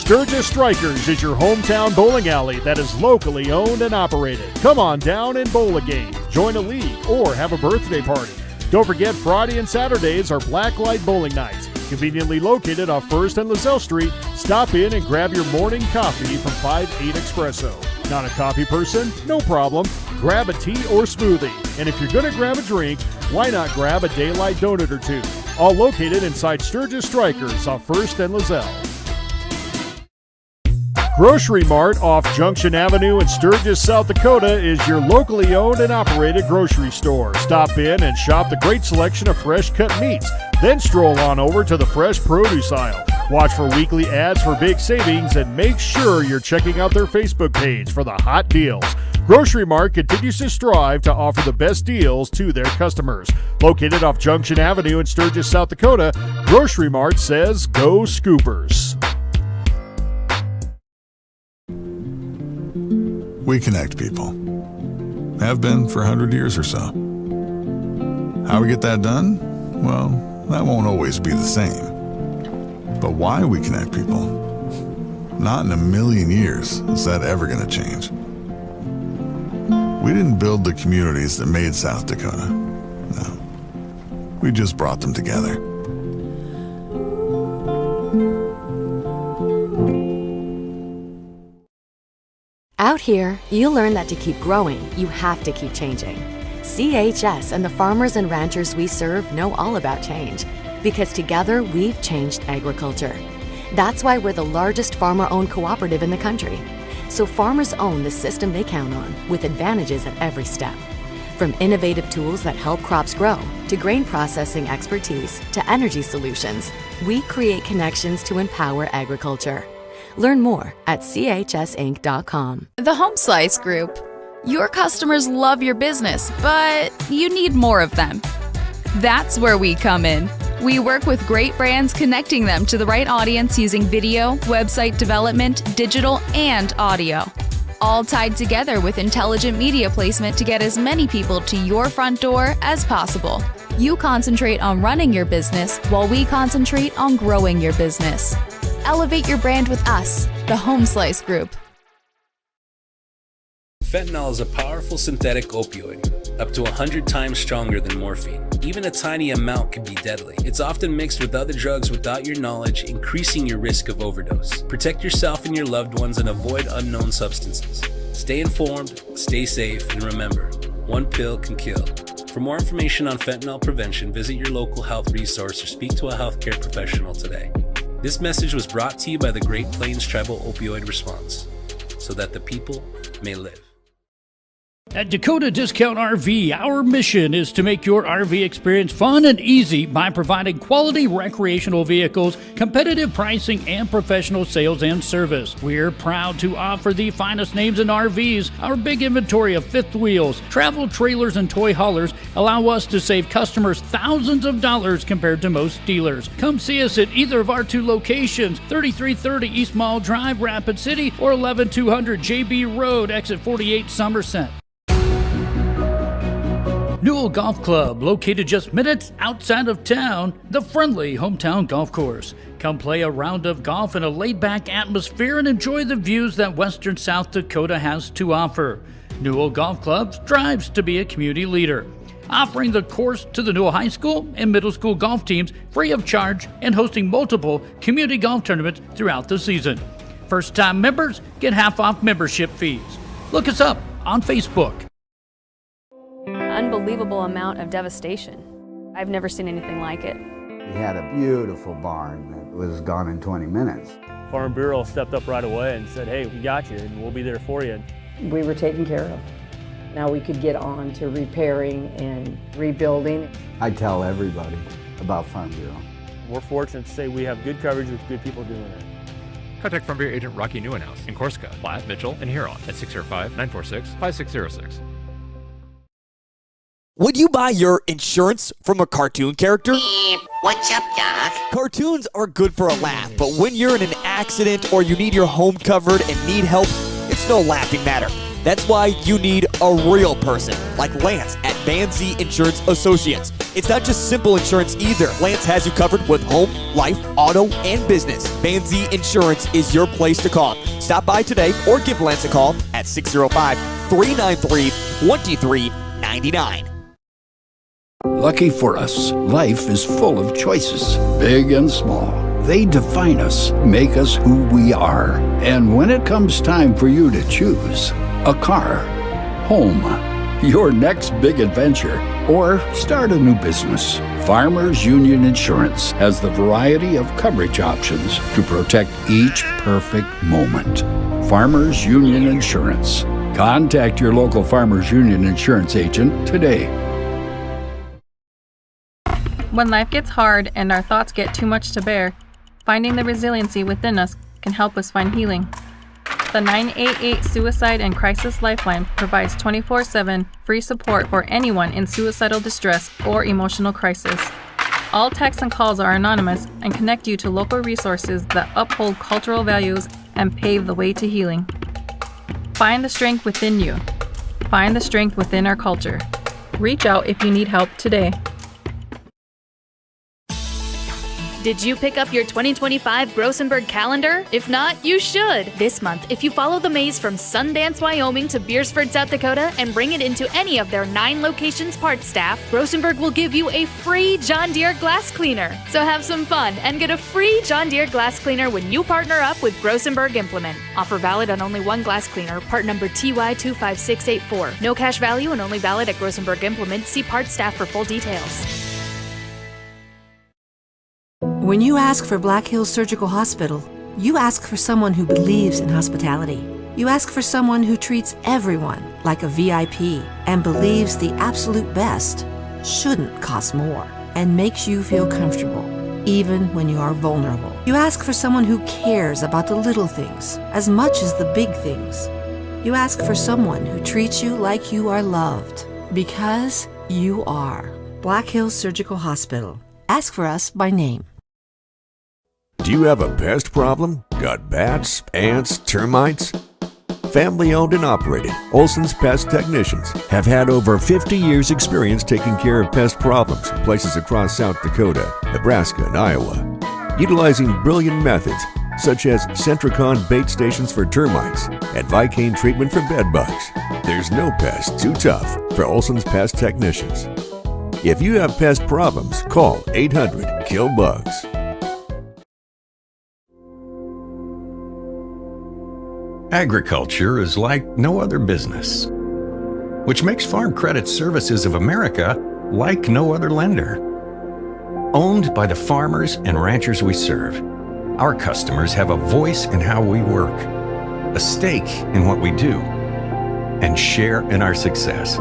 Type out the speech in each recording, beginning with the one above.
Sturgis Strikers is your hometown bowling alley that is locally owned and operated. Come on down and bowl a game, join a league, or have a birthday party. Don't forget Friday and Saturdays are Blacklight Bowling Nights. Conveniently located off 1st and LaSalle Street, stop in and grab your morning coffee from 5-8 Espresso. Not a coffee person? No problem. Grab a tea or smoothie. And if you're going to grab a drink, why not grab a daylight donut or two? All located inside Sturgis Strikers off 1st and LaSalle. Grocery Mart off Junction Avenue in Sturgis, South Dakota is your locally owned and operated grocery store. Stop in and shop the great selection of fresh cut meats. Then stroll on over to the fresh produce aisle. Watch for weekly ads for big savings and make sure you're checking out their Facebook page for the hot deals. Grocery Mart continues to strive to offer the best deals to their customers. Located off Junction Avenue in Sturgis, South Dakota, Grocery Mart says go Scoopers. We connect people. Have been for 100 years or so. How we get that done? Well, that won't always be the same. But why we connect people? Not in a million years is that ever going to change. We didn't build the communities that made South Dakota. No. We just brought them together. Out here, you learn that to keep growing, you have to keep changing. CHS and the farmers and ranchers we serve know all about change, because together we've changed agriculture. That's why we're the largest farmer-owned cooperative in the country. So farmers own the system they count on, with advantages at every step. From innovative tools that help crops grow, to grain processing expertise, to energy solutions, we create connections to empower agriculture. Learn more at chsinc.com. The Home Slice Group. Your customers love your business, but you need more of them. That's where we come in. We work with great brands, connecting them to the right audience using video, website development, digital, and audio. All tied together with intelligent media placement to get as many people to your front door as possible. You concentrate on running your business while we concentrate on growing your business. Elevate your brand with us, the Home Slice Group. Fentanyl is a powerful synthetic opioid, up to 100 times stronger than morphine. Even a tiny amount can be deadly. It's often mixed with other drugs without your knowledge, increasing your risk of overdose. Protect yourself and your loved ones and avoid unknown substances. Stay informed, stay safe, and remember, one pill can kill. For more information on fentanyl prevention, visit your local health resource or speak to a healthcare professional today. This message was brought to you by the Great Plains Tribal Opioid Response, so that the people may live. At Dakota Discount RV, our mission is to make your RV experience fun and easy by providing quality recreational vehicles, competitive pricing, and professional sales and service. We're proud to offer the finest names in RVs. Our big inventory of fifth wheels, travel trailers, and toy haulers allow us to save customers thousands of dollars compared to most dealers. Come see us at either of our two locations, 3330 East Mall Drive, Rapid City, or 11200 JB Road, exit 48, Somerset. Newell Golf Club, located just minutes outside of town, the friendly hometown golf course. Come play a round of golf in a laid-back atmosphere and enjoy the views that western South Dakota has to offer. Newell Golf Club strives to be a community leader, offering the course to the Newell High School and middle school golf teams free of charge and hosting multiple community golf tournaments throughout the season. First-time members get half off membership fees. Look us up on Facebook. Unbelievable amount of devastation. I've never seen anything like it. We had a beautiful barn that was gone in 20 minutes. Farm Bureau stepped up right away and said, hey, we got you and we'll be there for you. We were taken care of. Now we could get on to repairing and rebuilding. I tell everybody about Farm Bureau. We're fortunate to say we have good coverage with good people doing it. Contact Farm Bureau agent Rocky Newenhouse in Corsica, Platte, Mitchell, and Huron at 605-946-5606. Would you buy your insurance from a cartoon character? What's up, Doc? Cartoons are good for a laugh, but when you're in an accident or you need your home covered and need help, it's no laughing matter. That's why you need a real person like Lance at Van Zee Insurance Associates. It's not just simple insurance either. Lance has you covered with home, life, auto, and business. Van Zee Insurance is your place to call. Stop by today or give Lance a call at 605-393-2399. Lucky for us, life is full of choices, big and small. They define us, make us who we are. And when it comes time for you to choose a car, home, your next big adventure, or start a new business, Farmers Union Insurance has the variety of coverage options to protect each perfect moment. Farmers Union Insurance. Contact your local Farmers Union Insurance agent today. When life gets hard and our thoughts get too much to bear, finding the resiliency within us can help us find healing. The 988 Suicide and Crisis Lifeline provides 24/7 free support for anyone in suicidal distress or emotional crisis. All texts and calls are anonymous and connect you to local resources that uphold cultural values and pave the way to healing. Find the strength within you. Find the strength within our culture. Reach out if you need help today. Did you pick up your 2025 Grossenberg calendar? If not, you should. This month, if you follow the maze from Sundance, Wyoming to Beersford, South Dakota, and bring it into any of their 9 locations parts staff, Grossenberg will give you a free John Deere glass cleaner. So have some fun and get a free John Deere glass cleaner when you partner up with Grossenberg Implement. Offer valid on only one glass cleaner, part number TY25684. No cash value and only valid at Grossenberg Implement. See parts staff for full details. When you ask for Black Hills Surgical Hospital, you ask for someone who believes in hospitality. You ask for someone who treats everyone like a VIP and believes the absolute best shouldn't cost more and makes you feel comfortable, even when you are vulnerable. You ask for someone who cares about the little things as much as the big things. You ask for someone who treats you like you are loved, because you are. Black Hills Surgical Hospital. Ask for us by name. Do you have a pest problem? Got bats, ants, termites? Family owned and operated, Olson's Pest Technicians have had over 50 years experience taking care of pest problems in places across South Dakota, Nebraska, and Iowa. Utilizing brilliant methods such as Centricon bait stations for termites and Vicane treatment for bed bugs. There's no pest too tough for Olson's Pest Technicians. If you have pest problems, call 800-KILL-BUGS. Agriculture is like no other business, which makes Farm Credit Services of America like no other lender. Owned by the farmers and ranchers we serve, our customers have a voice in how we work, a stake in what we do, and share in our success.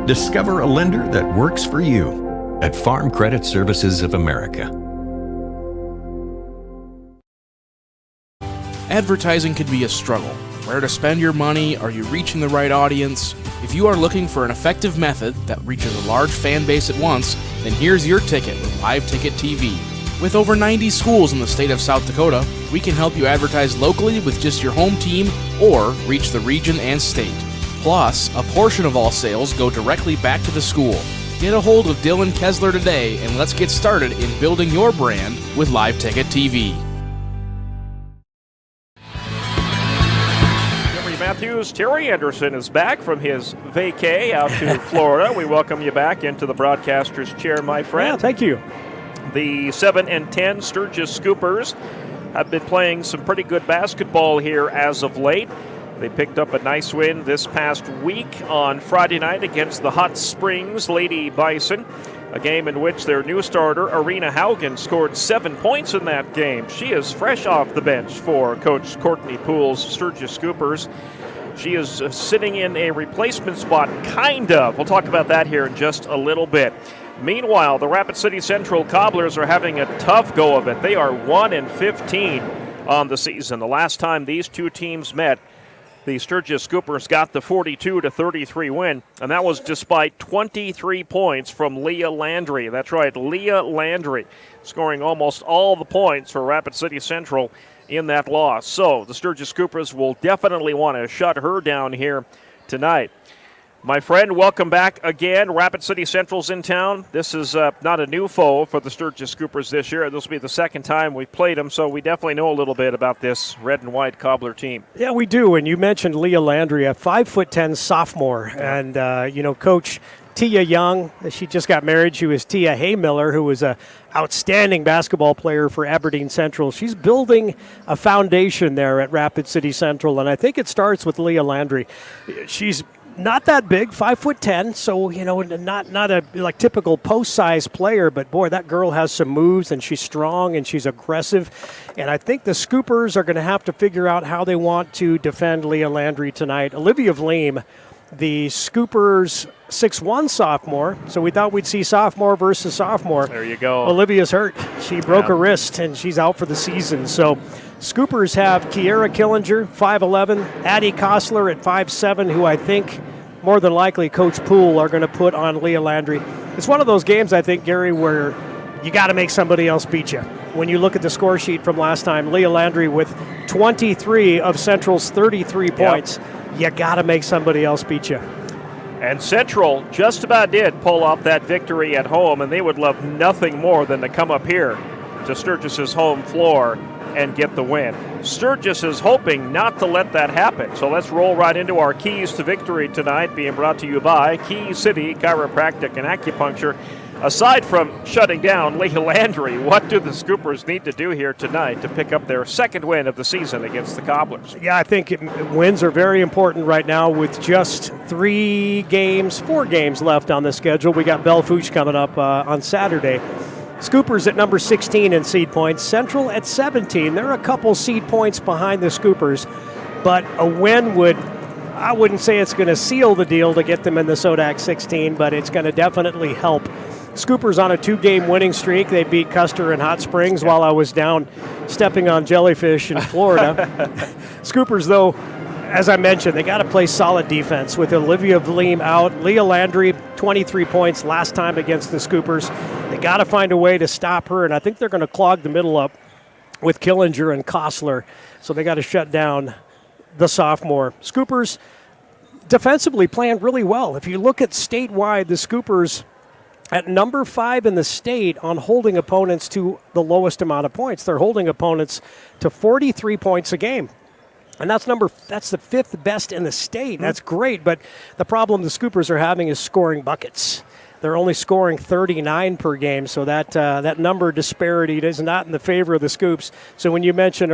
Discover a lender that works for you at Farm Credit Services of America. Advertising can be a struggle. Where to spend your money? Are you reaching the right audience? If you are looking for an effective method that reaches a large fan base at once, then here's your ticket with Live Ticket TV. With over 90 schools in the state of South Dakota, we can help you advertise locally with just your home team or reach the region and state. Plus, a portion of all sales go directly back to the school. Get a hold of Dylan Kessler today and let's get started in building your brand with Live Ticket TV. Matthews, Terry Anderson is back from his vacay out to Florida. We welcome you back into the broadcaster's chair, my friend. Yeah, thank you. The 7-10 Sturgis Scoopers have been playing some pretty good basketball here as of late. They picked up a nice win this past week on Friday night against the Hot Springs Lady Bison, a game in which their new starter, Arena Haugen, scored 7 points in that game. She is fresh off the bench for Coach Courtney Poole's Sturgis Scoopers. She is sitting in a replacement spot, kind of. We'll talk about that here in just a little bit. Meanwhile, the Rapid City Central Cobblers are having a tough go of it. They are 1-15 on the season. The last time these two teams met, the Sturgis Scoopers got the 42-33 win, and that was despite 23 points from Leah Landry. That's right, Leah Landry scoring almost all the points for Rapid City Central in that loss. So the Sturgis Scoopers will definitely want to shut her down here tonight. My friend, welcome back again. Rapid City Central's in town. This is not a new foe for the Sturgis Scoopers this year. This will be the second time we've played them, so we definitely know a little bit about this red and white Cobbler team. Yeah, we do. And you mentioned Leah Landry, a 5'10" sophomore. And, Coach Tia Young, she just got married. She was Tia Haymiller, who was an outstanding basketball player for Aberdeen Central. She's building a foundation there at Rapid City Central, and I think it starts with Leah Landry. She's not that big, 5'10", so not a typical post-size player, but boy, that girl has some moves, and she's strong and she's aggressive. And I think the Scoopers are going to have to figure out how they want to defend Leah Landry tonight. Olivia Vleem, the Scoopers 6'1" sophomore, so we thought we'd see sophomore versus sophomore. There you go. Olivia's hurt. She broke her wrist, and she's out for the season. So Scoopers have Kiera Killinger, 5'11", Addie Kostler at 5'7", who I think more than likely Coach Poole are going to put on Leah Landry. It's one of those games, I think, Gary, where you got to make somebody else beat you. When you look at the score sheet from last time, Leah Landry with 23 of Central's 33 points. You got to make somebody else beat you. And Central just about did pull off that victory at home, and they would love nothing more than to come up here to Sturgis's home floor and get the win. Sturgis is hoping not to let that happen. So let's roll right into our keys to victory tonight, being brought to you by Key City Chiropractic and Acupuncture. Aside from shutting down Leah Landry, what do the Scoopers need to do here tonight to pick up their second win of the season against the Cobblers? Yeah, I think wins are very important right now with just 4 games left on the schedule. We got Belle Fourche coming up on Saturday. Scoopers at number 16 in seed points. Central at 17. They're a couple seed points behind the Scoopers, but a win I wouldn't say it's going to seal the deal to get them in the Sodak 16, but it's going to definitely help. Scoopers on a 2-game winning streak. They beat Custer and Hot Springs while I was down stepping on jellyfish in Florida. Scoopers, though, as I mentioned, they got to play solid defense with Olivia Vleem out. Leah Landry, 23 points last time against the Scoopers. They got to find a way to stop her, and I think they're going to clog the middle up with Killinger and Kostler. So they got to shut down the sophomore. Scoopers defensively playing really well. If you look at statewide, the Scoopers at number 5 in the state on holding opponents to the lowest amount of points. They're holding opponents to 43 points a game. And that's the 5th best in the state. That's great, but the problem the Scoopers are having is scoring buckets. They're only scoring 39 per game, so that number disparity is not in the favor of the Scoops. So when you mention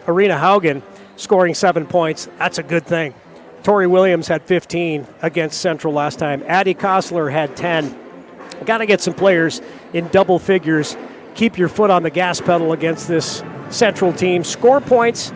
Arena Haugen scoring 7 points, that's a good thing. Tori Williams had 15 against Central last time. Addie Kostler had 10. Got to get some players in double figures. Keep your foot on the gas pedal against this Central team. Score points.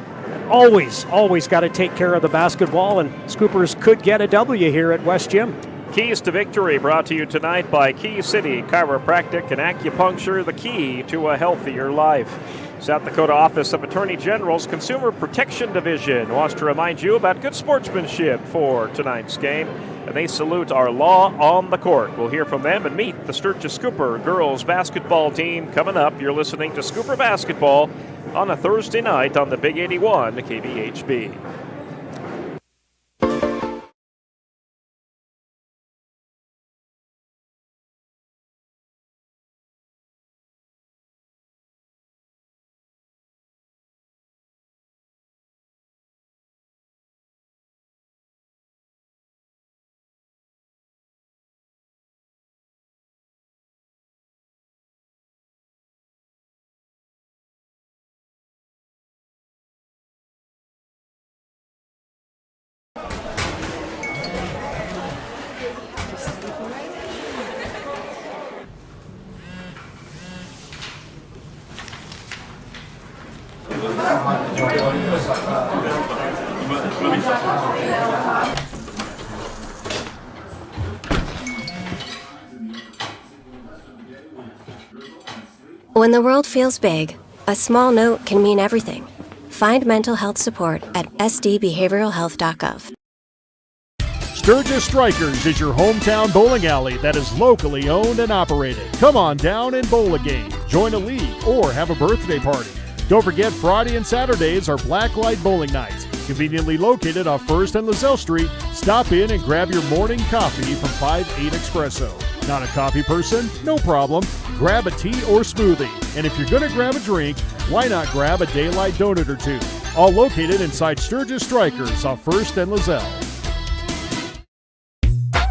Always got to take care of the basketball, and Scoopers could get a W here at West Gym. Keys to victory brought to you tonight by Key City Chiropractic and Acupuncture, the key to a healthier life. South Dakota Office of Attorney General's Consumer Protection Division wants to remind you about good sportsmanship for tonight's game, and they salute our law on the court. We'll hear from them and meet the Sturgis Scooper girls basketball team coming up. You're listening to Scooper Basketball on a Thursday night on the Big 81 KBHB. When the world feels big, a small note can mean everything. Find mental health support at sdbehavioralhealth.gov. Sturgis Strikers is your hometown bowling alley that is locally owned and operated. Come on down and bowl a game, join a league, or have a birthday party. Don't forget Friday and Saturdays are Blacklight Bowling Nights, conveniently located off 1st and LaSalle Street, Stop in and grab your morning coffee from 5-8 Espresso. Not a coffee person? No problem. Grab a tea or smoothie. And if you're going to grab a drink, why not grab a Daylight donut or two? All located inside Sturgis Strikers off 1st and Lozelle.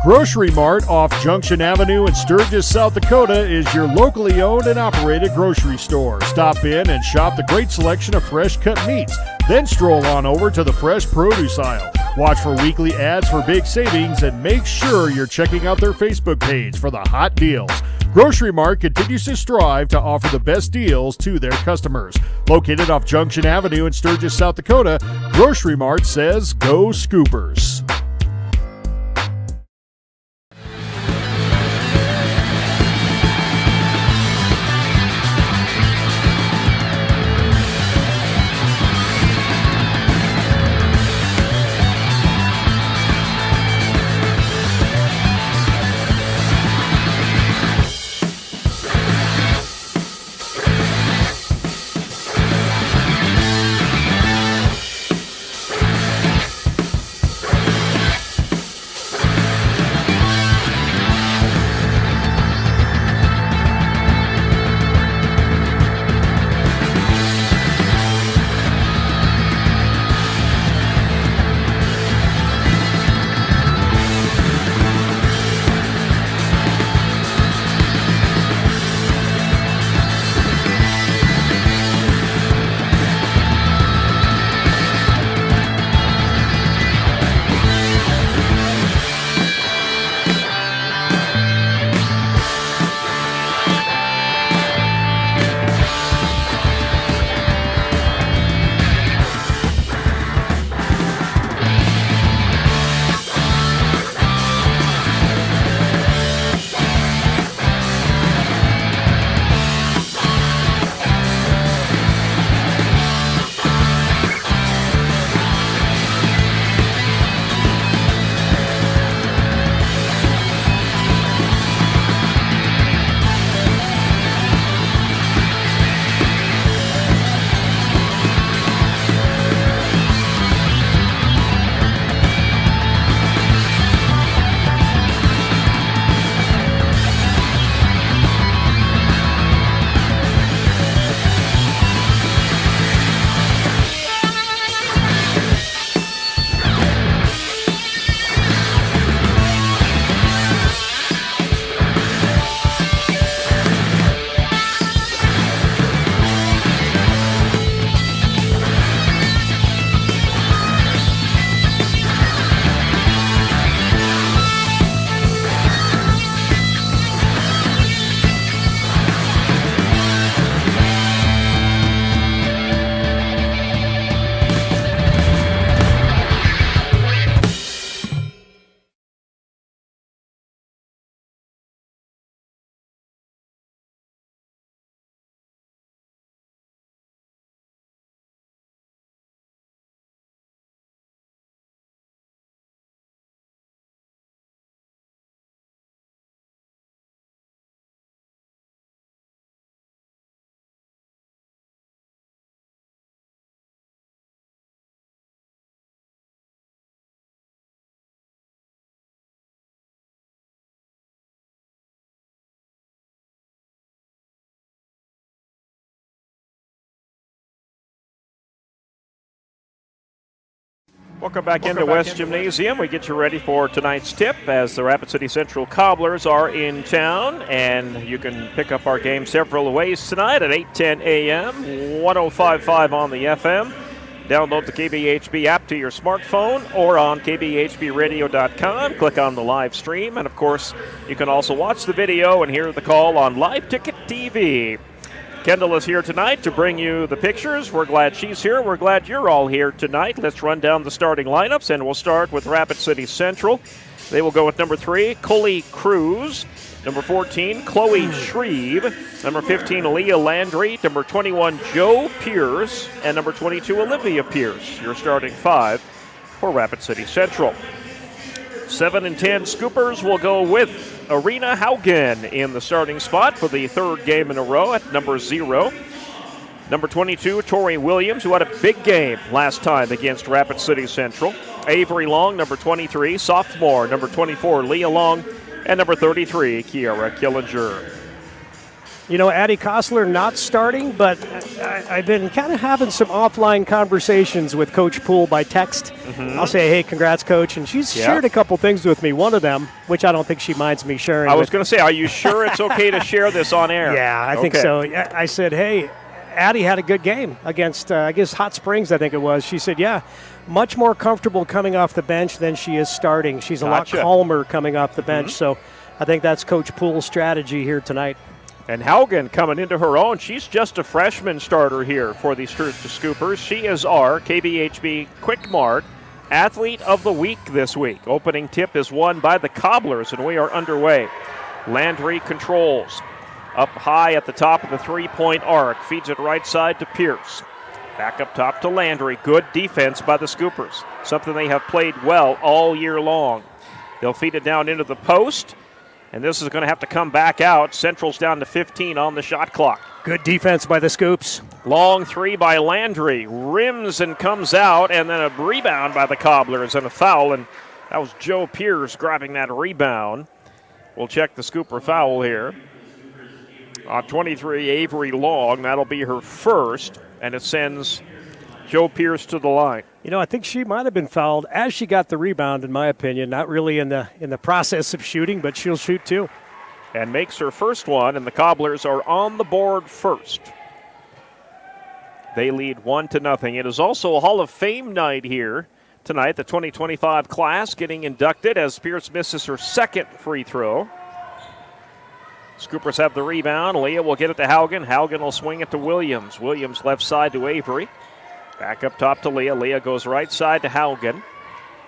Grocery Mart off Junction Avenue in Sturgis, South Dakota is your locally owned and operated grocery store. Stop in and shop the great selection of fresh cut meats. Then stroll on over to the fresh produce aisle. Watch for weekly ads for big savings and make sure you're checking out their Facebook page for the hot deals. Grocery Mart continues to strive to offer the best deals to their customers. Located off Junction Avenue in Sturgis, South Dakota, Grocery Mart says go Scoopers. Welcome back into West Gymnasium. We get you ready for tonight's tip as the Rapid City Central Cobblers are in town, and you can pick up our game several ways tonight at 8:10 a.m., 105.5 on the FM. Download the KBHB app to your smartphone or on kbhbradio.com. Click on the live stream, and of course, you can also watch the video and hear the call on Live Ticket TV. Kendall is here tonight to bring you the pictures. We're glad she's here. We're glad you're all here tonight. Let's run down the starting lineups, and we'll start with Rapid City Central. They will go with number 3, Coley Cruz. Number 14, Chloe Shreve. Number 15, Aaliyah Landry. Number 21, Joe Pierce. And number 22, Olivia Pierce. Your starting 5 for Rapid City Central. 7 and 10 Scoopers will go with Arena Haugen in the starting spot for the third game in a row at number 0. Number 22, Tori Williams, who had a big game last time against Rapid City Central. Avery Long, number 23. Sophomore, number 24, Leah Long. And number 33, Kiara Killinger. You know, Addie Kostler not starting, but I've been kind of having some offline conversations with Coach Poole by text. I'll say, hey, congrats, Coach. And she's shared a couple things with me. One of them, which I don't think she minds me sharing. I was going to say, are you sure it's okay to share this on air? Yeah, I think so. I said, hey, Addie had a good game against, I guess, Hot Springs, I think it was. She said, yeah, much more comfortable coming off the bench than she is starting. She's a lot calmer coming off the bench. So I think that's Coach Poole's strategy here tonight. And Haugen coming into her own. She's just a freshman starter here for the Sturgis Scoopers. She is our KBHB Quick Mart Athlete of the Week this week. Opening tip is won by the Cobblers, and we are underway. Landry controls. Up high at the top of the three-point arc. Feeds it right side to Pierce. Back up top to Landry. Good defense by the Scoopers. Something they have played well all year long. They'll feed it down into the post. And this is going to have to come back out. Central's down to 15 on the shot clock. Good defense by the Scoops. Long three by Landry. Rims and comes out, and then a rebound by the Cobblers and a foul. And that was Joe Pierce grabbing that rebound. We'll check the Scooper foul here. On 23, Avery Long. That'll be her first, and it sends Joe Pierce to the line. You know, I think she might have been fouled as she got the rebound, in my opinion. Not really in the process of shooting, but she'll shoot too. And makes her first one, and the Cobblers are on the board first. They lead 1-0. It is also a Hall of Fame night here tonight. The 2025 class getting inducted as Pierce misses her second free throw. Scoopers have the rebound. Leah will get it to Haugen. Haugen will swing it to Williams. Williams left side to Avery. Back up top to Leah. Leah goes right side to Haugen.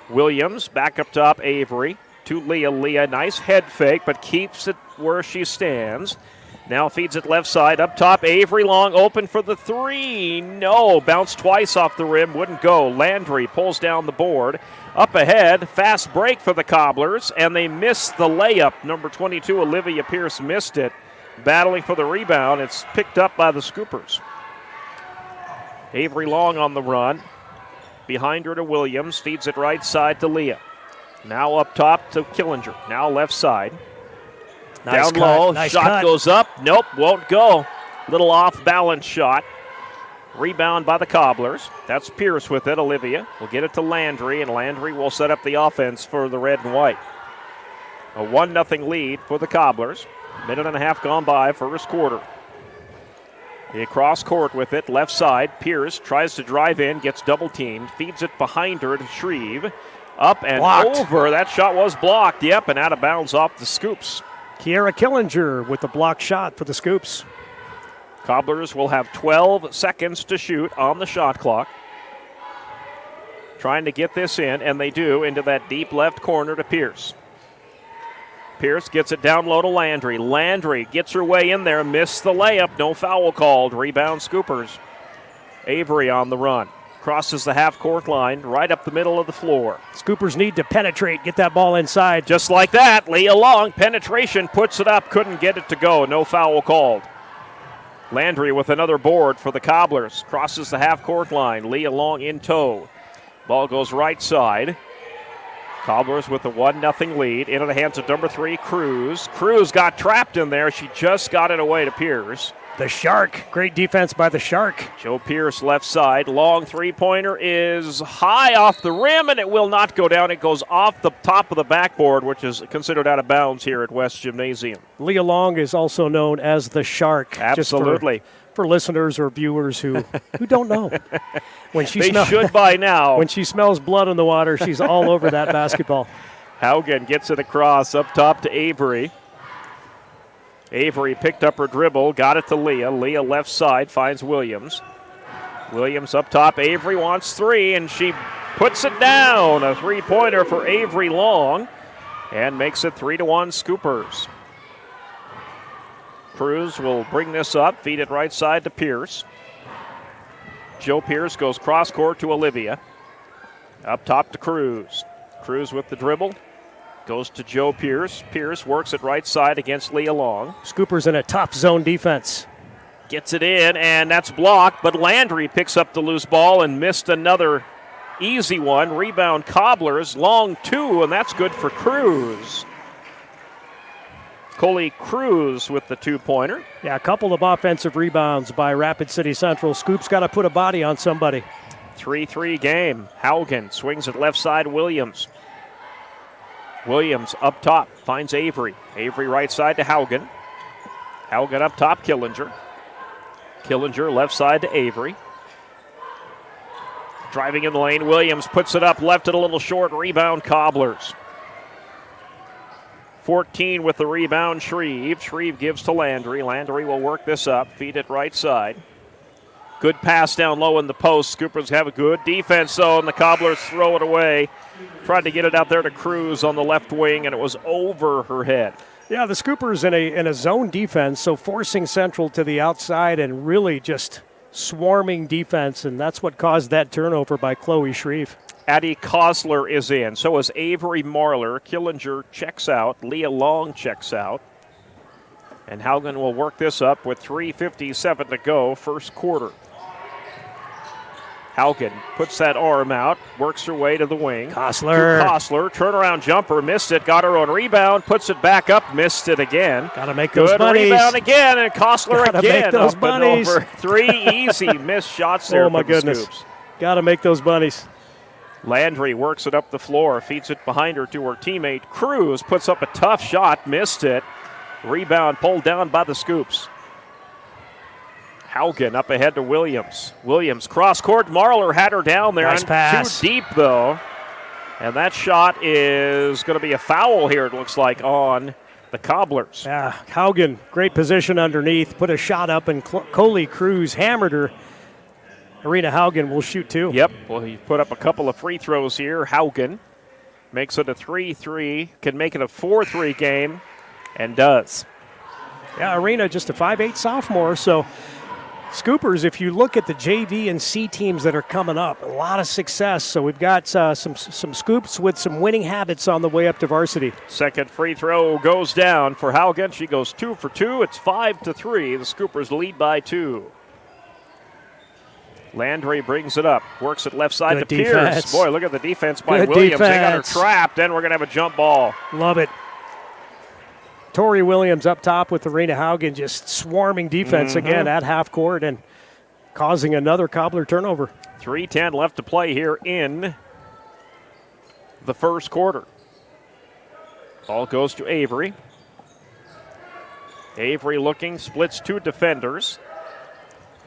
Williams back up top, Avery to Leah. Leah, nice head fake, but keeps it where she stands. Now feeds it left side. Up top, Avery Long open for the three. No, bounced twice off the rim, wouldn't go. Landry pulls down the board. Up ahead, fast break for the Cobblers, and they miss the layup. Number 22, Olivia Pierce, missed it. Battling for the rebound. It's picked up by the Scoopers. Avery Long on the run. Behind her to Williams. Feeds it right side to Leah. Now up top to Killinger. Now left side. Nice down low. Nice shot cut. goes up. Nope, won't go. Little off balance shot. Rebound by the Cobblers. That's Pierce with it. Olivia will get it to Landry, and Landry will set up the offense for the red and white. A 1-0 lead for the Cobblers. Minute and a half gone by, first quarter. They cross court with it, left side. Pierce tries to drive in, gets double teamed, feeds it behind her to Shreve. Up and Blocked. over. That shot was blocked. Yep, and out of bounds off the Scoops. Kiara Killinger with the blocked shot for the Scoops. Cobblers will have 12 seconds to shoot on the shot clock. Trying to get this in, and they do, into that deep left corner to Pierce. Pierce gets it down low to Landry. Landry gets her way in there, missed the layup, no foul called. Rebound Scoopers. Avery on the run. Crosses the half-court line, right up the middle of the floor. Scoopers need to penetrate, get that ball inside. Just like that, Leah Long, penetration, puts it up, couldn't get it to go, no foul called. Landry with another board for the Cobblers. Crosses the half-court line, Leah Long in tow. Ball goes right side. Cobblers with a 1-0 lead. Into the hands of number 3, Cruz. Cruz got trapped in there. She just got it away to Pierce. The Shark. Great defense by the Shark. Joe Pierce left side. Long three-pointer is high off the rim, and it will not go down. It goes off the top of the backboard, which is considered out of bounds here at West Gymnasium. Leah Long is also known as the Shark. Absolutely. Just for listeners or viewers who don't know. When she they should by now. When she smells blood in the water, she's all over that basketball. Haugen gets it across up top to Avery. Avery picked up her dribble, got it to Leah. Leah left side finds Williams. Williams up top. Avery wants three, and she puts it down. A three-pointer for Avery Long, and makes it 3-1 Scoopers. Cruz will bring this up, feed it right side to Pierce. Joe Pierce goes cross-court to Olivia. Up top to Cruz. Cruz with the dribble. Goes to Joe Pierce. Pierce works it right side against Leah Long. Scoopers in a tough zone defense. Gets it in, and that's blocked, but Landry picks up the loose ball and missed another Easy one. Rebound Cobblers. Long two, and that's good for Cruz. Coley Cruz with the two-pointer. Yeah, a couple of offensive rebounds by Rapid City Central. Scoop's got to put a body on somebody. 3-3 game. Haugen swings it left side. Williams. Williams up top. Finds Avery. Avery right side to Haugen. Haugen up top. Killinger. Killinger left side to Avery. Driving in the lane. Williams puts it up. Left it a little short. Rebound Cobblers. 14 with the rebound, Shreve. Shreve gives to Landry. Landry will work this up, feed it right side. Good pass down low in the post. Scoopers have a good defense, though, and the Cobblers throw it away. Tried to get it out there to Cruz on the left wing, and it was over her head. Yeah, the Scoopers in a zone defense, so forcing Central to the outside and really just swarming defense, and that's what caused that turnover by Chloe Shreve. Addie Kosler is in. So is Avery Marler. Killinger checks out. Leah Long checks out. And Haugen will work this up with 3:57 to go, first quarter. Haugen puts that arm out, works her way to the wing. Kosler. To Kosler. Turnaround jumper, missed it, got her own rebound, puts it back up, missed it again. Gotta make those Good bunnies. Rebound again, and Kosler Gotta again. make those up bunnies. And over. 3 easy missed shots there. Oh, my for the goodness. Scoops. Gotta make those bunnies. Landry works it up the floor, feeds it behind her to her teammate. Cruz puts up a tough shot, missed it. Rebound pulled down by the Scoops. Haugen up ahead to Williams. Williams cross court. Marler had her down there. Nice pass. Too deep, though. And that shot is going to be a foul here, it looks like, on the Cobblers. Yeah, Haugen, great position underneath. Put a shot up, and Coley Cruz hammered her. Arena Haugen will shoot two. Yep, well, he put up a couple of free throws here. Haugen makes it a 3-3, can make it a 4-3 game, and does. Yeah, Arena just a 5'8 sophomore, so Scoopers, if you look at the JV and C teams that are coming up, a lot of success. So we've got some Scoops with some winning habits on the way up to varsity. Second free throw goes down for Haugen. She goes 2 for 2. It's 5-3. The Scoopers lead by 2. Landry brings it up, works it left side Good to defense. Pierce. Boy, look at the defense by Good Williams. They got her defense. trapped, and we're going to have a jump ball. Love it. Tori Williams up top with Arena Haugen, just swarming defense again at half court and causing another Cobbler turnover. 3:10 left to play here in the first quarter. Ball goes to Avery. Avery looking, splits two defenders.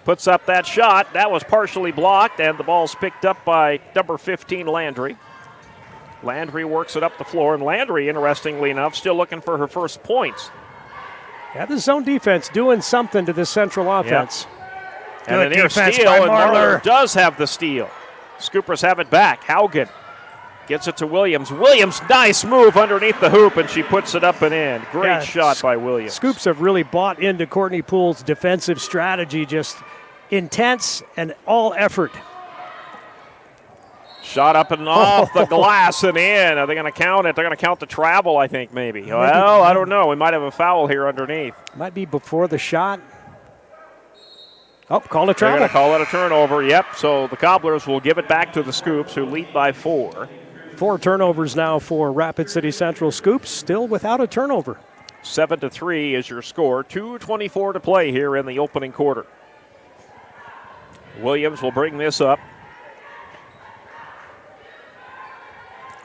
Puts up that shot. That was partially blocked, and the ball's picked up by number 15, Landry. Landry works it up the floor, and Landry, interestingly enough, still looking for her first points. Yeah, the zone defense doing something to this Central offense. Yep. And a near defense steal, by and Marler. Marler does have the steal. Scoopers have it back. Haugen gets it to Williams. Williams, nice move underneath the hoop, and she puts it up and in. Great shot by Williams. Scoops have really bought into Courtney Poole's defensive strategy, just intense and all effort. Shot up and off the glass and in. Are they going to count it? They're going to count the travel, I think, maybe. Well, I don't know. We might have a foul here underneath. Might be before the shot. Oh, call a They're travel. going to call it a turnover. Yep, so the Cobblers will give it back to the Scoops, who lead by 4. 4 turnovers now for Rapid City Central. Scoops still without a turnover. 7-3 is your score. 2:24 to play here in the opening quarter. Williams will bring this up.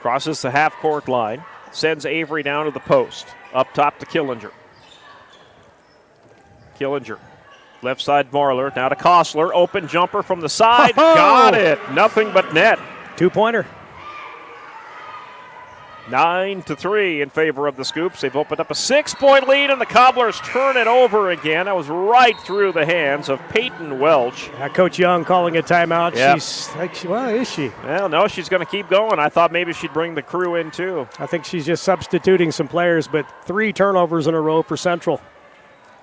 Crosses the half-court line. Sends Avery down to the post. Up top to Killinger. Killinger. Left side Marler. Now to Kosler. Open jumper from the side. Got it. Nothing but net. 2-pointer. 9-3 in favor of the Scoops. They've opened up a 6-point lead, and the Cobblers turn it over again. That was right through the hands of Peyton Welch. Coach Young calling a timeout. Yep. She's like, well, is she? Well, no, she's going to keep going. I thought maybe she'd bring the crew in too. I think she's just substituting some players, but 3 turnovers in a row for Central.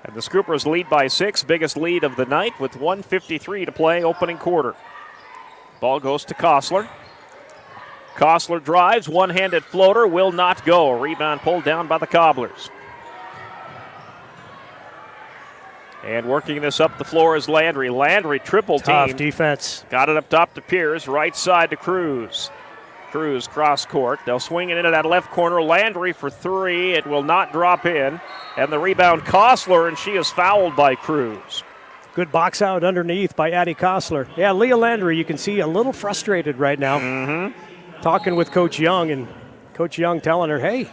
And the Scoopers lead by 6, biggest lead of the night with 1:53 to play, opening quarter. Ball goes to Kosler. Kosler drives, one-handed floater, will not go. Rebound pulled down by the Cobblers. And working this up the floor is Landry. Landry triple team. Tough defense. Got it up top to Pierce. Right side to Cruz. Cruz cross court. They'll swing it into that left corner. Landry for three. It will not drop in. And the rebound, Kostler, and she is fouled by Cruz. Good box out underneath by Addie Kostler. Yeah, Leah Landry, you can see a little frustrated right now. Talking with Coach Young, and Coach Young telling her, hey,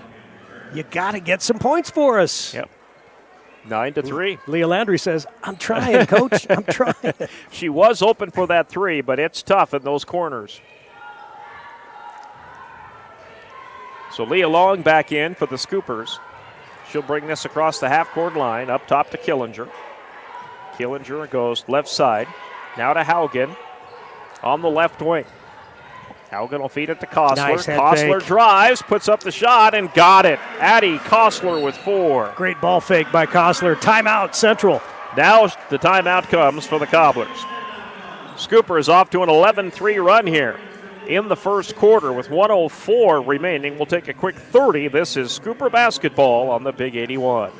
you got to get some points for us. Yep. 9-3. Leah Landry says, I'm trying, Coach. I'm trying. She was open for that three, but it's tough in those corners. So Leah Long back in for the Scoopers. She'll bring this across the half-court line, up top to Killinger. Killinger goes left side. Now to Haugen on the left wing. Haugen will feed it to Kostler. Nice head Kostler fake. drives, puts up the shot, and got it. Addie Kostler with 4. Great ball fake by Kostler. Timeout, Central. Now the timeout comes for the Cobblers. Scooper is off to an 11-3 run here in the first quarter with 1:04 remaining. We'll take a quick 30. This is Scooper basketball on the Big 81.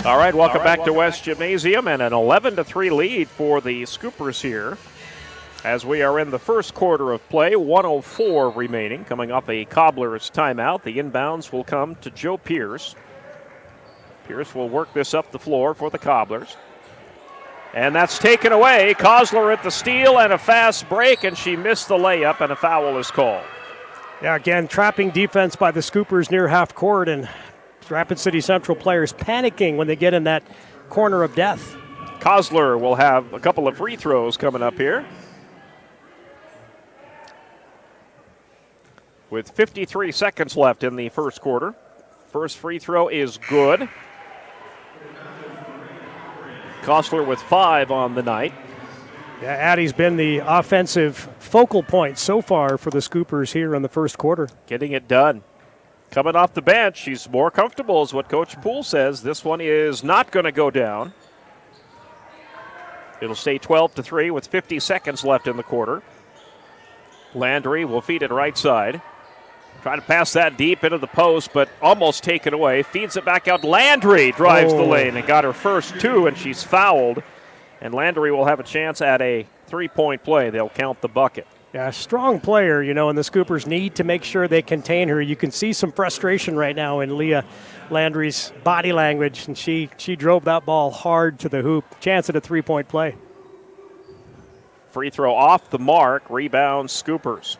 All right, welcome back to West Gymnasium, and an 11-3 lead for the Scoopers here as we are in the first quarter of play. 1:04 remaining, coming off a Cobblers timeout. The inbounds will come to Joe Pierce. Pierce will work this up the floor for the Cobblers. And that's taken away. Kostler at the steal and a fast break, and she missed the layup, and a foul is called. Yeah, again, trapping defense by the Scoopers near half court, and Rapid City Central players panicking when they get in that corner of death. Kostler will have a couple of free throws coming up here. With 53 seconds left in the first quarter. First free throw is good. Kostler with 5 on the night. Yeah, Addie's been the offensive focal point so far for the Scoopers here in the first quarter. Getting it done. Coming off the bench, she's more comfortable is what Coach Poole says. This one is not going to go down. It'll stay 12-3 with 50 seconds left in the quarter. Landry will feed it right side. Trying to pass that deep into the post, but almost taken away. Feeds it back out. Landry drives the lane and got her first 2, and she's fouled. And Landry will have a chance at a 3-point play. They'll count the bucket. Yeah, strong player, you know, and the Scoopers need to make sure they contain her. You can see some frustration right now in Leah Landry's body language, and she drove that ball hard to the hoop. Chance at a 3-point play. Free throw off the mark. Rebound Scoopers.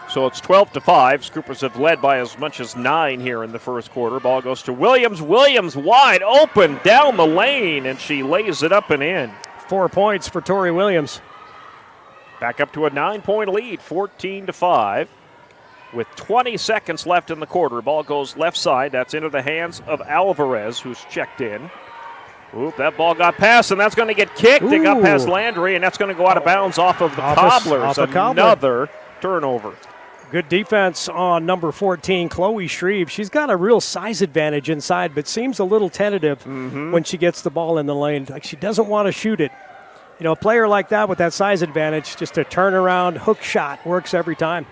So it's 12-5. Scoopers have led by as much as 9 here in the first quarter. Ball goes to Williams. Williams wide open down the lane, and she lays it up and in. 4 points for Tori Williams. Back up to a 9-point lead, 14-5. With 20 seconds left in the quarter, ball goes left side. That's into the hands of Alvarez, who's checked in. Oop, that ball got past, and that's going to get kicked. It got past Landry, and that's going to go out of bounds off of the Cobblers. Another turnover. Good defense on number 14, Chloe Shreve. She's got a real size advantage inside, but seems a little tentative when she gets the ball in the lane. Like she doesn't want to shoot it. You know, a player like that with that size advantage, just a turnaround hook shot works every time.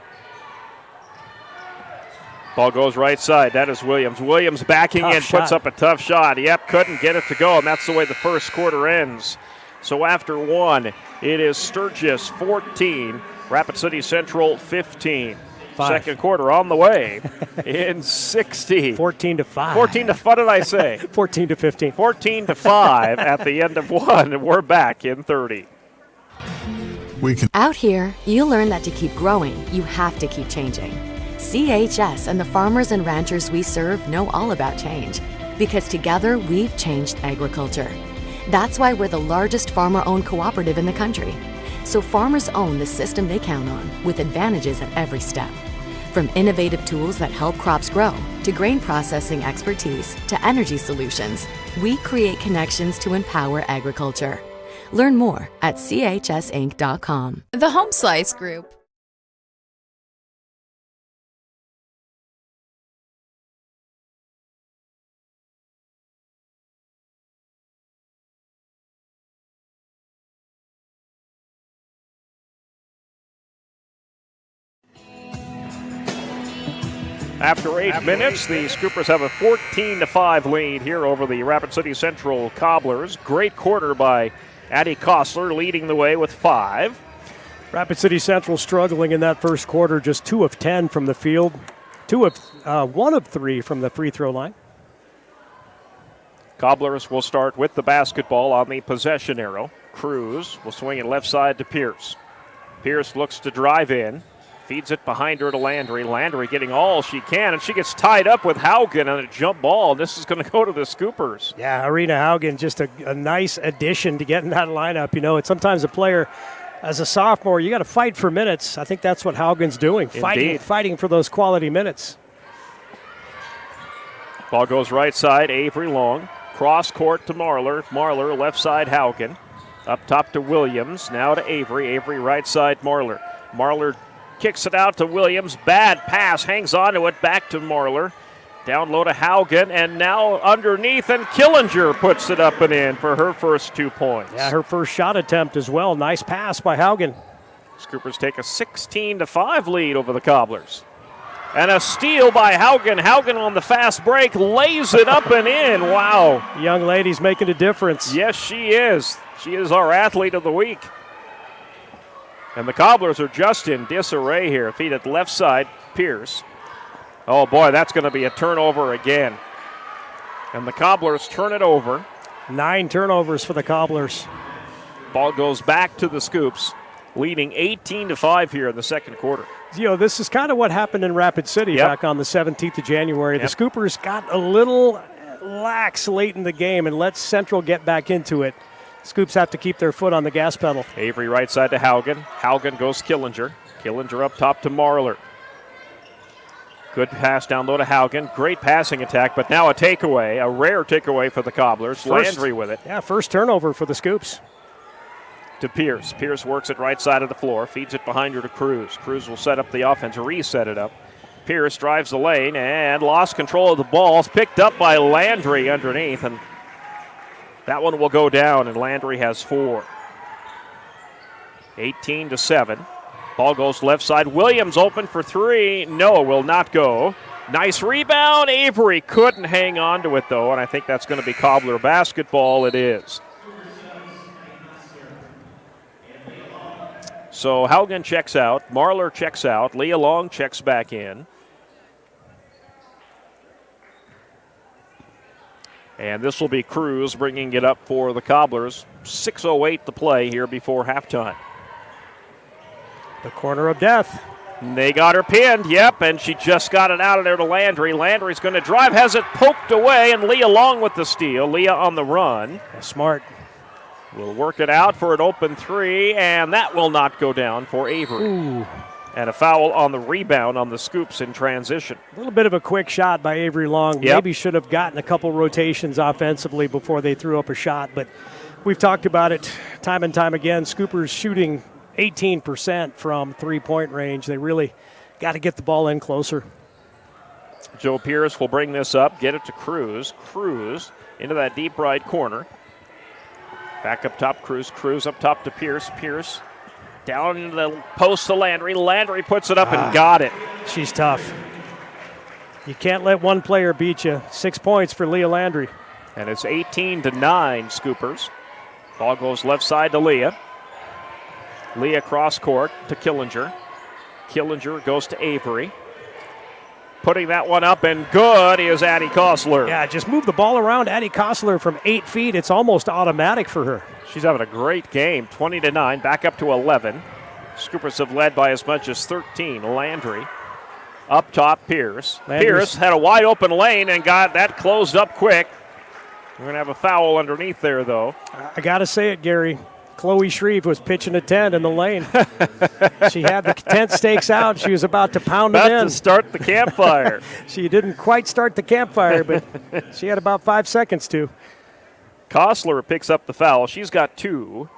Ball goes right side. That is Williams. Williams backing in, puts up a tough shot. Yep, couldn't get it to go, and that's the way the first quarter ends. So after 1, it is Sturgis 14, Rapid City Central 15. 5. Second quarter on the way in 60. 14-5. 14 to, what did I say? 14-15. 14-5 at the end of 1, and we're back in 30. Out here, you learn that to keep growing, you have to keep changing. CHS and the farmers and ranchers we serve know all about change, because together we've changed agriculture. That's why we're the largest farmer-owned cooperative in the country. So farmers own the system they count on, with advantages at every step. From innovative tools that help crops grow, to grain processing expertise, to energy solutions, we create connections to empower agriculture. Learn more at chsinc.com. The Home Slice Group. After 8 minutes, the Scoopers have a 14-5 lead here over the Rapid City Central Cobblers. Great quarter by Addie Kostler, leading the way with 5. Rapid City Central struggling in that first quarter, just 2 of 10 from the field, 1 of 3 from the free throw line. Cobblers will start with the basketball on the possession arrow. Cruz will swing it left side to Pierce. Pierce looks to drive in. Feeds it behind her to Landry. Landry getting all she can, and she gets tied up with Haugen on a jump ball. This is going to go to the Scoopers. Yeah, Arena Haugen, just a nice addition to get in that lineup. You know, it's sometimes a player, as a sophomore, you got to fight for minutes. I think that's what Haugen's doing, fighting for those quality minutes. Ball goes right side, Avery Long. Cross court to Marlar. Marlar left side, Haugen. Up top to Williams, now to Avery. Avery right side, Marlar. Marlar kicks it out to Williams. Bad pass, hangs on to it, back to Marlar. Down low to Haugen, and now underneath, and Killinger puts it up and in for her first 2 points. Yeah, her first shot attempt as well. Nice pass by Haugen. Scoopers take a 16-5 lead over the Cobblers. And a steal by Haugen. Haugen on the fast break, lays it up and in. Wow. Young lady's making a difference. Yes, she is. She is our athlete of the week. And the Cobblers are just in disarray here. Feed at left side, Pierce. Oh, boy, that's going to be a turnover again. And the Cobblers turn it over. 9 turnovers for the Cobblers. Ball goes back to the Scoops, leading 18-5 here in the second quarter. You know, this is kind of what happened in Rapid City back on the 17th of January. The Scoopers got a little lax late in the game and let Central get back into it. Scoops have to keep their foot on the gas pedal. Avery right side to Haugen. Haugen goes Killinger. Killinger up top to Marlar. Good pass down low to Haugen. Great passing attack, but now a takeaway, a rare takeaway for the Cobblers. Landry with it. Yeah, first turnover for the Scoops. To Pierce. Pierce works it right side of the floor. Feeds it behind her to Cruz. Cruz will set up the offense, reset it up. Pierce drives the lane and lost control of the ball. It's picked up by Landry underneath, and that one will go down, and Landry has 4. 18-7. Ball goes left side. Williams open for 3. No, will not go. Nice rebound. Avery couldn't hang on to it, though, and I think that's going to be Cobbler basketball. It is. So Haugen checks out. Marlar checks out. Leah Long checks back in. And this will be Cruz bringing it up for the Cobblers. 6:08 to play here before halftime. The corner of death. They got her pinned, yep, and she just got it out of there to Landry. Landry's going to drive, has it poked away, and Leah Long with the steal. Leah on the run. Smart. Will work it out for an open 3, and that will not go down for Avery. Ooh. And a foul on the rebound on the Scoops in transition. A little bit of a quick shot by Avery Long. Yep. Maybe should have gotten a couple rotations offensively before they threw up a shot, but we've talked about it time and time again. Scoopers shooting 18% from three-point range. They really got to get the ball in closer. Joe Pierce will bring this up, get it to Cruz. Cruz into that deep right corner. Back up top, Cruz. Cruz up top to Pierce. Pierce down into the post to Landry. Landry puts it up and got it. She's tough. You can't let one player beat you. 6 points for Leah Landry. And it's 18-9 Scoopers. Ball goes left side to Leah. Leah cross court to Killinger. Killinger goes to Avery. Putting that one up and good is Addie Kostler. Yeah, just move the ball around Addie Kostler from 8 feet. It's almost automatic for her. She's having a great game. 20-9, back up to 11. Scoopers have led by as much as 13. Landry Up top, Pierce. Landry's. Pierce had a wide open lane and got that closed up quick. We're going to have a foul underneath there, though. I got to say it, Gary. Chloe Shreve was pitching a tent in the lane. She had the tent stakes out. She was about to pound it in. About to start the campfire. She didn't quite start the campfire, but she had about 5 seconds to. Kostler picks up the foul. She's got 2.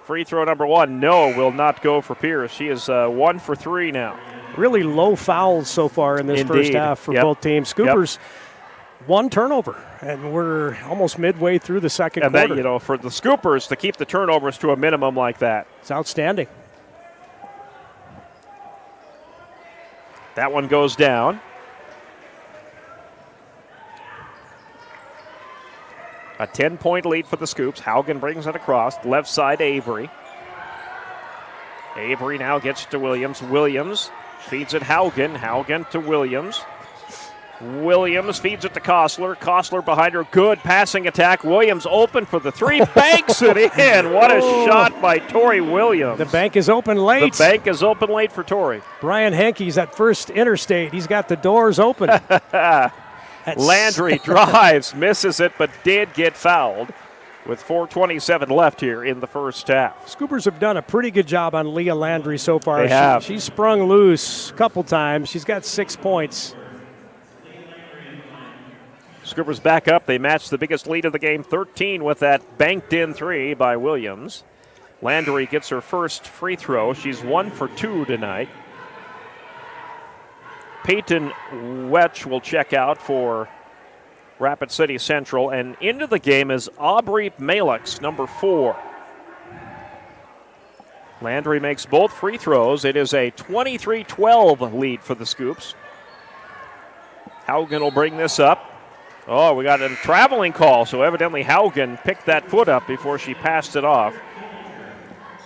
Free throw number 1, no, will not go for Pierce. She is 1 for 3 now. Really low fouls so far in this first half for both teams. Scoopers, 1 turnover, and we're almost midway through the second quarter. And that, for the Scoopers to keep the turnovers to a minimum like that. It's outstanding. That one goes down. A 10-point lead for the Scoops. Haugen brings it across. Left side, Avery. Avery now gets to Williams. Williams feeds it Haugen. Haugen to Williams. Williams feeds it to Kostler. Kostler behind her. Good passing attack. Williams open for the 3. Banks it in. What a shot by Tori Williams. The bank is open late. The bank is open late for Tori. Brian Henke's at First Interstate. He's got the doors open. Landry drives, misses it, but did get fouled with 4:27 left here in the first half. Scoopers have done a pretty good job on Leah Landry so far. They have. She's sprung loose a couple times. She's got 6 points. Scoopers back up. They match the biggest lead of the game, 13, with that banked-in 3 by Williams. Landry gets her first free throw. She's 1 for 2 tonight. Peyton Wetch will check out for Rapid City Central. And into the game is Aubrey Malix, number 4. Landry makes both free throws. It is a 23-12 lead for the Scoops. Haugen will bring this up. Oh, we got a traveling call, so evidently Haugen picked that foot up before she passed it off.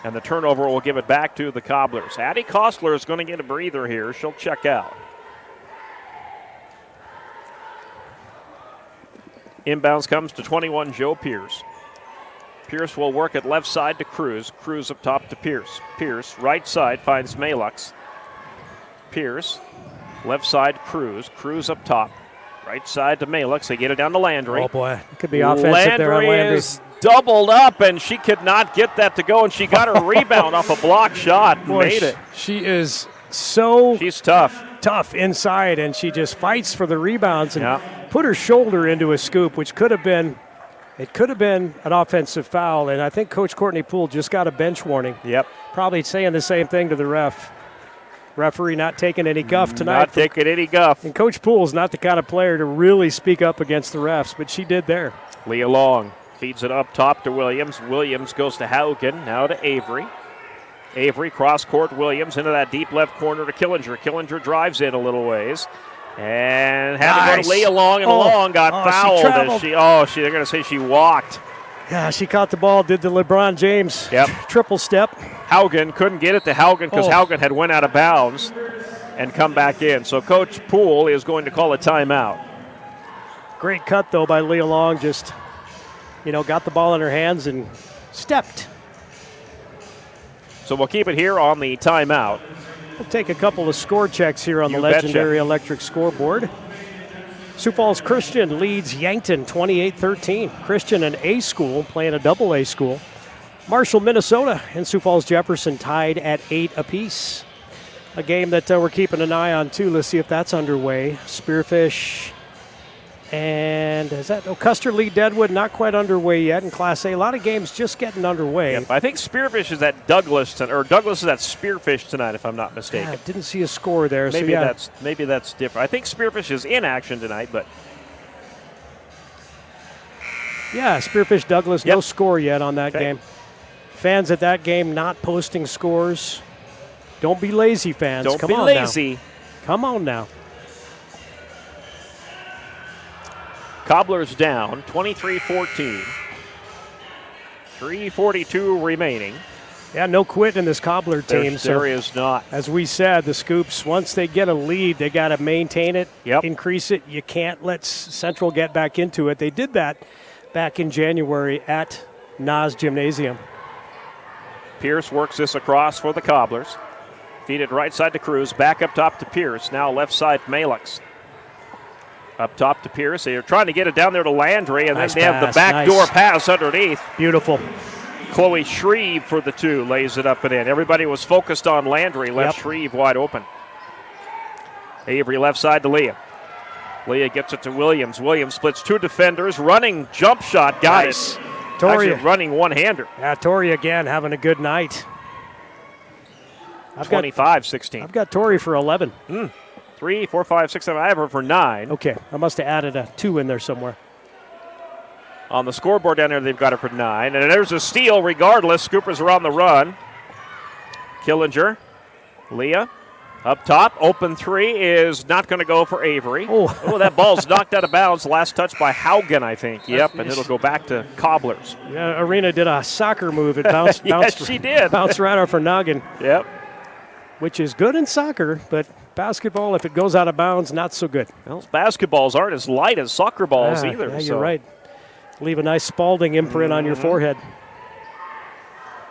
And the turnover will give it back to the Cobblers. Addie Kostler is going to get a breather here. She'll check out. Inbounds comes to 21, Joe Pierce. Pierce will work it left side to Cruz. Cruz up top to Pierce. Pierce, right side, finds Malux. Pierce, left side, Cruz. Cruz up top. Right side to Malux. They get it down to Landry. Oh, boy. It could be offensive there on Landry. Landry is doubled up, and she could not get that to go, and she got a rebound off a block shot and made it. She is so She's tough inside, and she just fights for the rebounds and put her shoulder into a scoop, which could have been an offensive foul. And I think Coach Courtney Poole just got a bench warning. Yep. Probably saying the same thing to the ref. Referee not taking any guff tonight. Not taking any guff. And Coach Poole's not the kind of player to really speak up against the refs, but she did there. Leah Long feeds it up top to Williams. Williams goes to Haugen, now to Avery. Avery, cross-court, Williams into that deep left corner to Killinger. Killinger drives in a little ways. And had to go to Leah Long, and Long got fouled. They're going to say she walked. Yeah, she caught the ball, did the LeBron James triple step. Haugen couldn't get it to Haugen because Haugen had went out of bounds and come back in. So Coach Poole is going to call a timeout. Great cut, though, by Leah Long. Just, got the ball in her hands and stepped. So we'll keep it here on the timeout. We'll take a couple of score checks here on the legendary electric scoreboard. Sioux Falls Christian leads Yankton 28-13. Christian, an A school, playing a double A school. Marshall, Minnesota, and Sioux Falls Jefferson tied at 8 apiece. A game that we're keeping an eye on, too. Let's see if that's underway. Spearfish and Custer lead Deadwood, not quite underway yet in Class A. A lot of games just getting underway. Yep, I think Spearfish is at Douglas, or Douglas is at Spearfish tonight, if I'm not mistaken. Yeah, didn't see a score there. Maybe that's different. I think Spearfish is in action tonight, but yeah, Spearfish Douglas, no score yet on that game. Fans at that game not posting scores. Don't be lazy, fans. Don't be lazy. Come on now. Cobblers down, 23-14. 3:42 remaining. Yeah, no quit in this Cobbler team. There is not. As we said, the Scoops, once they get a lead, they got to maintain it, increase it. You can't let Central get back into it. They did that back in January at Nas Gymnasium. Pierce works this across for the Cobblers. Feed it right side to Cruz. Back up top to Pierce. Now left side Malix. Up top to Pierce. They're trying to get it down there to Landry, and nice then they have the backdoor pass underneath. Beautiful. Chloe Shreve for the 2 lays it up and in. Everybody was focused on Landry. Left Shreve wide open. Avery left side to Leah. Leah gets it to Williams. Williams splits 2 defenders. Running jump shot. Got it. Toria. Actually running one-hander. Yeah, Tori again having a good night. 25-16. I've got Tori for 11. 3, 4, 5, 6, 7. I have her for 9. Okay, I must have added a 2 in there somewhere. On the scoreboard down there, they've got her for 9. And there's a steal regardless. Scoopers are on the run. Killinger. Leah. Up top, open 3 is not going to go for Avery. Oh, that ball's knocked out of bounds. Last touch by Haugen, I think. Yep, and it'll go back to Cobblers. Yeah, Arena did a soccer move. It bounced. Yes, she did. Bounced right off her noggin. Yep. Which is good in soccer, but basketball, if it goes out of bounds, not so good. Well, basketballs aren't as light as soccer balls either. Yeah, you're right. Leave a nice Spalding imprint on your forehead.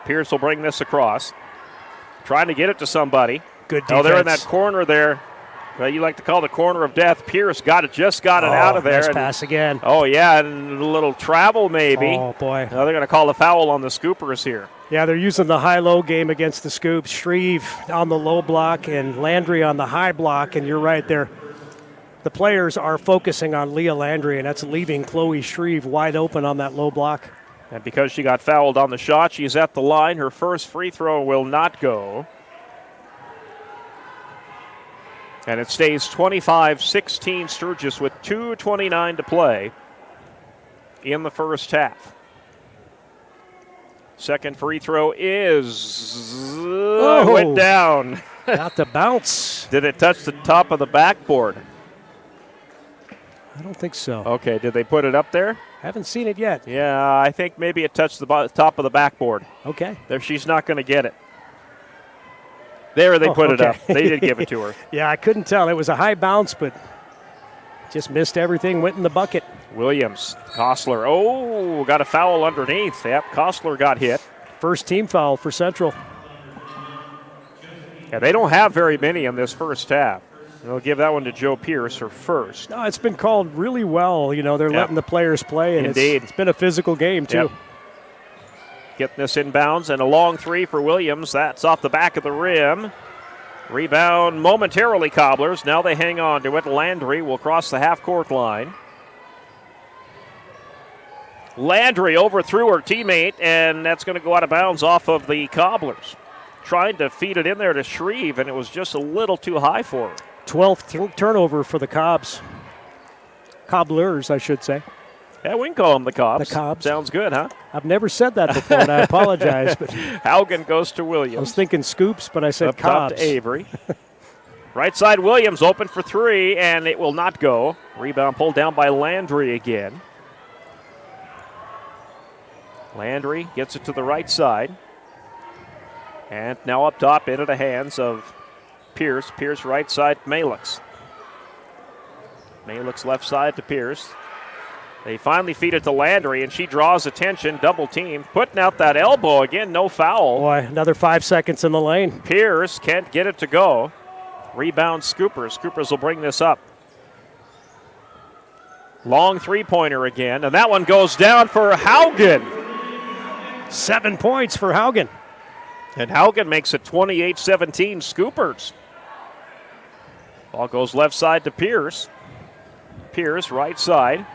Pierce will bring this across. Trying to get it to somebody. Good defense. Oh, they're in that corner there. Well, you like to call the corner of death. Pierce got it out of there. Nice pass again. Oh, yeah, and a little travel maybe. Oh, boy. Now they're going to call the foul on the Scoopers here. Yeah, they're using the high-low game against the Scoops. Shreve on the low block and Landry on the high block, and you're right there. The players are focusing on Leah Landry, and that's leaving Chloe Shreve wide open on that low block. And because she got fouled on the shot, she's at the line. Her first free throw will not go. And it stays 25-16 Sturgis with 2:29 to play in the first half. Second free throw went down. Got the bounce. Did it touch the top of the backboard? I don't think so. Okay, did they put it up there? Haven't seen it yet. Yeah, I think maybe it touched the top of the backboard. Okay. There, she's not going to get it. There, they put it up. They did give it to her. Yeah, I couldn't tell. It was a high bounce, but just missed everything, went in the bucket. Williams, Kostler. Oh, got a foul underneath. Yep, Kostler got hit. First team foul for Central. Yeah, they don't have very many in this first half. They'll give that one to Joe Pierce, her first. No, it's been called really well. You know, they're letting the players play, and it's been a physical game, too. Yep. Getting this inbounds, and a long 3 for Williams. That's off the back of the rim. Rebound momentarily, Cobblers. Now they hang on to it. Landry will cross the half-court line. Landry overthrew her teammate, and that's going to go out of bounds off of the Cobblers. Trying to feed it in there to Shreve, and it was just a little too high for her. 12th turnover for the Cobs. Cobblers, I should say. Yeah, we can call them the Cobs. The Cobs. Sounds good, huh? I've never said that before, and I apologize. But Haugen goes to Williams. I was thinking Scoops, but I said Up Cobs. top to Avery. Right side Williams open for 3, and it will not go. Rebound pulled down by Landry again. Landry gets it to the right side. And now up top into the hands of Pierce. Pierce right side, Malix. Malix left side to Pierce. They finally feed it to Landry, and she draws attention, double team. Putting out that elbow again, no foul. Boy, another 5 seconds in the lane. Pierce can't get it to go. Rebound Scoopers. Scoopers will bring this up. Long three-pointer again, and that one goes down for Haugen. 7 points for Haugen. And Haugen makes it 28-17 Scoopers. Ball goes left side to Pierce. Pierce right side.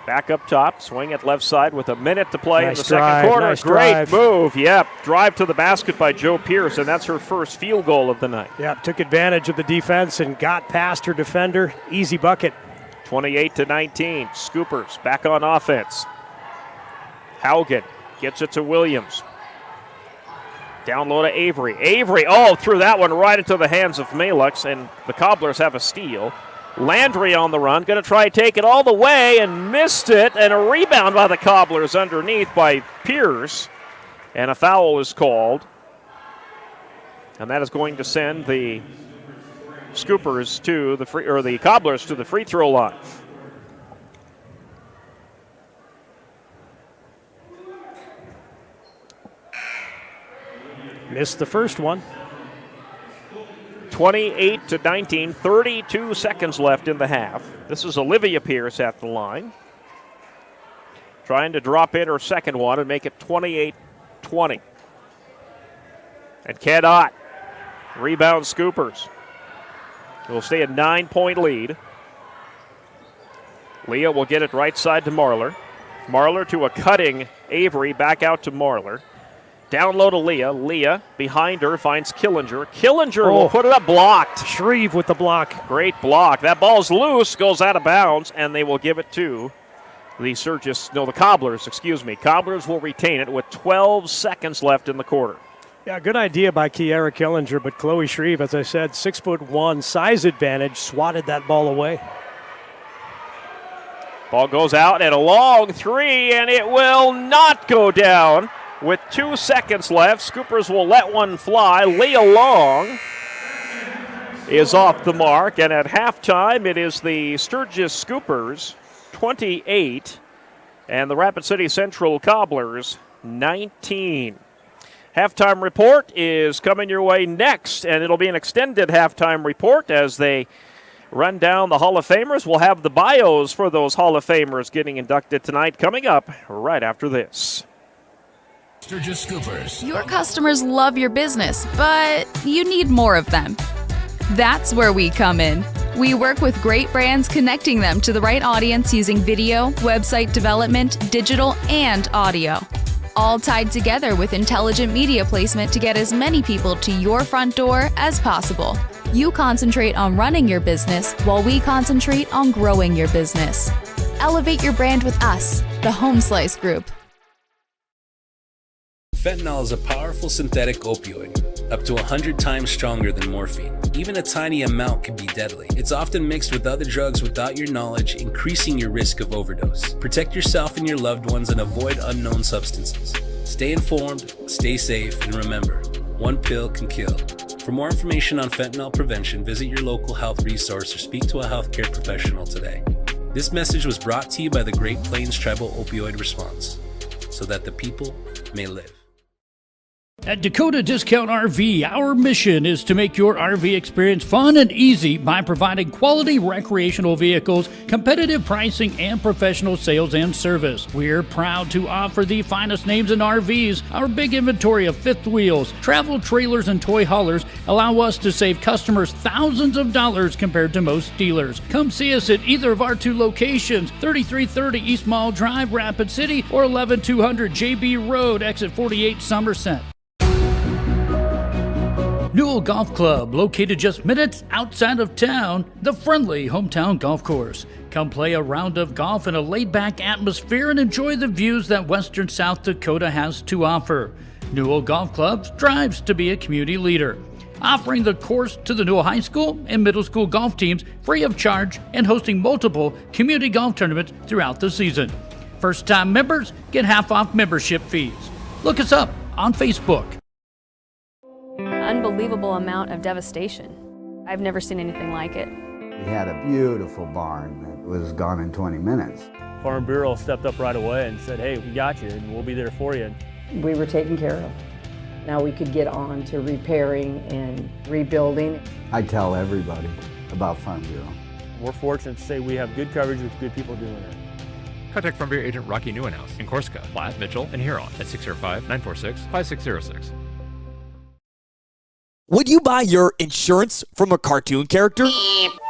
Back up top, swing at left side with a minute to play in the second quarter. Nice Great drive. move, yep. Drive to the basket by Joe Pierce, and that's her first field goal of the night. Yeah, took advantage of the defense and got past her defender. Easy bucket. 28-19, Scoopers back on offense. Haugen gets it to Williams. Down low to Avery. Avery, threw that one right into the hands of Malux, and the Cobblers have a steal. Landry on the run, going to try to take it all the way and missed it, and a rebound by the Cobblers underneath by Pierce, and a foul is called. And that is going to send the Scoopers to the Cobblers to the free throw line. Missed the first one. 28-19, 32 seconds left in the half. This is Olivia Pierce at the line, trying to drop in her second one and make it 28-20. And cannot. Rebound Scoopers. Will stay a 9-point lead. Leah will get it right side to Marlar. Marlar to a cutting Avery, back out to Marlar. Down low to Leah. Leah behind her finds Killinger. Killinger will put it up, blocked. Shreve with the block. Great block. That ball's loose, goes out of bounds, and they will give it to the Cobblers, Cobblers will retain it with 12 seconds left in the quarter. Yeah, good idea by Kiara Killinger, but Chloe Shreve, as I said, 6'1", size advantage, swatted that ball away. Ball goes out and a long three, and it will not go down. With 2 seconds left, Scoopers will let one fly. Leah Long is off the mark, and at halftime, it is the Sturgis Scoopers 28 and the Rapid City Central Cobblers 19. Halftime report is coming your way next, and it'll be an extended halftime report as they run down the Hall of Famers. We'll have the bios for those Hall of Famers getting inducted tonight coming up right after this. Sturgis Scoopers. Your customers love your business, but you need more of them. That's where we come in. We work with great brands, connecting them to the right audience using video, website development, digital, and audio. All tied together with intelligent media placement to get as many people to your front door as possible. You concentrate on running your business while we concentrate on growing your business. Elevate your brand with us, the Home Slice Group. Fentanyl is a powerful synthetic opioid, up to 100 times stronger than morphine. Even a tiny amount can be deadly. It's often mixed with other drugs without your knowledge, increasing your risk of overdose. Protect yourself and your loved ones and avoid unknown substances. Stay informed, stay safe, and remember, one pill can kill. For more information on fentanyl prevention, visit your local health resource or speak to a healthcare professional today. This message was brought to you by the Great Plains Tribal Opioid Response, so that the people may live. At Dakota Discount RV, our mission is to make your RV experience fun and easy by providing quality recreational vehicles, competitive pricing, and professional sales and service. We're proud to offer the finest names in RVs. Our big inventory of fifth wheels, travel trailers, and toy haulers allow us to save customers thousands of dollars compared to most dealers. Come see us at either of our 2 locations, 3330 East Mall Drive, Rapid City, or 11200 JB Road, exit 48, Somerset. Newell Golf Club, located just minutes outside of town, the friendly hometown golf course. Come play a round of golf in a laid-back atmosphere and enjoy the views that western South Dakota has to offer. Newell Golf Club strives to be a community leader, offering the course to the Newell High School and middle school golf teams free of charge and hosting multiple community golf tournaments throughout the season. First-time members get half off membership fees. Look us up on Facebook. Unbelievable amount of devastation. I've never seen anything like it. We had a beautiful barn that was gone in 20 minutes. Farm Bureau stepped up right away and said, hey, we got you and we'll be there for you. We were taken care of. Now we could get on to repairing and rebuilding. I tell everybody about Farm Bureau. We're fortunate to say we have good coverage with good people doing it. Contact Farm Bureau agent Rocky Newenhouse in Corsica, Platte, Mitchell, and Huron at 605-946-5606. Would you buy your insurance from a cartoon character?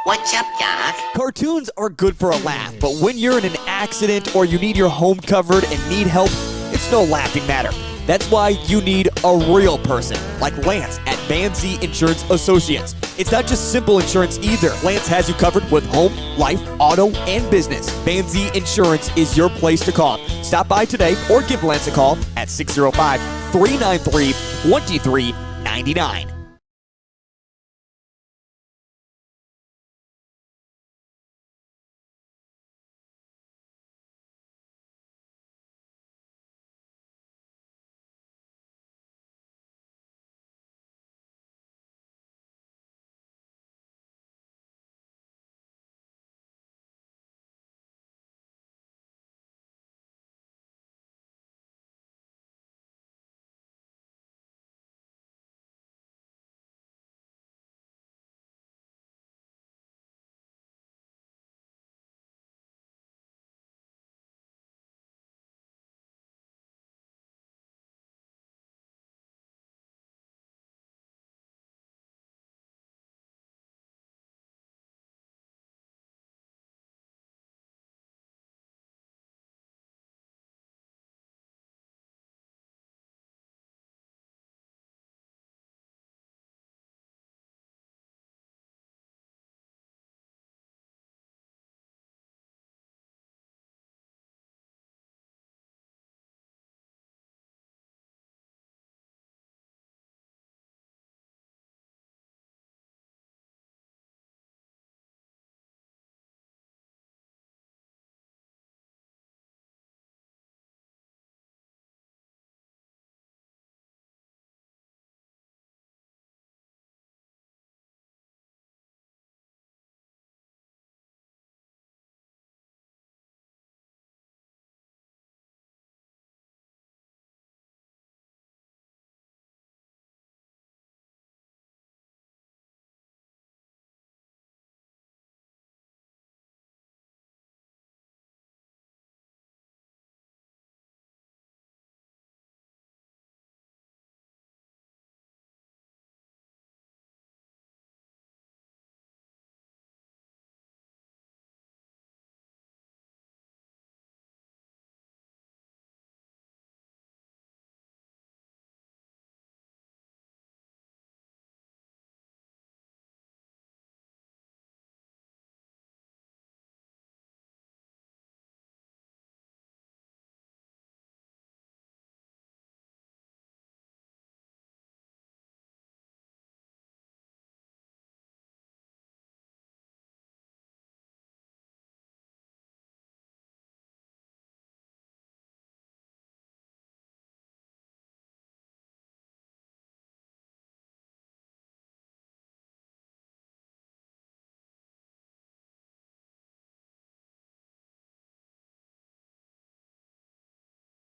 What's up, Doc? Cartoons are good for a laugh, but when you're in an accident or you need your home covered and need help, it's no laughing matter. That's why you need a real person, like Lance at Van Z Insurance Associates. It's not just simple insurance either. Lance has you covered with home, life, auto, and business. Van Z Insurance is your place to call. Stop by today or give Lance a call at 605-393-2399.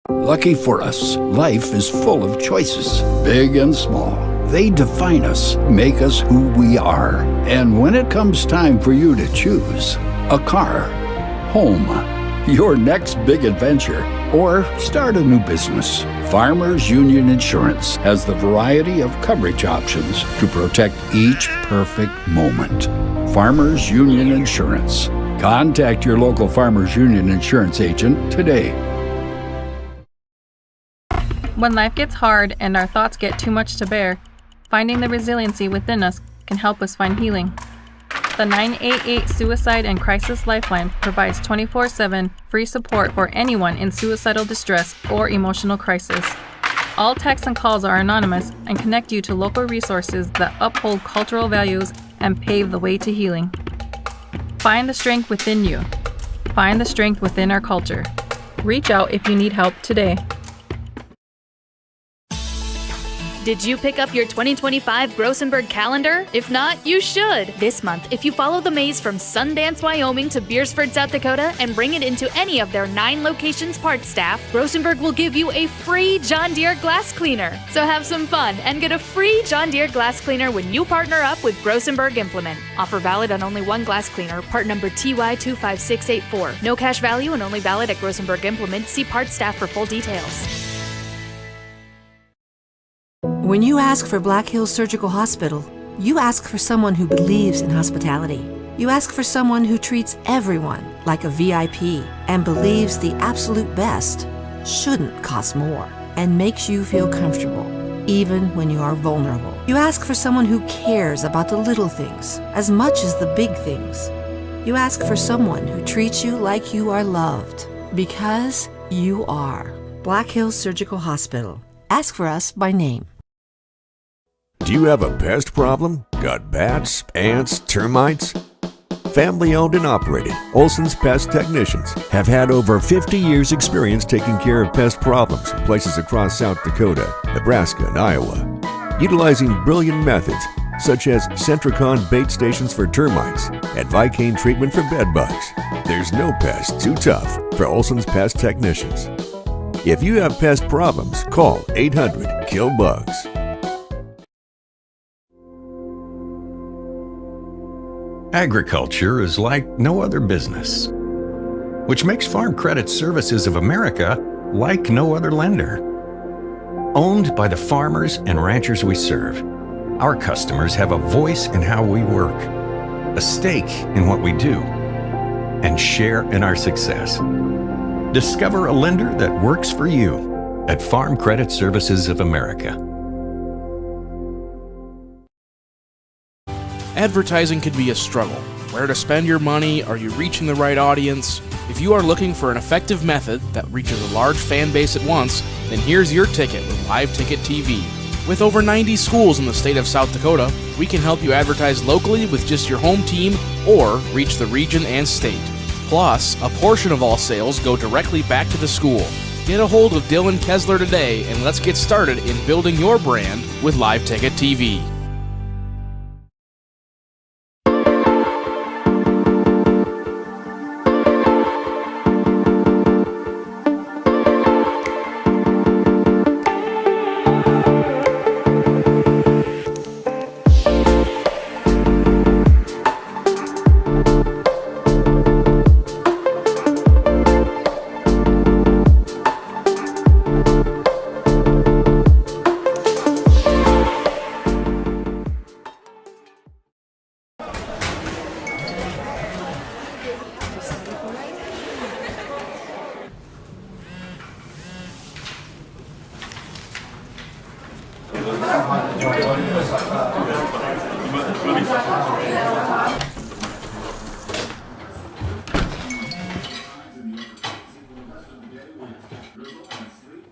Lucky for us, life is full of choices, big and small. They define us, make us who we are. And when it comes time for you to choose a car, home, your next big adventure, or start a new business, Farmers Union Insurance has the variety of coverage options to protect each perfect moment. Farmers Union Insurance. Contact your local Farmers Union Insurance agent today. When life gets hard and our thoughts get too much to bear, finding the resiliency within us can help us find healing. The 988 Suicide and Crisis Lifeline provides 24/7 free support for anyone in suicidal distress or emotional crisis. All texts and calls are anonymous and connect you to local resources that uphold cultural values and pave the way to healing. Find the strength within you. Find the strength within our culture. Reach out if you need help today. Did you pick up your 2025 Grossenberg calendar? If not, you should. This month, if you follow the maze from Sundance, Wyoming to Beersford, South Dakota, and bring it into any of their 9 locations parts staff, Grossenberg will give you a free John Deere glass cleaner. So have some fun and get a free John Deere glass cleaner when you partner up with Grossenberg Implement. Offer valid on only one glass cleaner, part number TY25684. No cash value and only valid at Grossenberg Implement. See parts staff for full details. When you ask for Black Hills Surgical Hospital, you ask for someone who believes in hospitality. You ask for someone who treats everyone like a VIP and believes the absolute best shouldn't cost more and makes you feel comfortable, even when you are vulnerable. You ask for someone who cares about the little things as much as the big things. You ask for someone who treats you like you are loved, because you are. Black Hills Surgical Hospital. Ask for us by name. Do you have a pest problem? Got bats, ants, termites? Family owned and operated, Olson's Pest Technicians have had over 50 years experience taking care of pest problems in places across South Dakota, Nebraska, and Iowa. Utilizing brilliant methods such as Centricon bait stations for termites and Vicane treatment for bed bugs. There's no pest too tough for Olson's Pest Technicians. If you have pest problems, call 800-KILL-BUGS. Agriculture is like no other business, which makes Farm Credit Services of America like no other lender. Owned by the farmers and ranchers we serve, our customers have a voice in how we work, a stake in what we do, and share in our success. Discover a lender that works for you at Farm Credit Services of America. Advertising can be a struggle. Where to spend your money? Are you reaching the right audience? If you are looking for an effective method that reaches a large fan base at once, then here's your ticket with Live Ticket TV. With over 90 schools in the state of South Dakota, we can help you advertise locally with just your home team or reach the region and state. Plus, a portion of all sales go directly back to the school. Get a hold of Dylan Kessler today and let's get started in building your brand with Live Ticket TV.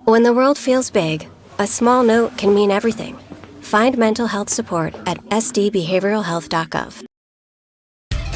When the world feels big, a small note can mean everything. Find mental health support at sdbehavioralhealth.gov.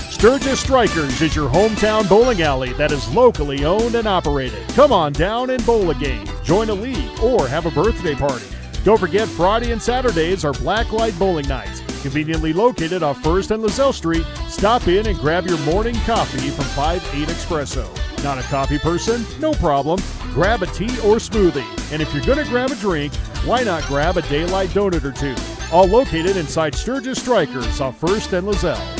Sturgis Strikers is your hometown bowling alley that is locally owned and operated. Come on down and bowl a game, join a league, or have a birthday party. Don't forget Friday and Saturdays are Blacklight Bowling Nights. Conveniently located off 1st and LaSalle Street, stop in and grab your morning coffee from 5-8 Espresso. Not a coffee person? No problem. Grab a tea or smoothie. And if you're going to grab a drink, why not grab a daylight donut or two? All located inside Sturgis Strikers off 1st and Lozelle.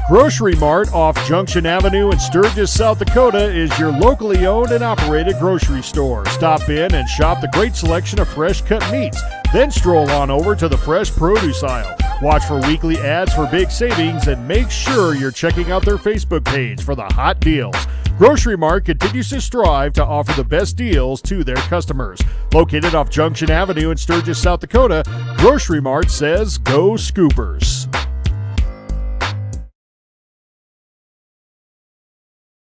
Grocery Mart off Junction Avenue in Sturgis, South Dakota is your locally owned and operated grocery store. Stop in and shop the great selection of fresh cut meats. Then stroll on over to the fresh produce aisle. Watch for weekly ads for big savings and make sure you're checking out their Facebook page for the hot deals. Grocery Mart continues to strive to offer the best deals to their customers. Located off Junction Avenue in Sturgis, South Dakota, Grocery Mart says go Scoopers.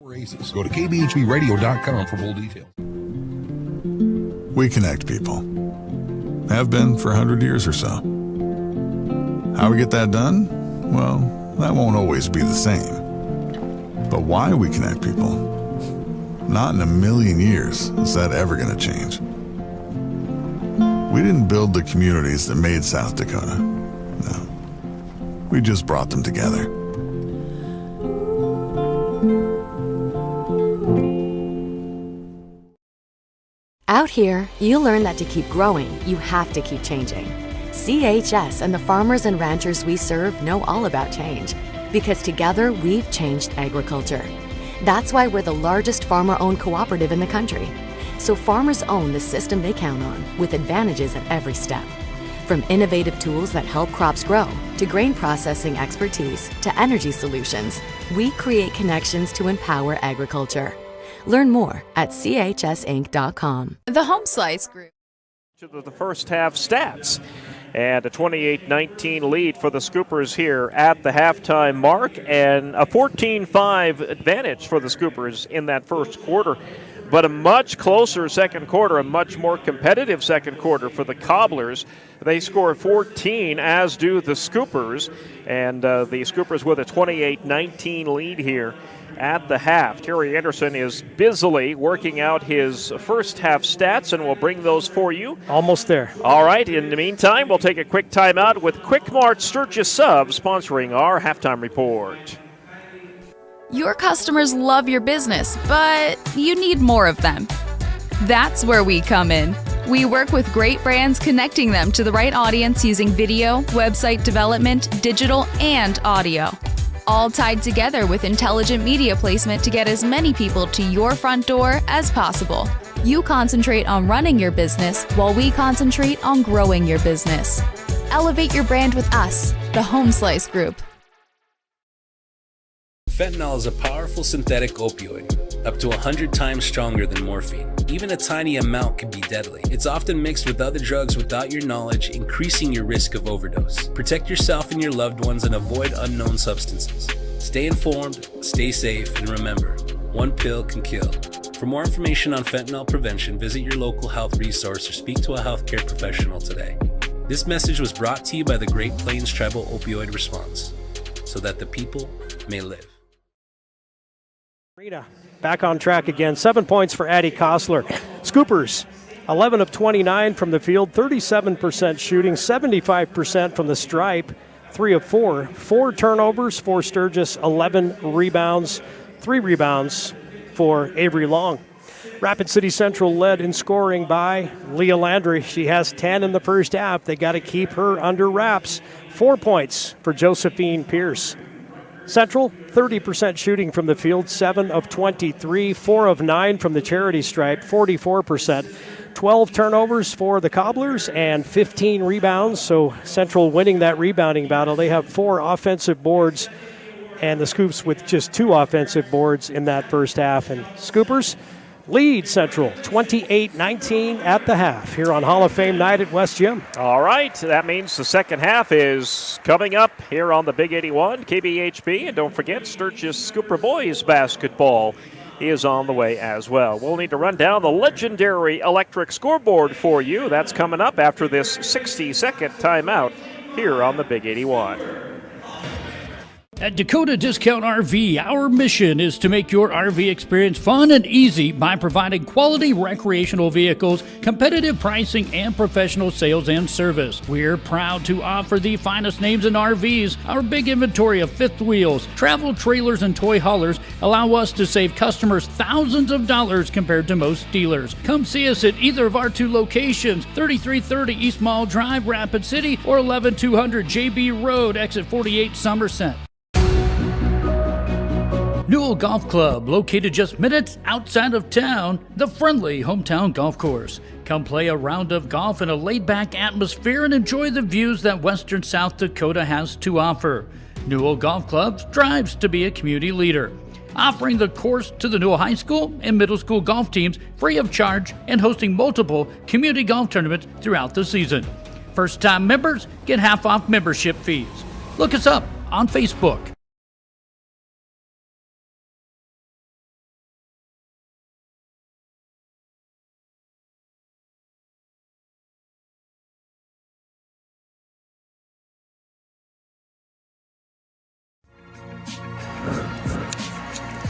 Races. Go to kbhbradio.com for full details. We connect people. Have been for 100 years or so. How we get that done? Well, that won't always be the same. But why we connect people? Not in a million years is that ever going to change. We didn't build the communities that made South Dakota. No. We just brought them together. Out here, you learn that to keep growing, you have to keep changing. CHS and the farmers and ranchers we serve know all about change, because together we've changed agriculture. That's why we're the largest farmer-owned cooperative in the country. So farmers own the system they count on, with advantages at every step. From innovative tools that help crops grow, to grain processing expertise, to energy solutions, we create connections to empower agriculture. Learn more at chsinc.com. The Home Slice Group. To the first half stats. And a 28-19 lead for the Scoopers here at the halftime mark, and a 14-5 advantage for the Scoopers in that first quarter. But a much closer second quarter, a much more competitive second quarter for the Cobblers. They score 14, as do the Scoopers. And the Scoopers with a 28-19 lead here at the half. Terry Anderson is busily working out his first half stats, and we'll bring those for you. Almost there. All right. In the meantime, we'll take a quick timeout with Quick Mart Sturgis Subs sponsoring our halftime report. Your customers love your business, but you need more of them. That's where we come in. We work with great brands, connecting them to the right audience using video, website development, digital, and audio. All tied together with intelligent media placement to get as many people to your front door as possible. You concentrate on running your business while we concentrate on growing your business. Elevate your brand with us, the Home Slice Group. Fentanyl is a powerful synthetic opioid, up to 100 times stronger than morphine. Even a tiny amount can be deadly. It's often mixed with other drugs without your knowledge, increasing your risk of overdose. Protect yourself and your loved ones and avoid unknown substances. Stay informed, stay safe, and remember, one pill can kill. For more information on fentanyl prevention, visit your local health resource or speak to a healthcare professional today. This message was brought to you by the Great Plains Tribal Opioid Response, so that the people may live. Back on track again. 7 points for Addie Kostler. Scoopers, 11 of 29 from the field, 37% shooting, 75% from the stripe, 3 of 4. 4 turnovers for Sturgis, 11 rebounds, 3 rebounds for Avery Long. Rapid City Central led in scoring by Leah Landry. She has 10 in the first half. They got to keep her under wraps. 4 points for Josephine Pierce. Central, 30% shooting from the field, 7 of 23, 4 of 9 from the charity stripe, 44%. 12 turnovers for the Cobblers and 15 rebounds, so Central winning that rebounding battle. They have 4 offensive boards, and the Scoops with just 2 offensive boards in that first half. And Scoopers lead Central 28-19 at the half here on Hall of Fame night at West Gym. All right, that means the second half is coming up here on the Big 81, KBHB. And don't forget, Sturgis Scooper Boys basketball is on the way as well. We'll need to run down the legendary electric scoreboard for you. That's coming up after this 60-second timeout here on the Big 81. At Dakota Discount RV, our mission is to make your RV experience fun and easy by providing quality recreational vehicles, competitive pricing, and professional sales and service. We're proud to offer the finest names in RVs. Our big inventory of fifth wheels, travel trailers, and toy haulers allow us to save customers thousands of dollars compared to most dealers. Come see us at either of our two locations, 3330 East Mall Drive, Rapid City, or 11200 JB Road, exit 48, Somerset. Newell Golf Club, located just minutes outside of town, the friendly hometown golf course. Come play a round of golf in a laid-back atmosphere and enjoy the views that western South Dakota has to offer. Newell Golf Club strives to be a community leader, offering the course to the Newell High School and middle school golf teams free of charge and hosting multiple community golf tournaments throughout the season. First-time members get half off membership fees. Look us up on Facebook.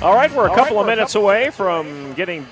All right, we're a couple of minutes away from getting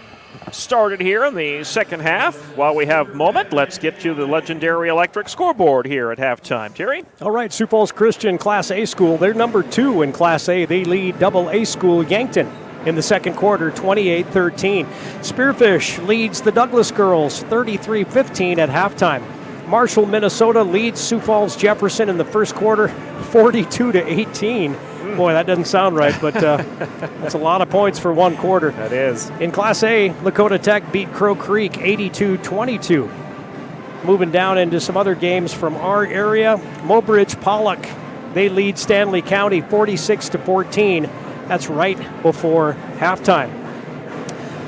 started here in the second half. While we have a moment, let's get you the legendary electric scoreboard here at halftime. Terry? All right, Sioux Falls Christian Class A school. They're number 2 in Class A. They lead Double A school Yankton in the second quarter, 28-13. Spearfish leads the Douglas girls 33-15 at halftime. Marshall, Minnesota leads Sioux Falls Jefferson in the first quarter, 42-18. Boy, that doesn't sound right, but that's a lot of points for one quarter. That is. In Class A, Lakota Tech beat Crow Creek 82-22. Moving down into some other games from our area, Mobridge Pollock, they lead Stanley County 46-14. That's right before halftime.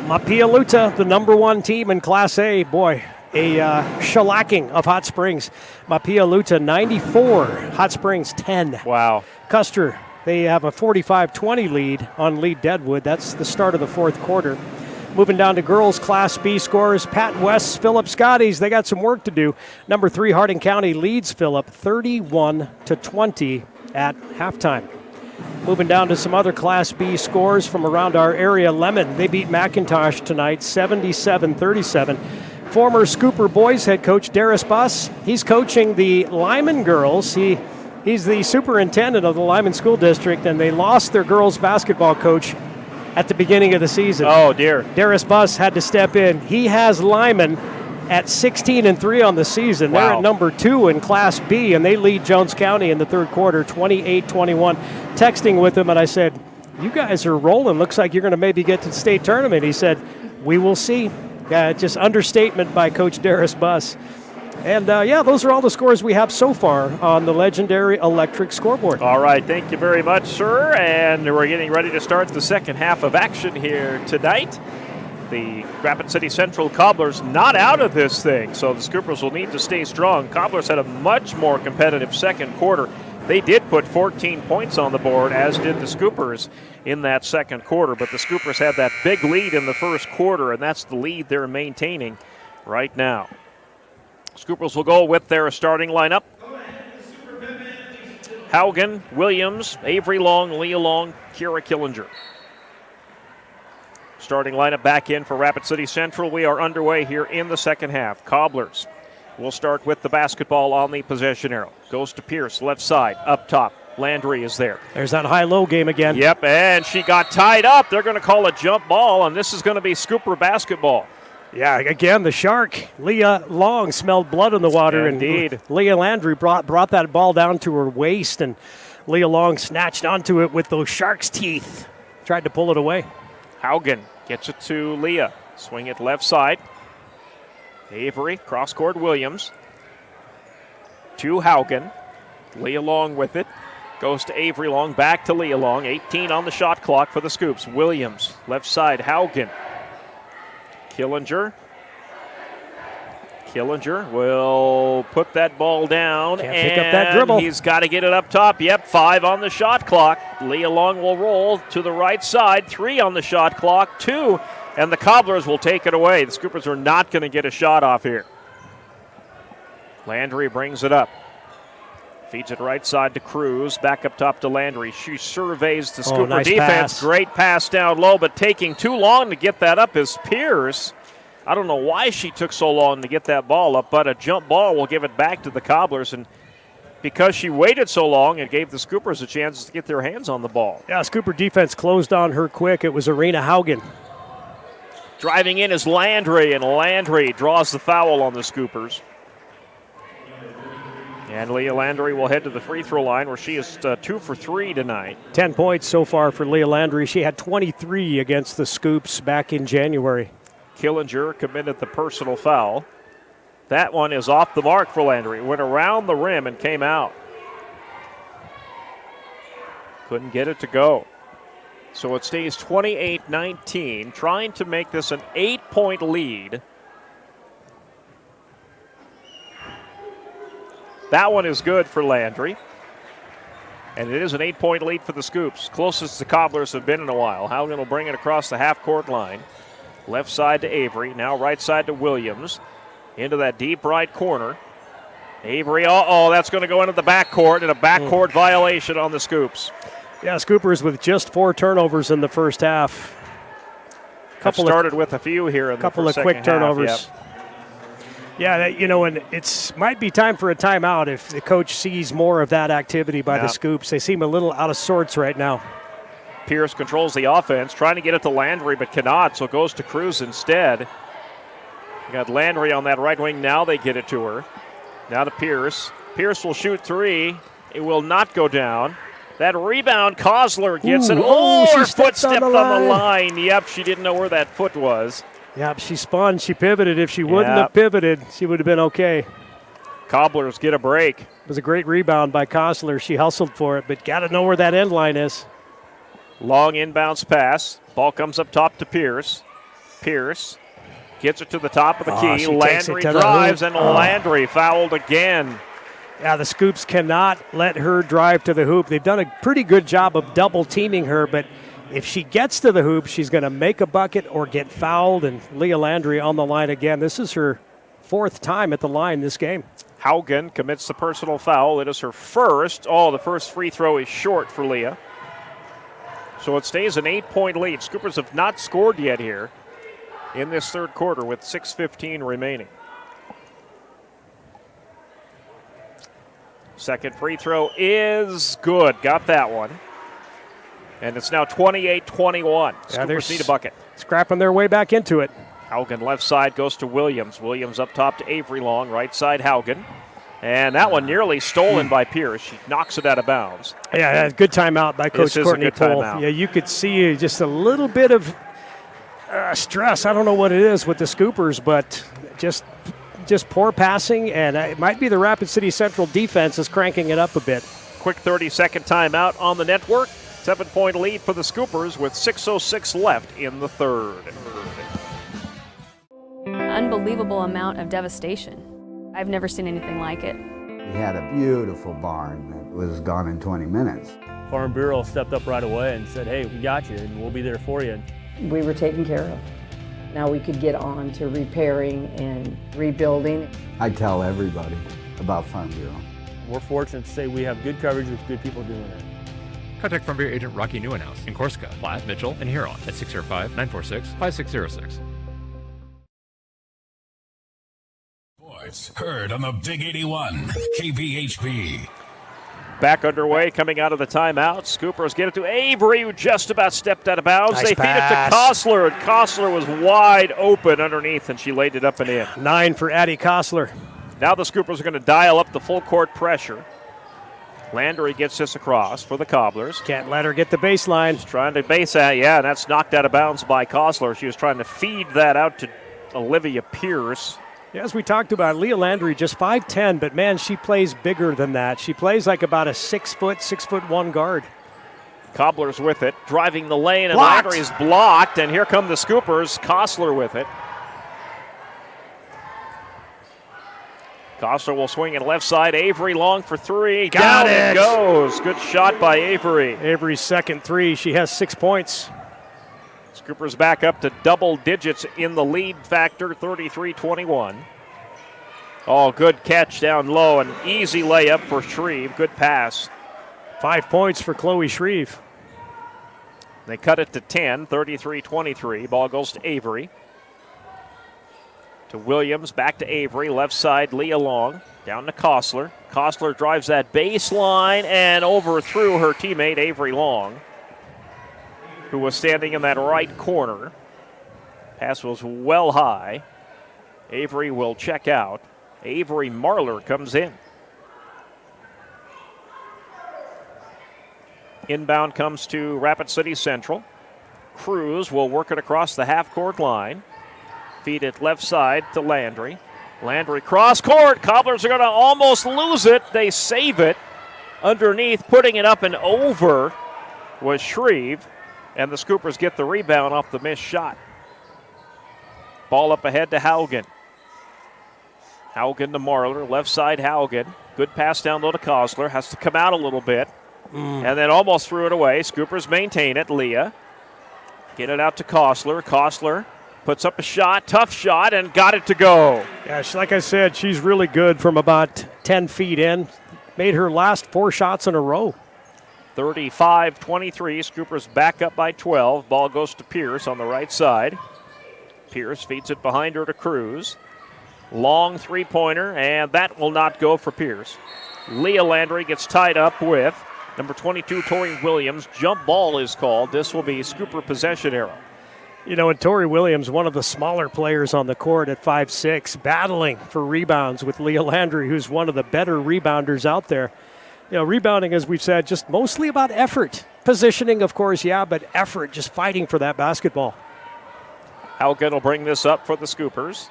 Mapialuta, the number 1 team in Class A, boy, a shellacking of Hot Springs. Mapialuta 94, Hot Springs 10. Wow. Custer, they have a 45-20 lead on Lee Deadwood. That's the start of the fourth quarter. Moving down to girls Class B scores, Pat West, Phillip Scotties, they got some work to do. Number 3, Hardin County leads Phillip 31-20 at halftime. Moving down to some other Class B scores from around our area, Lemon, they beat McIntosh tonight 77-37. Former Scooper boys head coach Darius Buss, he's coaching the Lyman girls. He's the superintendent of the Lyman School District, and they lost their girls basketball coach at the beginning of the season. Oh, dear. Darius Buss had to step in. He has Lyman at 16-3 on the season. Wow. They're at number 2 in Class B, and they lead Jones County in the third quarter, 28-21. Texting with him, and I said, you guys are rolling. Looks like you're going to maybe get to the state tournament. He said, we will see. Just understatement by Coach Darius Buss. And, those are all the scores we have so far on the legendary electric scoreboard. All right, thank you very much, sir. And we're getting ready to start the second half of action here tonight. The Rapid City Central Cobblers not out of this thing, so the Scoopers will need to stay strong. Cobblers had a much more competitive second quarter. They did put 14 points on the board, as did the Scoopers in that second quarter. But the Scoopers had that big lead in the first quarter, and that's the lead they're maintaining right now. Scoopers will go with their starting lineup. Haugen, Williams, Avery Long, Leah Long, Kira Killinger. Starting lineup back in for Rapid City Central. We are underway here in the second half. Cobblers will start with the basketball on the possession arrow. Goes to Pierce, left side, up top. Landry is there. There's that high-low game again. Yep, and she got tied up. They're going to call a jump ball, and this is going to be Scooper basketball. Yeah, again, the shark, Leah Long, smelled blood in the water. Indeed. And Leah Landry brought that ball down to her waist, and Leah Long snatched onto it with those shark's teeth. Tried to pull it away. Haugen gets it to Leah. Swing it left side. Avery, cross-court Williams. To Haugen. Leah Long with it. Goes to Avery Long, back to Leah Long. 18 on the shot clock for the Scoops. Williams, left side, Haugen. Killinger will put that ball down. Can't pick up that dribble. He's got to get it up top. Yep, 5 on the shot clock. Leah Long will roll to the right side. 3 on the shot clock, 2. And the Cobblers will take it away. The Scoopers are not going to get a shot off here. Landry brings it up. Feeds it right side to Cruz. Back up top to Landry. She surveys the Scooper nice defense. pass. Great pass down low, but taking too long to get that up is Pierce. I don't know why she took so long to get that ball up, but a jump ball will give it back to the Cobblers. And because she waited so long, it gave the Scoopers a chance to get their hands on the ball. Yeah, Scooper defense closed on her quick. It was Arena Haugen. Driving in is Landry, and Landry draws the foul on the Scoopers. And Leah Landry will head to the free throw line where she is 2 for 3 tonight. 10 points so far for Leah Landry. She had 23 against the Scoops back in January. Killinger committed the personal foul. That one is off the mark for Landry. Went around the rim and came out. Couldn't get it to go. So it stays 28-19, trying to make this an 8-point lead. That one is good for Landry. And it is an 8-point lead for the Scoops. Closest the Cobblers have been in a while. Haugen will bring it across the half-court line. Left side to Avery. Now right side to Williams. Into that deep right corner. Avery, that's going to go into the backcourt, and a backcourt violation on the Scoops. Yeah, Scoopers with just 4 turnovers in the first half. Started with a few here in the couple of quick turnovers. Yeah, and it might be time for a timeout if the coach sees more of that activity by the Scoops. They seem a little out of sorts right now. Pierce controls the offense, trying to get it to Landry, but cannot, so goes to Cruz instead. You got Landry on that right wing. Now they get it to her. Now to Pierce. Pierce will shoot 3. It will not go down. That rebound, Kosler gets it. Her foot stepped on the line. Yep, she didn't know where that foot was. Yep, she spun, she pivoted. If she wouldn't have pivoted, she would have been okay. Cobblers get a break. It was a great rebound by Kosler. She hustled for it, but got to know where that end line is. Long inbounds pass. Ball comes up top to Pierce. Pierce gets it to the top of the key. Landry drives, and Landry fouled again. Yeah, the Scoops cannot let her drive to the hoop. They've done a pretty good job of double teaming her, but if she gets to the hoop, she's going to make a bucket or get fouled, and Leah Landry on the line again. This is her 4th time at the line this game. Haugen commits the personal foul. It is her first. The first free throw is short for Leah. So it stays an 8-point lead. Scoopers have not scored yet here in this third quarter with 6:15 remaining. Second free throw is good. Got that one. And it's now 28-21. Scoopers need a bucket. Scrapping their way back into it. Haugen left side goes to Williams. Williams up top to Avery Long. Right side Haugen. And that one nearly stolen by Pierce. She knocks it out of bounds. Yeah, good timeout by Coach Courtney Pohl. Yeah, you could see just a little bit of stress. I don't know what it is with the Scoopers, but just poor passing, and it might be the Rapid City Central defense is cranking it up a bit. Quick 30-second timeout on the network. 7-point lead for the Scoopers with 6:06 left in the third. Unbelievable amount of devastation. I've never seen anything like it. We had a beautiful barn that was gone in 20 minutes. Farm Bureau stepped up right away and said, hey, we got you and we'll be there for you. We were taken care of. Now we could get on to repairing and rebuilding. I tell everybody about Farm Bureau. We're fortunate to say we have good coverage with good people doing it. Contact Farm Bureau agent Rocky Newenhouse in Corsica, Platte, Mitchell, and Huron at 605-946-5606. Heard on the Big 81, KBHP. Back underway, coming out of the timeout. Scoopers get it to Avery, who just about stepped out of bounds. Nice they pass. feed it to Kosler, and Kosler was wide open underneath, and she laid it up and in. 9 for Addie Kosler. Now the Scoopers are going to dial up the full court pressure. Landry gets this across for the Cobblers. Can't let her get the baseline. She's trying to base that, and that's knocked out of bounds by Kosler. She was trying to feed that out to Olivia Pierce. As we talked about, Leah Landry just 5'10", but man, she plays bigger than that. She plays like about a 6'1" guard. Cobblers with it, driving the lane, and Blocked. Landry is blocked, and here come the Scoopers. Kosler with it. Kosler will swing it left side. Avery Long for 3. Got Down it. goes. Good shot by Avery. Avery's second 3. She has 6 points. Scoopers back up to double digits in the lead factor, 33-21. Oh, good catch down low. An easy layup for Shreve. Good pass. 5 points for Chloe Shreve. They cut it to 10, 33-23. Ball goes to Avery. To Williams, back to Avery. Left side, Leah Long. Down to Kostler. Kostler drives that baseline and overthrew her teammate, Avery Long, who was standing in that right corner. Pass was well high. Avery will check out. Avery Marler comes in. Inbound comes to Rapid City Central. Cruz will work it across the half-court line. Feed it left side to Landry. Landry cross court. Cobblers are going to almost lose it. They save it. Underneath, putting it up and over was Shreve. And the Scoopers get the rebound off the missed shot. Ball up ahead to Haugen. Haugen to Marler. Left side, Haugen. Good pass down low to Kostler. Has to come out a little bit. And then almost threw it away. Scoopers maintain it. Leah. Get it out to Kostler. Kostler puts up a shot, tough shot, and got it to go. Yeah, like I said, she's really good from about 10 feet in. Made her last 4 shots in a row. 35-23. Scoopers back up by 12. Ball goes to Pierce on the right side. Pierce feeds it behind her to Cruz. Long three-pointer, and that will not go for Pierce. Leah Landry gets tied up with number 22, Tori Williams. Jump ball is called. This will be Scooper possession arrow. You know, and Tori Williams, one of the smaller players on the court at 5'6", battling for rebounds with Leah Landry, who's one of the better rebounders out there. You know, rebounding, as we've said, just mostly about effort. Positioning, of course, yeah, but effort, just fighting for that basketball. Haugen will bring this up for the Scoopers.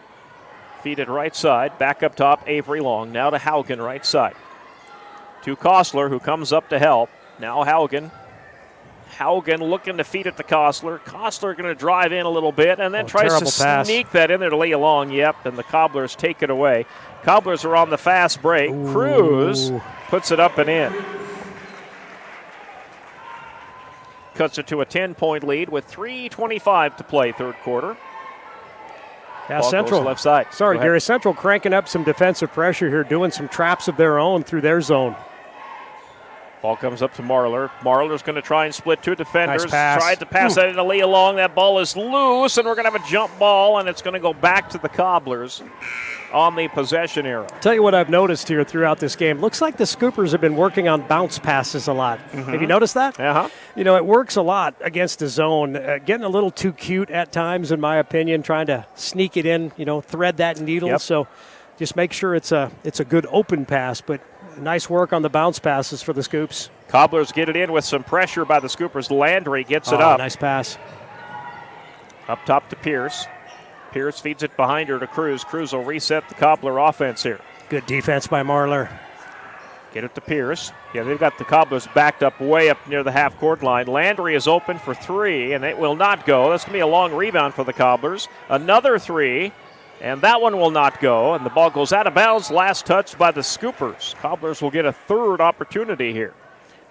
Feed it right side. Back up top, Avery Long. Now to Haugen, right side. To Kostler, who comes up to help. Now Haugen. Haugen looking to feed it to Kostler. Kostler going to drive in a little bit and then tries to sneak that in there to Leah Long. Yep, and the Cobblers take it away. Cobblers are on the fast break. Ooh. Cruz puts it up and in. Cuts it to a 10-point lead with 3:25 to play third quarter. Yeah, Ball Central. goes left side. Sorry, Gary. Central cranking up some defensive pressure here, doing some traps of their own through their zone. Ball comes up to Marler. Marler's going to try and split 2 defenders. Nice pass. Tried to pass that into Leah Long. That ball is loose, and we're going to have a jump ball, and it's going to go back to the Cobblers on the possession arrow. Tell you what I've noticed here throughout this game. Looks like the Scoopers have been working on bounce passes a lot. Have you noticed that? Uh-huh. You know, it works a lot against the zone. Getting a little too cute at times, in my opinion, trying to sneak it in, you know, thread that needle. Yep. So just make sure it's a good open pass, but nice work on the bounce passes for the Scoops. Cobblers get it in with some pressure by the Scoopers. Landry gets it up. Nice pass. Up top to Pierce. Pierce feeds it behind her to Cruz. Cruz will reset the Cobbler offense here. Good defense by Marler. Get it to Pierce. Yeah, they've got the Cobblers backed up way up near the half-court line. Landry is open for 3, and it will not go. That's going to be a long rebound for the Cobblers. Another 3, and that one will not go, and the ball goes out of bounds. Last touch by the Scoopers. Cobblers will get a third opportunity here.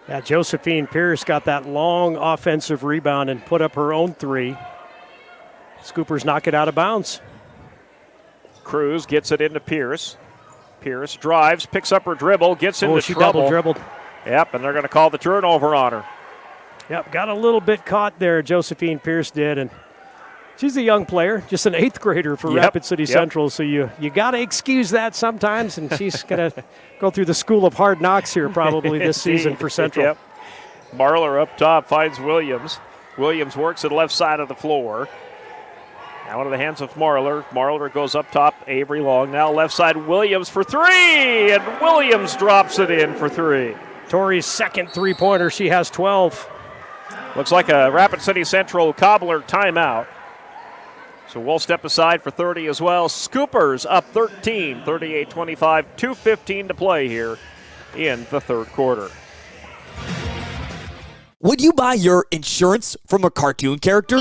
Yeah, Josephine Pierce got that long offensive rebound and put up her own 3. Scoopers knock it out of bounds. Cruz gets it into Pierce. Pierce drives, picks up her dribble, gets into she trouble. double dribbled. Yep, and they're going to call the turnover on her. Yep, got a little bit caught there, Josephine Pierce did, and she's a young player, just an 8th grader for Rapid City Central, so you got to excuse that sometimes, and she's going to go through the school of hard knocks here probably this season for Central. Yep. Marler up top finds Williams. Williams works at left side of the floor. Now into the hands of Marler. Marler goes up top, Avery Long. Now left side, Williams for 3, and Williams drops it in for 3. Tori's second three-pointer. She has 12. Looks like a Rapid City Central Cobbler timeout. So we'll step aside for 30 as well. Scoopers up 13, 38-25, 2:15 to play here in the third quarter. Would you buy your insurance from a cartoon character?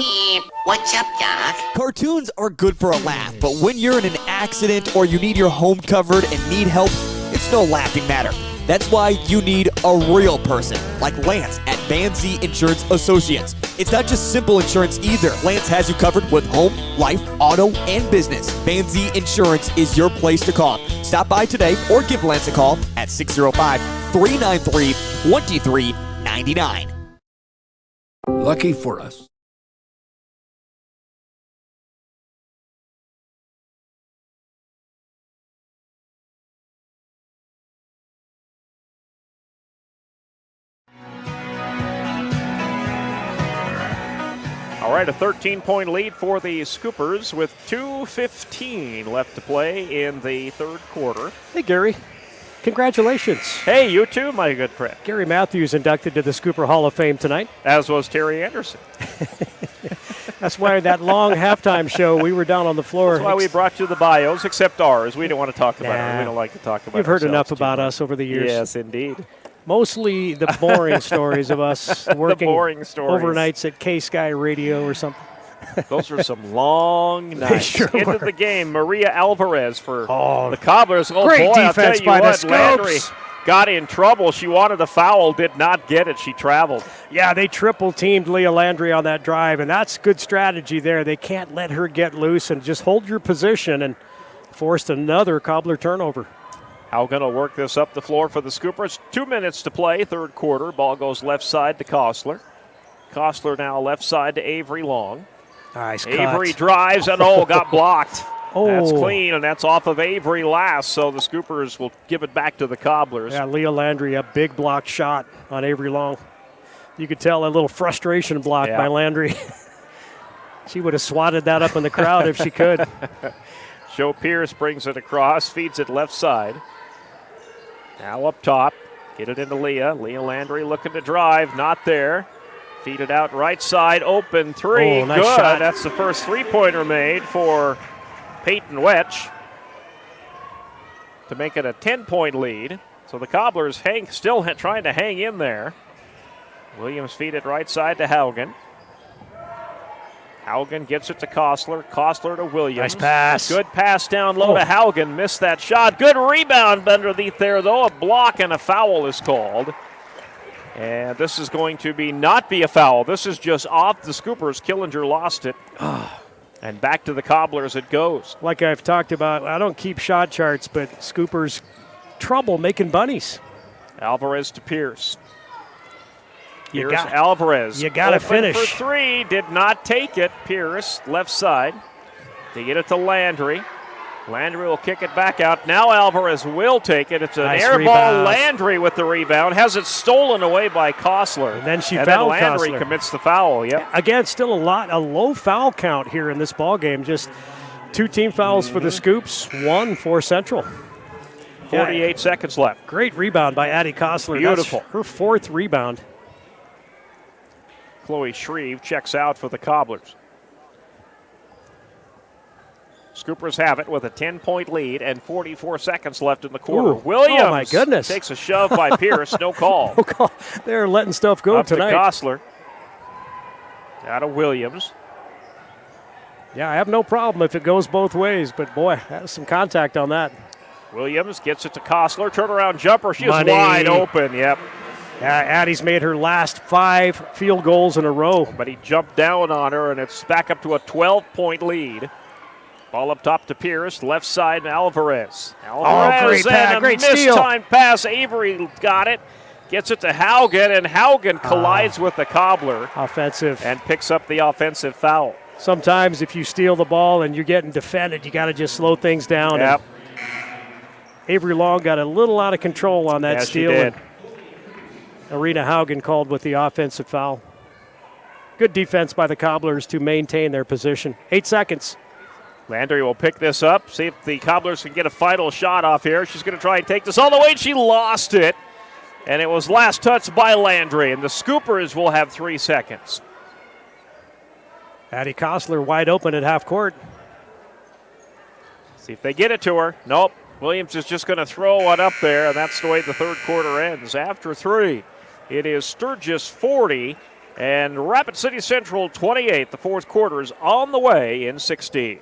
What's up, Doc? Cartoons are good for a laugh, but when you're in an accident or you need your home covered and need help, it's no laughing matter. That's why you need a real person like Lance at Van Z Insurance Associates. It's not just simple insurance either. Lance has you covered with home, life, auto, and business. Van Z Insurance is your place to call. Stop by today or give Lance a call at 605-393-2399. Lucky for us. All right, a 13-point lead for the Scoopers with 2:15 left to play in the third quarter. Hey, Gary. Congratulations. Hey, you too, my good friend. Gary Matthews inducted to the Scooper Hall of Fame tonight. As was Terry Anderson. That's why that long halftime show, we were down on the floor. That's why we brought you the bios, except ours. We don't want to talk about it. We don't like to talk about it. You've heard enough about us over the years. Yes, indeed. Mostly the boring stories of us working overnights at K-Sky Radio or something. Those were some long nights. Sure Into were. the game, Maria Alvarez for the Cobblers. Oh, great boy, defense I'll tell you by what, the Landry Scopes. got in trouble. She wanted a foul, did not get it. She traveled. Yeah, they triple-teamed Leah Landry on that drive, and that's good strategy there. They can't let her get loose and just hold your position, and forced another Cobbler turnover. Haugen will work this up the floor for the Scoopers. 2 minutes to play, third quarter. Ball goes left side to Kostler. Kostler now left side to Avery Long. Nice Avery cut. drives and got blocked. Oh. That's clean, and that's off of Avery last, so the Scoopers will give it back to the Cobblers. Yeah, Leah Landry, a big block shot on Avery Long. You could tell a little frustration block by Landry. She would have swatted that up in the crowd if she could. Joe Pierce brings it across, feeds it left side. Now up top, get it into Leah. Leah Landry looking to drive, not there. Feed it out right side, open three. Oh, nice good. shot. That's the first three-pointer made for Peyton Wetch to make it a 10-point lead. So the Cobblers still trying to hang in there. Williams feed it right side to Haugen. Haugen gets it to Kostler. Kostler to Williams. Nice pass. Good pass down low to Haugen. Missed that shot. Good rebound underneath there, though. A block and a foul is called. And this is going to not be a foul. This is just off the Scoopers. Killinger lost it. And back to the Cobblers it goes. Like I've talked about, I don't keep shot charts, but Scoopers trouble making bunnies. Alvarez to Pierce. You Here's Alvarez. You got to Open finish. for three. Did not take it. Pierce, left side. They get it to Landry. Landry will kick it back out. Now Alvarez will take it. It's an Nice air rebound. ball. Landry with the rebound. Has it stolen away by Kostler. And then she and fouled then Landry Kostler. commits the foul. Yep. Again, still a low foul count here in this ball game. Just 2 team fouls for the Scoops, 1 for Central. 48 seconds left. Great rebound by Addie Kostler. Beautiful. That's her 4th rebound. Chloe Shreve checks out for the Cobblers. Scoopers have it with a 10-point lead and 44 seconds left in the quarter. Ooh. Williams Oh, my goodness. takes a shove by Pierce. No call. No call. They're letting stuff go Up tonight. to Kostler. Out of Williams. Yeah, I have no problem if it goes both ways, but boy, that's some contact on that. Williams gets it to Kostler. Turnaround jumper. She is Money. wide open. Yep. Addie's made her last 5 field goals in a row. But he jumped down on her, and it's back up to a 12-point lead. Ball up top to Pierce. Left side, Alvarez. Alvarez great and pass, a great steal. mistimed pass. Avery got it. Gets it to Haugen, and Haugen collides with the Cobbler. Offensive. And picks up the offensive foul. Sometimes if you steal the ball and you're getting defended, you got to just slow things down. Yep. Avery Long got a little out of control on that Yeah, steal. she did. Arena Haugen called with the offensive foul. Good defense by the Cobblers to maintain their position. 8 seconds. Landry will pick this up, see if the Cobblers can get a final shot off here. She's going to try and take this all the way, and she lost it. And it was last touched by Landry, and the Scoopers will have 3 seconds. Addie Kostler wide open at half court. See if they get it to her. Nope. Williams is just going to throw one up there, and that's the way the third quarter ends. After 3, it is Sturgis 40 and Rapid City Central 28. The fourth quarter is on the way in 16.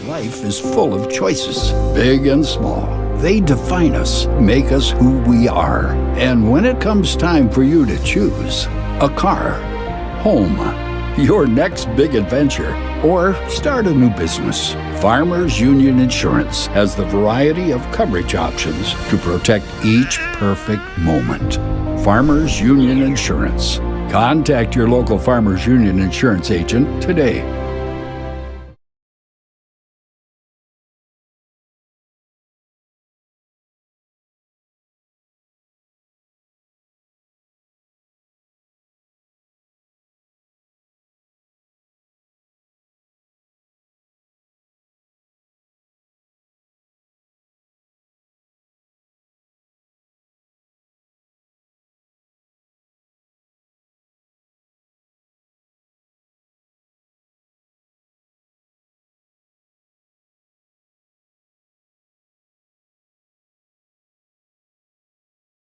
Life is full of choices, big and small. They define us, make us who we are. And when it comes time for you to choose a car, home, your next big adventure, or start a new business, Farmers Union Insurance has the variety of coverage options to protect each perfect moment. Farmers Union Insurance. Contact your local Farmers Union Insurance agent today.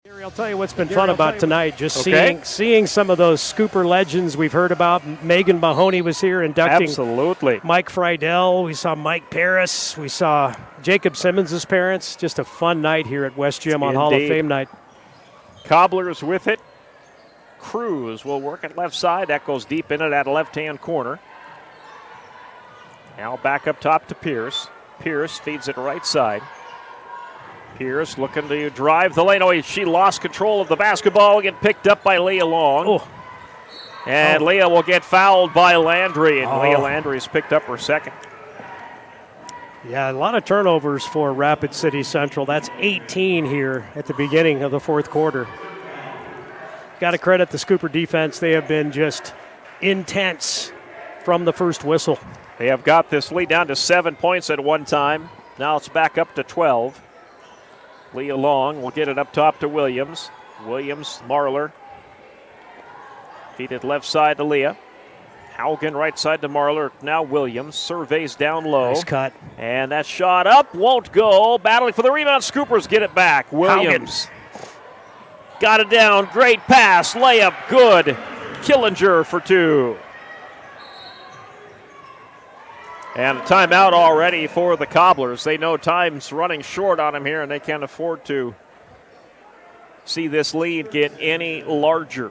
Gary, I'll tell you what's been fun about tonight, just seeing some of those Scooper legends we've heard about. Megan Mahoney was here inducting Mike Friedel. We saw Mike Paris. We saw Jacob Simmons' parents. Just a fun night here at West Gym on Hall of Fame night. Cobblers with it. Cruz will work at left side. That goes deep into that left-hand corner. Now back up top to Pierce. Pierce feeds it right side. Pierce looking to drive the lane. Oh, she lost control of the basketball. Get picked up by Leah Long. And Leah will get fouled by Landry. And Leah Landry's picked up her second. Yeah, a lot of turnovers for Rapid City Central. That's 18 here at the beginning of the fourth quarter. Got to credit the Scooper defense. They have been just intense from the first whistle. They have got this lead down to 7 points at one time. Now it's back up to 12. Leah Long will get it up top to Williams. Williams, Marler. Feed it left side to Leah. Haugen right side to Marler. Now Williams surveys down low. Nice cut. And that shot up won't go. Battling for the rebound. Scoopers get it back. Williams got it down. Great pass. Layup good. Killinger for two. And a timeout already for the Cobblers. They know time's running short on them here, and they can't afford to see this lead get any larger.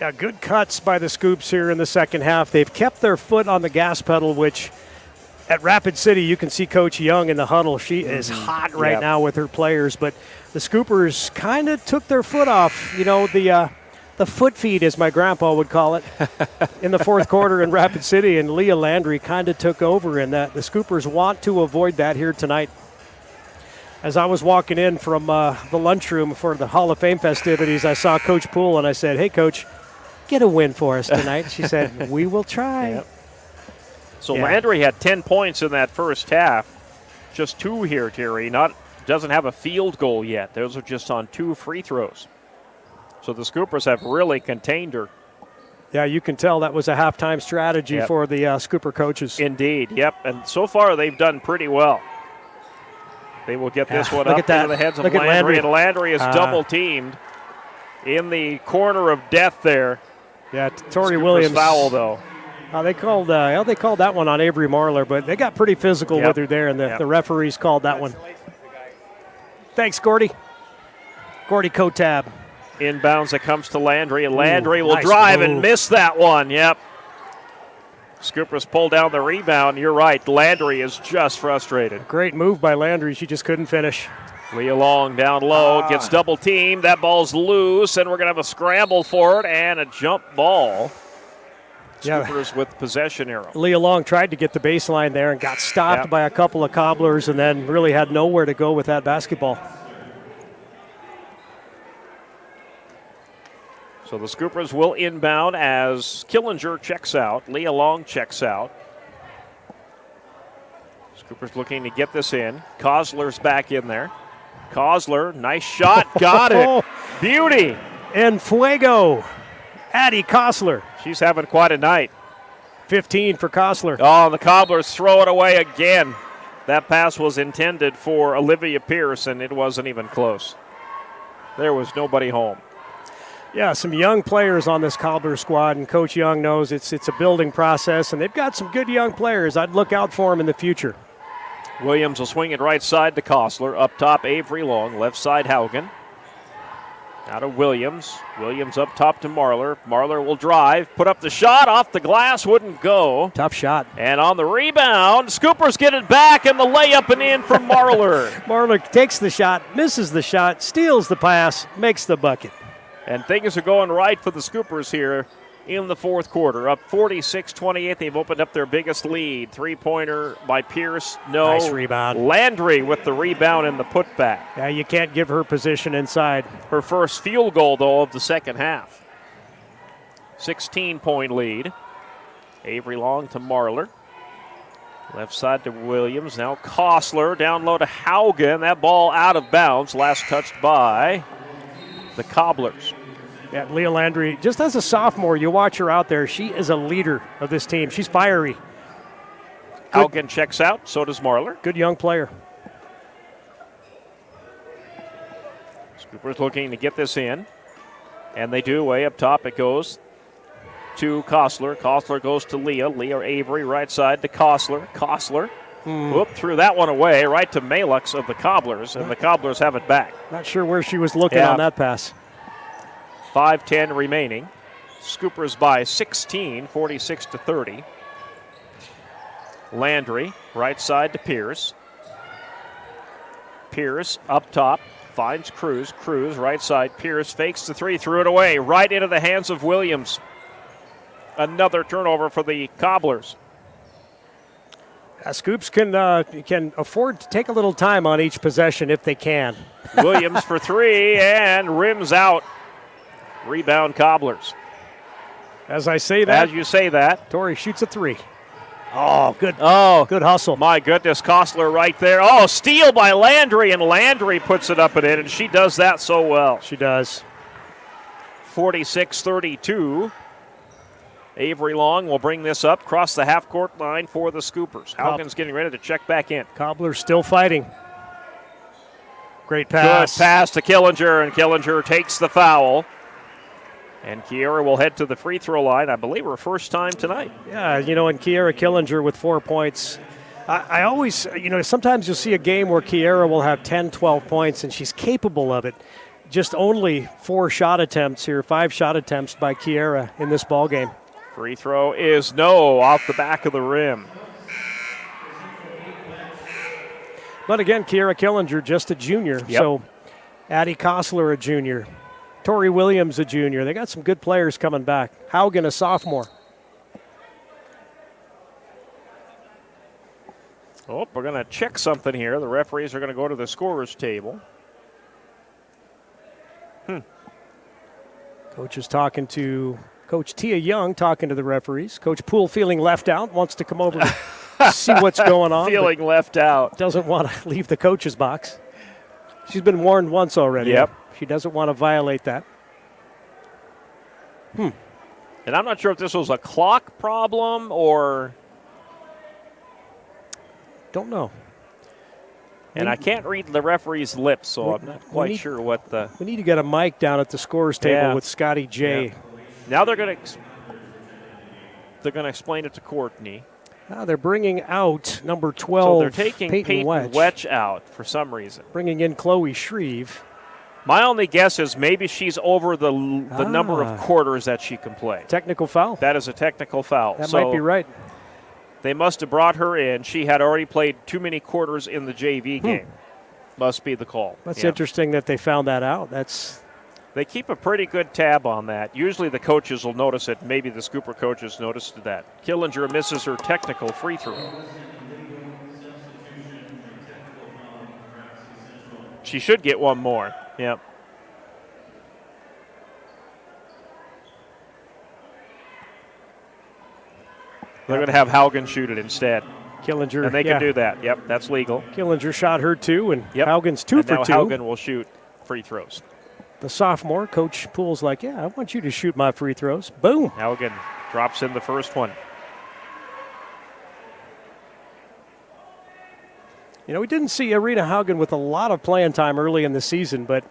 Yeah, good cuts by the Scoops here in the second half. They've kept their foot on the gas pedal, which at Rapid City you can see Coach Young in the huddle. She is hot right now with her players, but the Scoopers kind of took their foot off. You know, the foot feed, as my grandpa would call it, in the fourth quarter in Rapid City, and Leah Landry kind of took over, and that the Scoopers want to avoid that here tonight. As I was walking in from the lunchroom for the Hall of Fame festivities, I saw Coach Poole, and I said, "Hey, Coach, get a win for us tonight." She said, "We will try." Yep. So Landry had 10 points in that first half. Just two here, Terry. Doesn't have a field goal yet. Those are just on 2 free throws. So the Scoopers have really contained her. Yeah, you can tell that was a halftime strategy for the Scooper coaches. Indeed, yep. And so far they've done pretty well. They will get this one up into the heads of Landry. And Landry is double teamed in the corner of death there. Yeah, Tori Williams. Foul though. They called that one on Avery Marler, but they got pretty physical with her there, and the referees called that one. Thanks, Gordy. Gordy Kotab. Inbounds, it comes to Landry, and Landry will drive and miss that one. Yep. Scoopers pull down the rebound. You're right. Landry is just frustrated. Great move by Landry. She just couldn't finish. Leah Long down low, gets double teamed. That ball's loose, and we're going to have a scramble for it and a jump ball. Scoopers with possession arrow. Leah Long tried to get the baseline there and got stopped by a couple of Cobblers, and then really had nowhere to go with that basketball. So the Scoopers will inbound as Killinger checks out. Leah Long checks out. Scoopers looking to get this in. Kosler's back in there. Kosler, nice shot, got it. Beauty. And Fuego. Addie Kosler. She's having quite a night. 15 for Kosler. Oh, the Cobblers throw it away again. That pass was intended for Olivia Pierce, and it wasn't even close. There was nobody home. Yeah, some young players on this Cobbler squad, and Coach Young knows it's a building process, and they've got some good young players. I'd look out for them in the future. Williams will swing it right side to Kostler. Up top, Avery Long. Left side, Haugen. Out of Williams. Williams up top to Marlar. Marlar will drive. Put up the shot. Off the glass. Wouldn't go. Tough shot. And on the rebound, Scoopers get it back, and the layup and in from Marlar. Marlar takes the shot, misses the shot, steals the pass, makes the bucket. And things are going right for the Scoopers here in the fourth quarter. Up 46-28. They've opened up their biggest lead. Three-pointer by Pierce. No. Nice rebound. Landry with the rebound and the putback. Yeah, you can't give her position inside. Her first field goal, though, of the second half. 16-point lead. Avery Long to Marlar. Left side to Williams. Now Kostler down low to Haugen. That ball out of bounds. Last touched by the Cobblers. Yeah, Leah Landry, just as a sophomore, you watch her out there. She is a leader of this team. She's fiery. Haugen checks out. So does Marlar. Good young player. Scoopers looking to get this in. And they do. Way up top it goes to Kostler. Kostler goes to Leah. Leah Avery right side to Kostler. Kostler whoop, threw that one away right to Malux of the Cobblers. And the Cobblers have it back. Not sure where she was looking on that pass. 5:10 remaining. Scoopers by 16, 46-30. Landry, right side to Pierce. Pierce up top, finds Cruz. Cruz, right side. Pierce fakes the three, threw it away, right into the hands of Williams. Another turnover for the Cobblers. Scoops can afford to take a little time on each possession if they can. Williams for three and rims out. Rebound Cobblers. As I say that. As you say that. Tori shoots a three. Oh, good. Oh, good hustle. My goodness, Kostler right there. Oh, steal by Landry, and Landry puts it up and in, and she does that so well. She does. 46-32. Avery Long will bring this up, cross the half-court line for the Scoopers. Haugen's getting ready to check back in. Cobbler's still fighting. Great pass. Good pass to Killinger, and Killinger takes the foul. And Kiera will head to the free throw line, I believe her first time tonight. Yeah, and Kiera Killinger with 4 points. I always, sometimes you'll see a game where Kiera will have 10, 12 points, and she's capable of it. Just only 4 shot attempts here, 5 shot attempts by Kiera in this ball game. Free throw is no, off the back of the rim. But again, Kiera Killinger, just a junior. Yep. So Addie Kostler, a junior. Tori Williams, a junior. They got some good players coming back. Haugen, a sophomore. Oh, we're going to check something here. The referees are going to go to the scorer's table. Coach is talking to Coach Tia Young, talking to the referees. Coach Poole feeling left out, wants to come over and see what's going on. Feeling left out. Doesn't want to leave the coach's box. She's been warned once already. Yep. She doesn't want to violate that. And I'm not sure if this was a clock problem or... Don't know. And I can't read the referee's lips, so I'm not quite sure what the... We need to get a mic down at the scorer's table with Scotty J. Yeah. Now they're going to explain it to Courtney. They're bringing out number 12, So they're taking Peyton Wedge out for some reason. Bringing in Chloe Shreve. My only guess is maybe she's over the number of quarters that she can play. Technical foul. That is a technical foul. That might be right. They must have brought her in. She had already played too many quarters in the JV game. Must be the call. That's interesting that they found that out. They keep a pretty good tab on that. Usually the coaches will notice it. Maybe the Scooper coaches noticed that. Killinger misses her technical free throw. She should get one more. Yep. They're going to have Haugen shoot it instead. Killinger. And they can do that. Yep, that's legal. Killinger shot her 2, and Haugen's 2 for 2. Now Haugen will shoot free throws. The sophomore, Coach Poole's like, I want you to shoot my free throws. Boom. Haugen drops in the first one. We didn't see Arena Haugen with a lot of playing time early in the season, but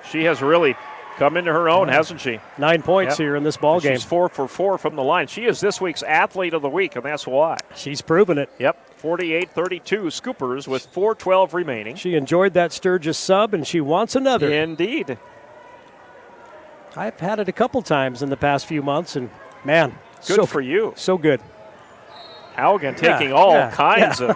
she has really come into her own, hasn't she? 9 points here in this ball game. She's 4 for 4 from the line. She is this week's Athlete of the Week, and that's why. She's proven it. Yep, 48-32 Scoopers with 4:12 remaining. She enjoyed that Sturgis sub, and she wants another. Indeed. I've had it a couple times in the past few months, and, man. Good for you. So good. Haugen taking all kinds of.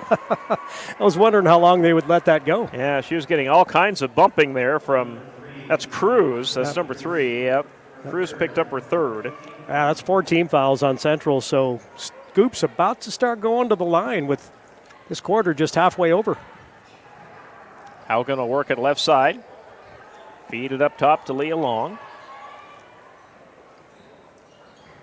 I was wondering how long they would let that go. Yeah, she was getting all kinds of bumping there from. That's Cruz. That's number 3. Yep. Cruz picked up her 3rd. That's 4 team fouls on Central. So Scoop's about to start going to the line with this quarter just halfway over. Haugen will work at left side. Feed it up top to Leah Long.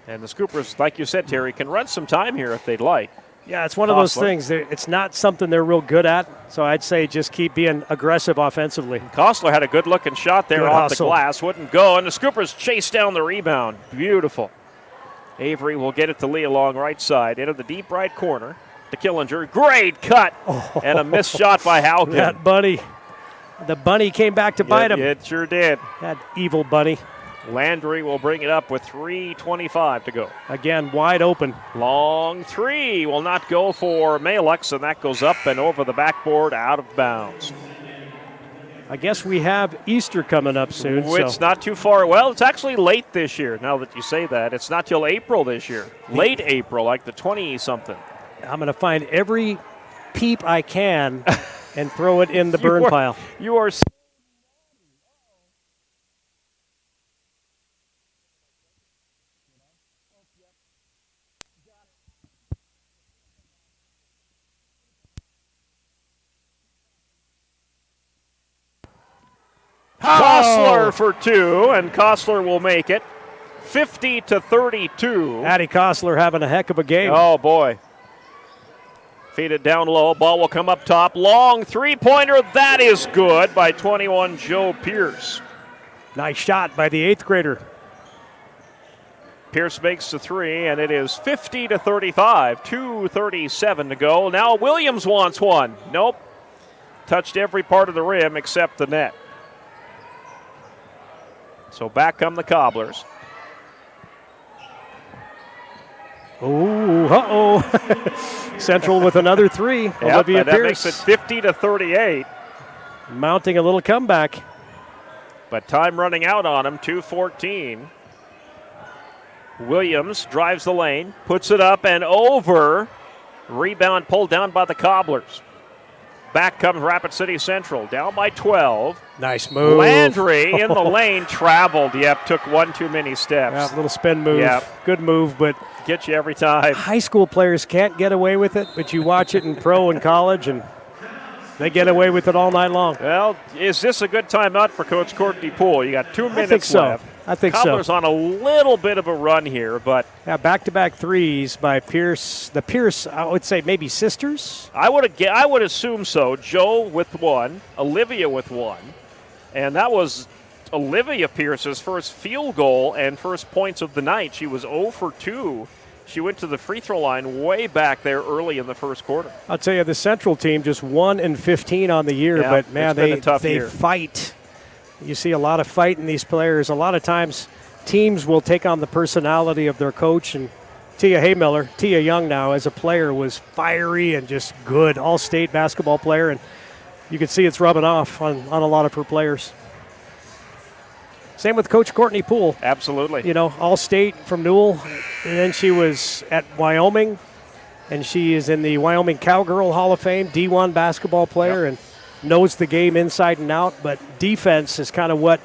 And the Scoopers, like you said, Terry, can run some time here if they'd like. Yeah, it's one of those things. It's not something they're real good at, so I'd say just keep being aggressive offensively. Kostler had a good-looking shot there off the glass. Wouldn't go, and the Scoopers chase down the rebound. Beautiful. Avery will get it to Leah Long right side, into the deep right corner to Killinger. Great cut, and a missed shot by Haugen. That bunny. The bunny came back to bite him. It sure did. That evil bunny. Landry will bring it up with 3:25 to go. Again, wide open. Long 3 will not go for Malux, and that goes up and over the backboard out of bounds. I guess we have Easter coming up soon. It's not too far. Well, it's actually late this year, now that you say that. It's not till April this year. Late April, like the 20-something. I'm going to find every peep I can and throw it in the burn pile. You are Kostler for 2, and Kostler will make it 50-32. Addie Kostler having a heck of a game. Oh, boy. Feed it down low. Ball will come up top. Long 3-pointer. That is good by 21, Joe Pierce. Nice shot by the 8th grader. Pierce makes the 3, and it is 50-35. 2:37 to go. Now Williams wants one. Nope. Touched every part of the rim except the net. So back come the Cobblers. Central with another 3. Olivia Pierce. That makes it 50-38. Mounting a little comeback. But time running out on him, 2:14. Williams drives the lane, puts it up and over. Rebound pulled down by the Cobblers. Back comes Rapid City Central, down by 12. Nice move. Landry in the lane, traveled. Yep, took one too many steps. Yeah, little spin move. Yep. Good move, but get you every time. High school players can't get away with it, but you watch it in pro and college, and they get away with it all night long. Well, is this a good timeout for Coach Courtney Poole? You got 2 minutes left. I think Cobblers on a little bit of a run here, but back-to-back 3s by Pierce. The Pierce, I would say maybe sisters. I would assume so. Joe with 1, Olivia with 1, and that was Olivia Pierce's first field goal and first points of the night. She was 0 for 2. She went to the free throw line way back there early in the first quarter. I'll tell you, the Central team just 1-15 on the year, but man, they fight. You see a lot of fight in these players. A lot of times teams will take on the personality of their coach. And Tia Young now as a player was fiery and just good, all-state basketball player. And you can see it's rubbing off on a lot of her players. Same with Coach Courtney Poole. Absolutely. You know, all-state from Newell. And then she was at Wyoming. And she is in the Wyoming Cowgirl Hall of Fame, D1 basketball player. And knows the game inside and out, but defense is kind of what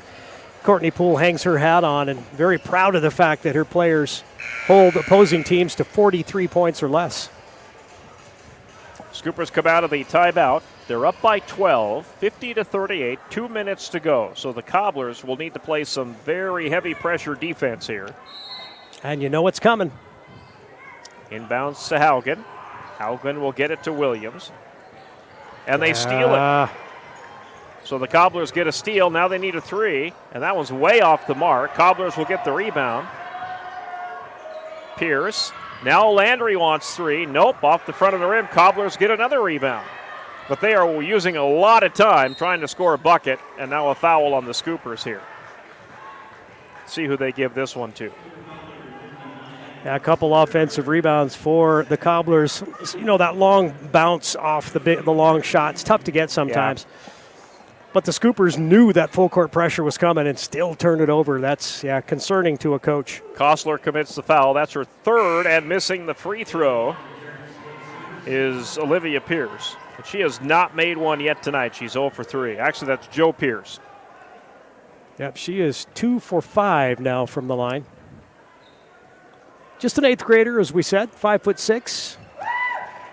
Courtney Poole hangs her hat on, and very proud of the fact that her players hold opposing teams to 43 points or less. Scoopers come out of the timeout. They're up by 12, 50-38, 2 minutes to go. So the Cobblers will need to play some very heavy pressure defense here. And you know what's coming. Inbounds to Haugen. Haugen will get it to Williams. And they steal it. So the Cobblers get a steal. Now they need a 3, and that one's way off the mark. Cobblers will get the rebound. Pierce. Now Landry wants 3. Nope, off the front of the rim. Cobblers get another rebound. But they are using a lot of time trying to score a bucket, and now a foul on the Scoopers here. See who they give this one to. Yeah, a couple offensive rebounds for the Cobblers. You know, that long bounce off the long shot, it's tough to get sometimes. Yeah. But the Scoopers knew that full court pressure was coming and still turned it over. That's, concerning to a coach. Kostler commits the foul. That's her third, and missing the free throw is Olivia Pierce. But she has not made one yet tonight. She's 0 for 3. Actually, that's Joe Pierce. Yep, she is 2 for 5 now from the line. Just an 8th grader, as we said, 5'6".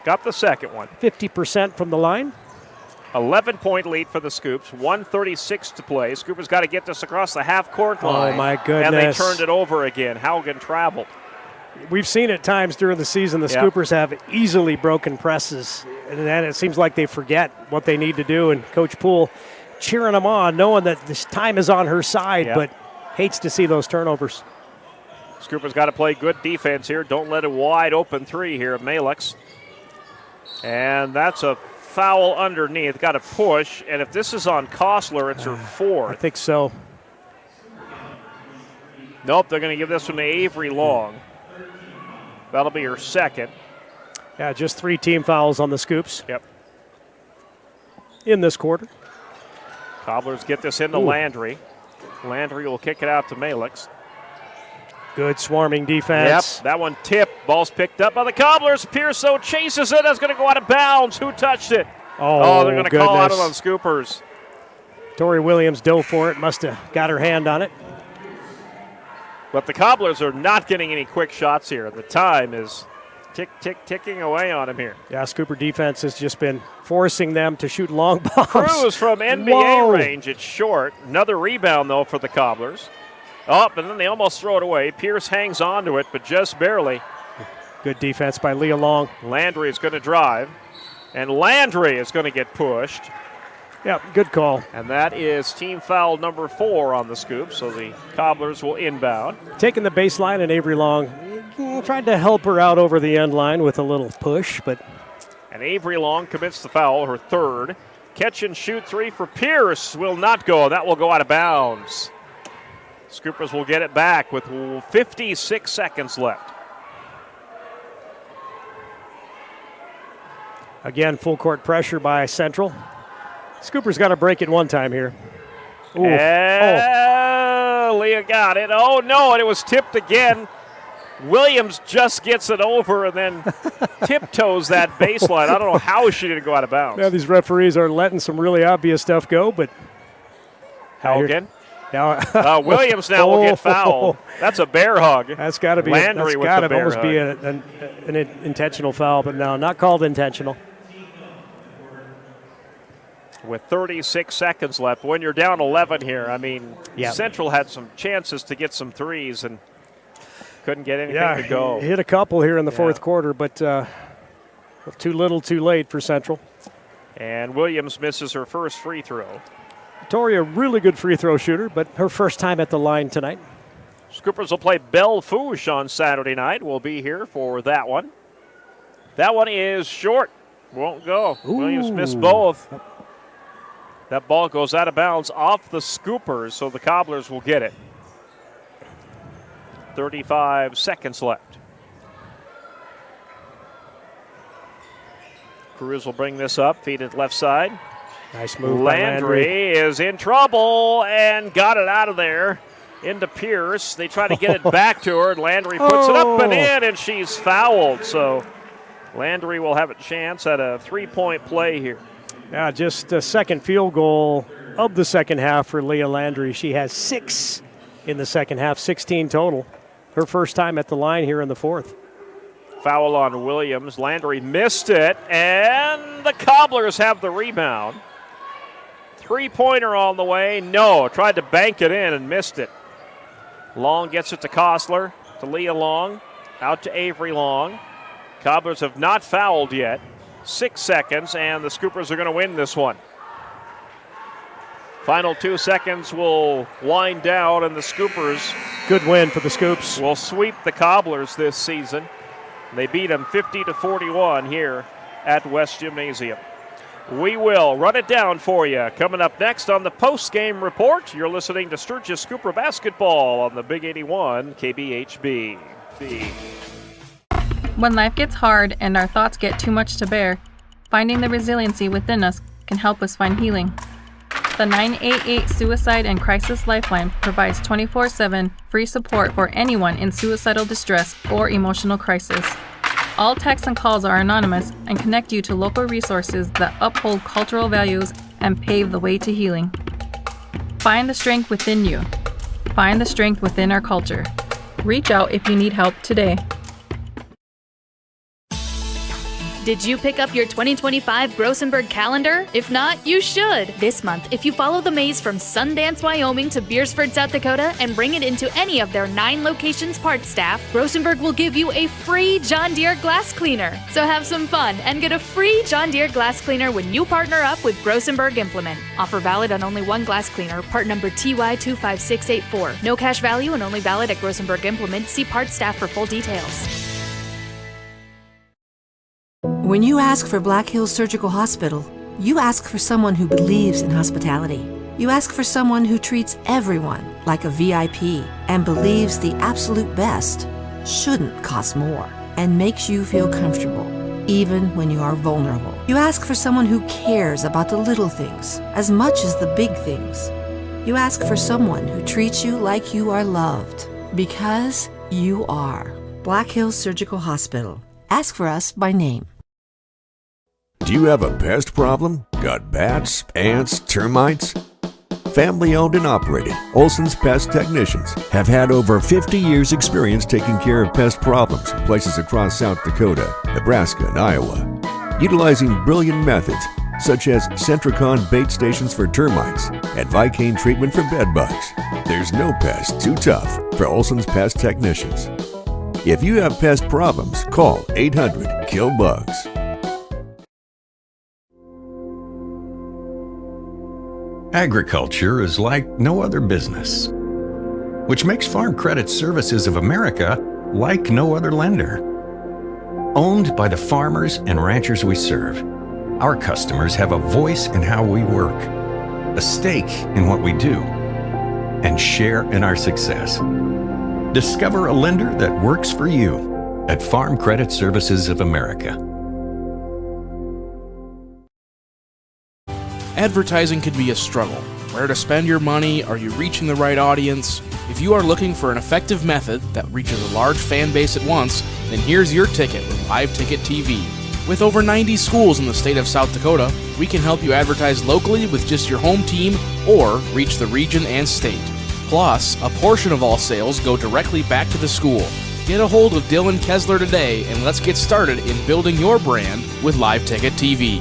Got the second one. 50% from the line. 11-point lead for the Scoops. 1:36 to play. Scoopers got to get this across the half-court line. Oh, my goodness. And they turned it over again. Haugen traveled. We've seen at times during the season the Scoopers have easily broken presses, and then it seems like they forget what they need to do, and Coach Poole cheering them on, knowing that this time is on her side, but hates to see those turnovers. Scoopers got to play good defense here. Don't let a wide open three here, Malix. And that's a foul underneath. Got to push, and if this is on Kostler, it's her fourth. I think so. Nope, they're going to give this one to Avery Long. That'll be her second. Yeah, just 3 team fouls on the Scoops. Yep. In this quarter. Cobblers get this into Landry. Landry will kick it out to Malix. Good swarming defense. Yep, that one tipped. Ball's picked up by the Cobblers. Pearso chases it. That's going to go out of bounds. Who touched it? Oh, they're going to call out on Scoopers. Tori Williams dove for it. Must have got her hand on it. But the Cobblers are not getting any quick shots here. The time is ticking away on them here. Yeah, Scooper defense has just been forcing them to shoot long bombs. Cruz from NBA range. It's short. Another rebound, though, for the Cobblers. Oh, and then they almost throw it away. Pierce hangs on to it, but just barely. Good defense by Leah Long. Landry is going to drive, and Landry is going to get pushed. Yep, good call. And that is team foul number 4 on the Scoop, so the Cobblers will inbound. Taking the baseline, and Avery Long tried to help her out over the end line with a little push, but... And Avery Long commits the foul, her third. Catch and shoot 3 for Pierce will not go. That will go out of bounds. Scoopers will get it back with 56 seconds left. Again, full court pressure by Central. Scoopers got to break it one time here. Leah got it. Oh, no, and it was tipped again. Williams just gets it over and then tiptoes that baseline. I don't know how she didn't go out of bounds. Yeah, these referees are letting some really obvious stuff go, but... Haugen. Williams now will get fouled. That's a bear hug. That's got to be Landry with the bear almost hug. Be an intentional foul, but no, not called intentional. With 36 seconds left, when you're down 11 here, I mean, Central had some chances to get some threes and couldn't get anything to go. Hit a couple here in the fourth quarter, but too little, too late for Central. And Williams misses her first free throw. Tori, a really good free throw shooter, but her first time at the line tonight. Scoopers will play Belle Fourche on Saturday night. We'll be here for that one. That one is short. Won't go. Ooh. Williams missed both. That ball goes out of bounds off the Scoopers, so the Cobblers will get it. 35 seconds left. Cruz will bring this up, feed it left side. Nice move Landry by Landry. is in trouble and got it out of there into Pierce. They try to get it back to her, and Landry puts it up and in, and she's fouled. So Landry will have a chance at a 3-point play here. Yeah, just a second field goal of the second half for Leah Landry. She has 6 in the second half, 16 total. Her first time at the line here in the fourth. Foul on Williams. Landry missed it, and the Cobblers have the rebound. 3-pointer on the way. No, tried to bank it in and missed it. Long gets it to Kostler, to Leah Long, out to Avery Long. Cobblers have not fouled yet. 6 seconds, and the Scoopers are going to win this one. Final 2 seconds will wind down, and the Scoopers... Good win for the Scoops. ...will sweep the Cobblers this season. They beat them 50-41 here at West Gymnasium. We will run it down for you. Coming up next on the post-game report, you're listening to Sturgis Cooper Basketball on the Big 81 KBHB. When life gets hard and our thoughts get too much to bear, finding the resiliency within us can help us find healing. The 988 Suicide and Crisis Lifeline provides 24/7 free support for anyone in suicidal distress or emotional crisis. All texts and calls are anonymous and connect you to local resources that uphold cultural values and pave the way to healing. Find the strength within you. Find the strength within our culture. Reach out if you need help today. Did you pick up your 2025 Grossenberg calendar? If not, you should. This month, if you follow the maze from Sundance, Wyoming to Beersford, South Dakota, and bring it into any of their 9 locations parts staff, Grossenberg will give you a free John Deere glass cleaner. So have some fun and get a free John Deere glass cleaner when you partner up with Grossenberg Implement. Offer valid on only one glass cleaner, part number TY25684. No cash value and only valid at Grossenberg Implement. See parts staff for full details. When you ask for Black Hills Surgical Hospital, you ask for someone who believes in hospitality. You ask for someone who treats everyone like a VIP and believes the absolute best shouldn't cost more and makes you feel comfortable, even when you are vulnerable. You ask for someone who cares about the little things as much as the big things. You ask for someone who treats you like you are loved, because you are. Black Hills Surgical Hospital. Ask for us by name. Do you have a pest problem? Got bats, ants, termites? Family owned and operated, Olson's Pest Technicians have had over 50 years experience taking care of pest problems in places across South Dakota, Nebraska, and Iowa. Utilizing brilliant methods such as Centricon bait stations for termites and Vicane treatment for bed bugs. There's no pest too tough for Olson's Pest Technicians. If you have pest problems, call 800-KILL-BUGS. Agriculture is like no other business, which makes Farm Credit Services of America like no other lender. Owned by the farmers and ranchers we serve, our customers have a voice in how we work, a stake in what we do, and share in our success. Discover a lender that works for you at Farm Credit Services of America. Advertising can be a struggle. Where to spend your money? Are you reaching the right audience? If you are looking for an effective method that reaches a large fan base at once, then here's your ticket with Live Ticket TV. With over 90 schools in the state of South Dakota, we can help you advertise locally with just your home team or reach the region and state. Plus, a portion of all sales go directly back to the school. Get a hold of Dylan Kessler today and let's get started in building your brand with Live Ticket TV.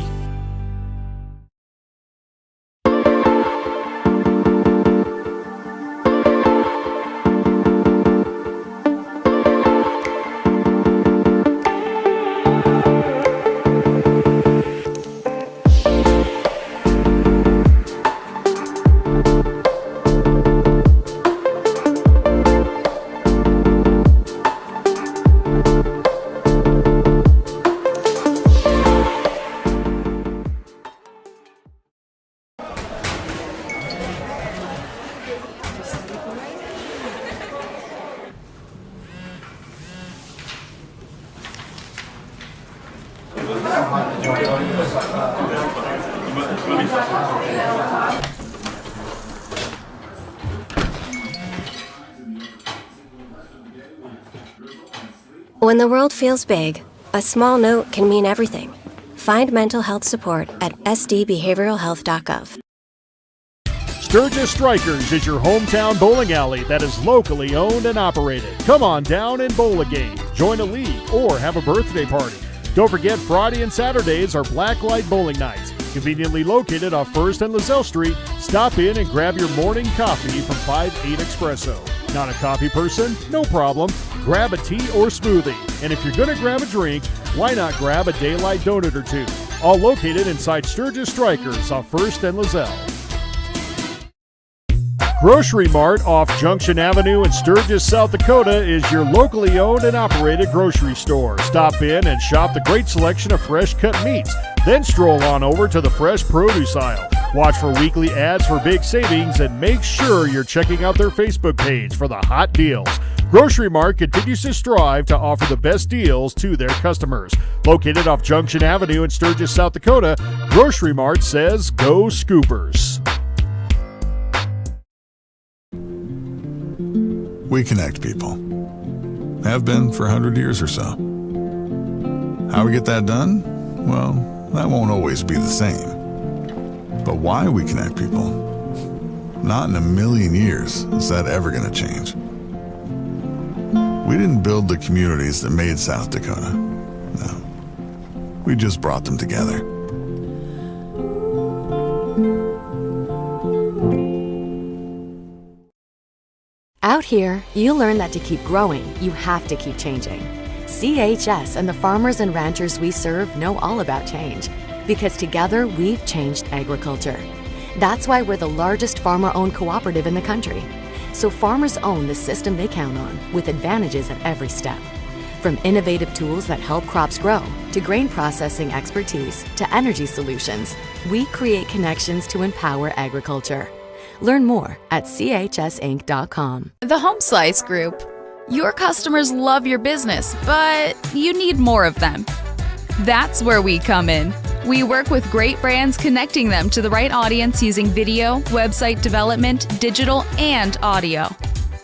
When the world feels big, a small note can mean everything. Find mental health support at sdbehavioralhealth.gov. Sturgis Strikers is your hometown bowling alley that is locally owned and operated. Come on down and bowl a game, join a league, or have a birthday party. Don't forget, Friday and Saturdays are Blacklight Bowling Nights. Conveniently located off 1st and LaSalle Street, stop in and grab your morning coffee from 5-8 Espresso. Not a coffee person? No problem. Grab a tea or smoothie. And if you're going to grab a drink, why not grab a Daylight donut or two? All located inside Sturgis Strikers off 1st and LaSalle. Grocery Mart off Junction Avenue in Sturgis, South Dakota is your locally owned and operated grocery store. Stop in and shop the great selection of fresh cut meats, Then stroll on over to the fresh produce aisle. Watch for weekly ads for big savings and make sure you're checking out their Facebook page for the hot deals. Grocery Mart continues to strive to offer the best deals to their customers. Located off Junction Avenue in Sturgis, South Dakota, Grocery Mart says go Scoopers. We connect people. Have been for 100 years or so. How we get that done? Well, that won't always be the same. But why we connect people? Not in a million years is that ever going to change. We didn't build the communities that made South Dakota. No. We just brought them together. Out here, you learn that to keep growing, you have to keep changing. CHS and the farmers and ranchers we serve know all about change, because together we've changed agriculture. That's why we're the largest farmer-owned cooperative in the country. So farmers own the system they count on, with advantages at every step. From innovative tools that help crops grow, to grain processing expertise, to energy solutions, we create connections to empower agriculture. Learn more at chsinc.com. The Home Slice Group. Your customers love your business, but you need more of them. That's where we come in. We work with great brands, connecting them to the right audience using video, website development, digital, and audio.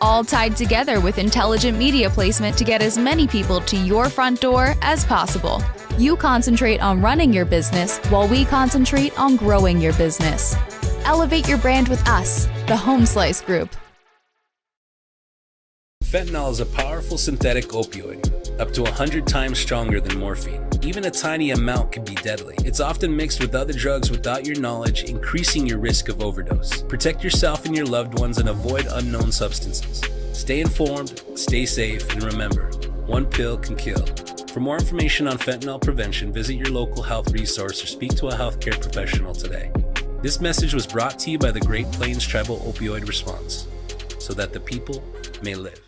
All tied together with intelligent media placement to get as many people to your front door as possible. You concentrate on running your business while we concentrate on growing your business. Elevate your brand with us, the Home Slice Group. Fentanyl is a powerful synthetic opioid, up to 100 times stronger than morphine. Even a tiny amount can be deadly. It's often mixed with other drugs without your knowledge, increasing your risk of overdose. Protect yourself and your loved ones and avoid unknown substances. Stay informed, stay safe, and remember, one pill can kill. For more information on fentanyl prevention, visit your local health resource or speak to a healthcare professional today. This message was brought to you by the Great Plains Tribal Opioid Response, so that the people may live.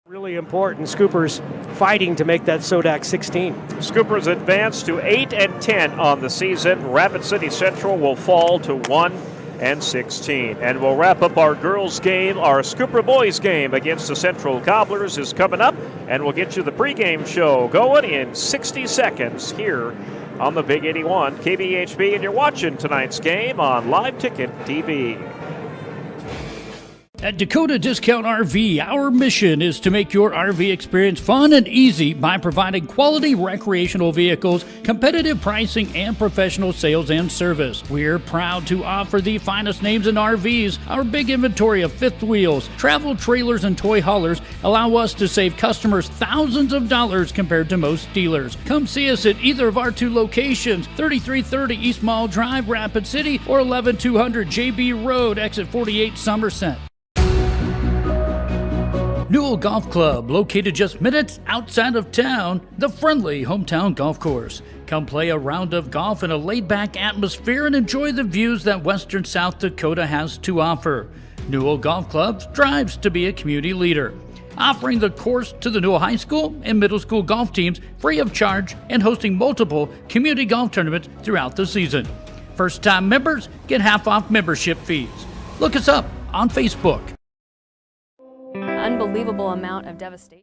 Really important. Scoopers fighting to make that Sodak 16. Scoopers advance to 8-10 on the season. Rapid City Central will fall to 1-16. And we'll wrap up our girls' game. Our Scooper boys' game against the Central Cobblers is coming up, and we'll get you the pregame show going in 60 seconds here on the Big 81 KBHB, and you're watching tonight's game on Live Ticket TV. At Dakota Discount RV, our mission is to make your RV experience fun and easy by providing quality recreational vehicles, competitive pricing, and professional sales and service. We're proud to offer the finest names in RVs. Our big inventory of fifth wheels, travel trailers, and toy haulers allow us to save customers thousands of dollars compared to most dealers. Come see us at either of our two locations, 3330 East Mall Drive, Rapid City, or 11200 JB Road, exit 48, Somerset. Newell Golf Club, located just minutes outside of town, the friendly hometown golf course. Come play a round of golf in a laid-back atmosphere and enjoy the views that western South Dakota has to offer. Newell Golf Club strives to be a community leader, offering the course to the Newell High School and middle school golf teams free of charge and hosting multiple community golf tournaments throughout the season. First-time members get half off membership fees. Look us up on Facebook. Unbelievable amount of devastation.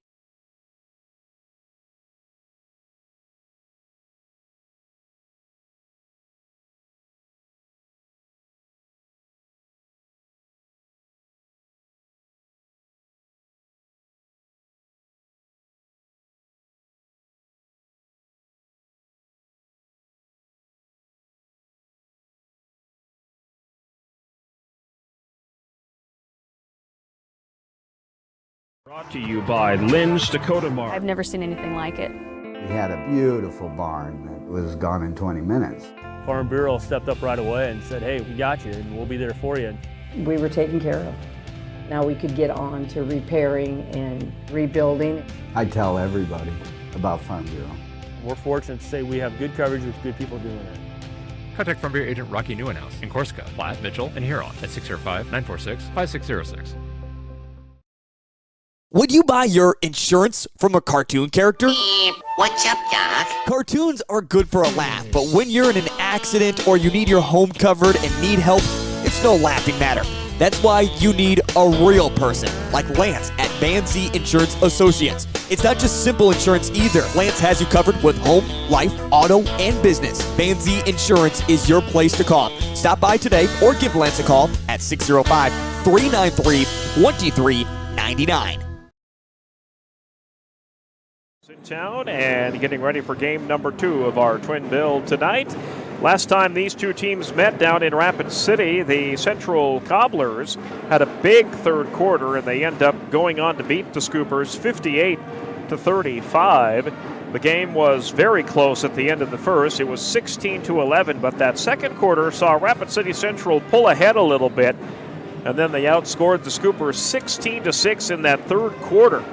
Brought to you by Lynn's Dakota Mart. I've never seen anything like it. We had a beautiful barn that was gone in 20 minutes. Farm Bureau stepped up right away and said, hey, we got you and we'll be there for you. We were taken care of. Now we could get on to repairing and rebuilding. I tell everybody about Farm Bureau. We're fortunate to say we have good coverage with good people doing it. Contact Farm Bureau Agent Rocky Newenhouse in Corsica, Platte, Mitchell, and Huron at 605-946-5606. Would you buy your insurance from a cartoon character? What's up, Doc? Cartoons are good for a laugh, but when you're in an accident or you need your home covered and need help, it's no laughing matter. That's why you need a real person, like Lance at Van Z Insurance Associates. It's not just simple insurance either. Lance has you covered with home, life, auto, and business. Van Z Insurance is your place to call. Stop by today or give Lance a call at 605-393-2399. In town and getting ready for game number 2 of our twin bill tonight. Last time these two teams met down in Rapid City, the Central Cobblers had a big third quarter, and they end up going on to beat the Scoopers 58-35. The game was very close at the end of the first. It was 16-11, but that second quarter saw Rapid City Central pull ahead a little bit, and then they outscored the Scoopers 16-6 in that third quarter.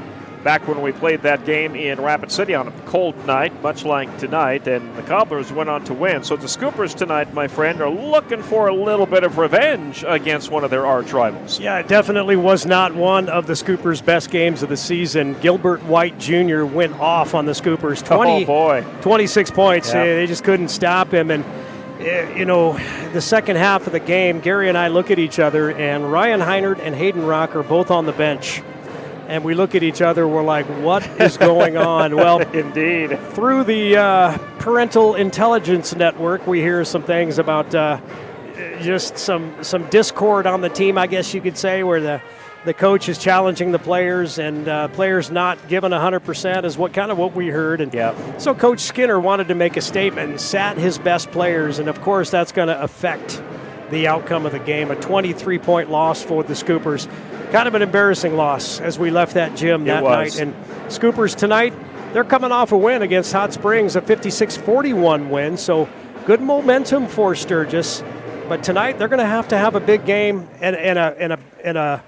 Back when we played that game in Rapid City on a cold night, much like tonight, and the Cobblers went on to win. So the Scoopers tonight, my friend, are looking for a little bit of revenge against one of their arch rivals. Yeah, it definitely was not one of the Scoopers' best games of the season. Gilbert White Jr. went off on the Scoopers. 26 points. Yeah. They just couldn't stop him. And, you know, the second half of the game, Gary and I look at each other, and Ryan Heinert and Hayden Rock are both on the bench. And we look at each other, we're like, what is going on? Well, indeed. Through the Parental Intelligence Network, we hear some things about just some discord on the team, I guess you could say, where the coach is challenging the players and players not given 100% is what we heard. And so Coach Skinner wanted to make a statement and sat his best players, and of course that's going to affect the outcome of the game. A 23-point loss for the Scoopers. Kind of an embarrassing loss as we left that gym that night. And Scoopers tonight, they're coming off a win against Hot Springs, a 56-41 win. So good momentum for Sturgis. But tonight they're going to have a big game and a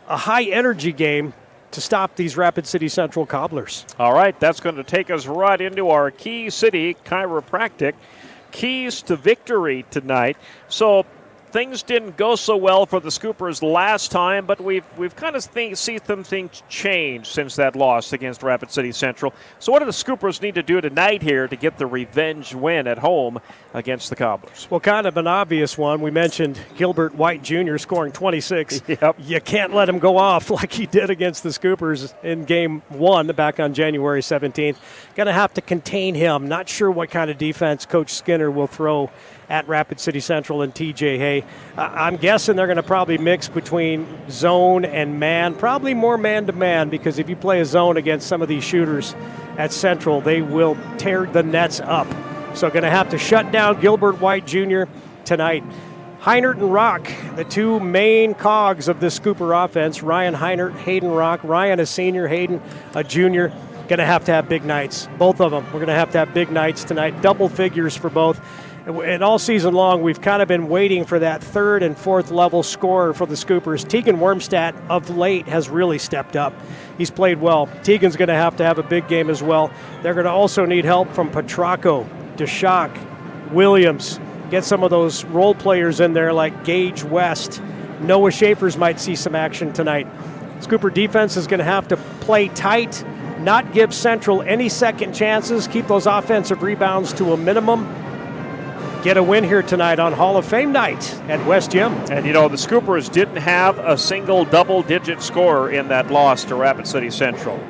high-energy game to stop these Rapid City Central Cobblers. All right, that's going to take us right into our Key City Chiropractic keys to victory tonight. So things didn't go so well for the Scoopers last time, but we've kind of seen some things change since that loss against Rapid City Central. So what do the Scoopers need to do tonight here to get the revenge win at home against the Cobblers? Well, kind of an obvious one. We mentioned Gilbert White Jr. scoring 26. Yep. You can't let him go off like he did against the Scoopers in Game 1 back on January 17th. Going to have to contain him. Not sure what kind of defense Coach Skinner will throw at Rapid City Central and TJ Hay. I'm guessing they're going to probably mix between zone and man, probably more man-to-man, because if you play a zone against some of these shooters at Central, they will tear the nets up. So going to have to shut down Gilbert White Jr. tonight. Heinert and Rock, the two main cogs of this Scooper offense. Ryan Heinert, Hayden Rock. Ryan a senior, Hayden a junior. Going to have big nights. Both of them. We're going to have big nights tonight. Double figures for both. And all season long, we've kind of been waiting for that third and fourth level scorer for the Scoopers. Tegan Wormstadt of late has really stepped up. He's played well. Tegan's going to have a big game as well. They're going to also need help from Petracco, DeShock, Williams. Get some of those role players in there like Gage West. Noah Schaefer's might see some action tonight. Scooper defense is going to have to play tight, not give Central any second chances, keep those offensive rebounds to a minimum. Get a win here tonight on Hall of Fame night at West Gym. And, you know, the Scoopers didn't have a single double-digit scorer in that loss to Rapid City Central.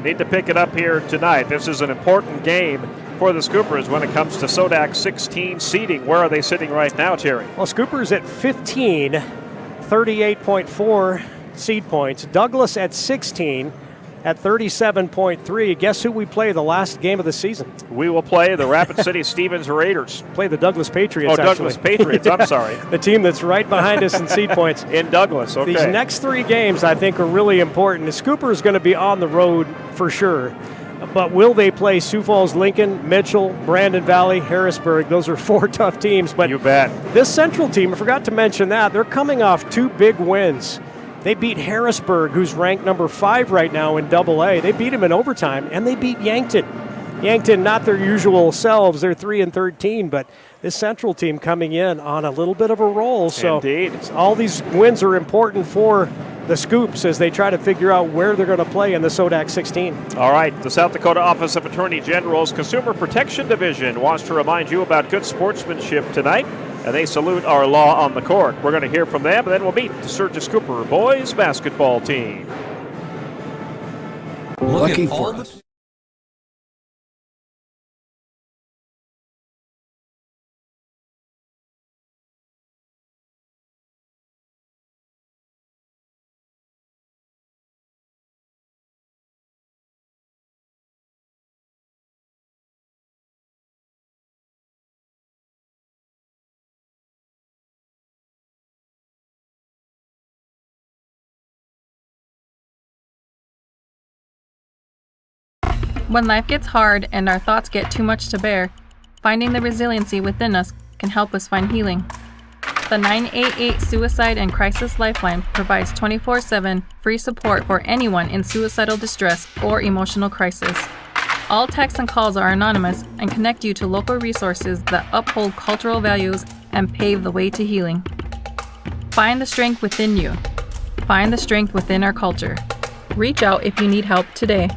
Need to pick it up here tonight. This is an important game for the Scoopers when it comes to SODAC 16 seeding. Where are they sitting right now, Terry? Well, Scoopers at 15, 38.4 seed points. Douglas at 16 at 37.3. Guess who we play the last game of the season? We will play the Rapid City Stevens Raiders. Play the Douglas Patriots, Douglas Patriots, I'm sorry. The team that's right behind us in seed points. In Douglas, okay. These next three games, I think, are really important. The Scooper is going to be on the road for sure. But will they play Sioux Falls, Lincoln, Mitchell, Brandon Valley, Harrisburg? Those are four tough teams. But you bet. This Central team, I forgot to mention that, they're coming off two big wins. They beat Harrisburg, who's ranked number 5 right now in AA. They beat them in overtime, and they beat Yankton. Yankton, not their usual selves. They're 3-13, but this Central team coming in on a little bit of a roll. So indeed, all these wins are important for the Scoops as they try to figure out where they're going to play in the SODAC 16. All right, the South Dakota Office of Attorney General's Consumer Protection Division wants to remind you about good sportsmanship tonight, and they salute our law on the court. We're going to hear from them, and then we'll meet the Sturgis Cooper boys basketball team. Looking for us. When life gets hard and our thoughts get too much to bear, finding the resiliency within us can help us find healing. The 988 Suicide and Crisis Lifeline provides 24/7 free support for anyone in suicidal distress or emotional crisis. All texts and calls are anonymous and connect you to local resources that uphold cultural values and pave the way to healing. Find the strength within you. Find the strength within our culture. Reach out if you need help today.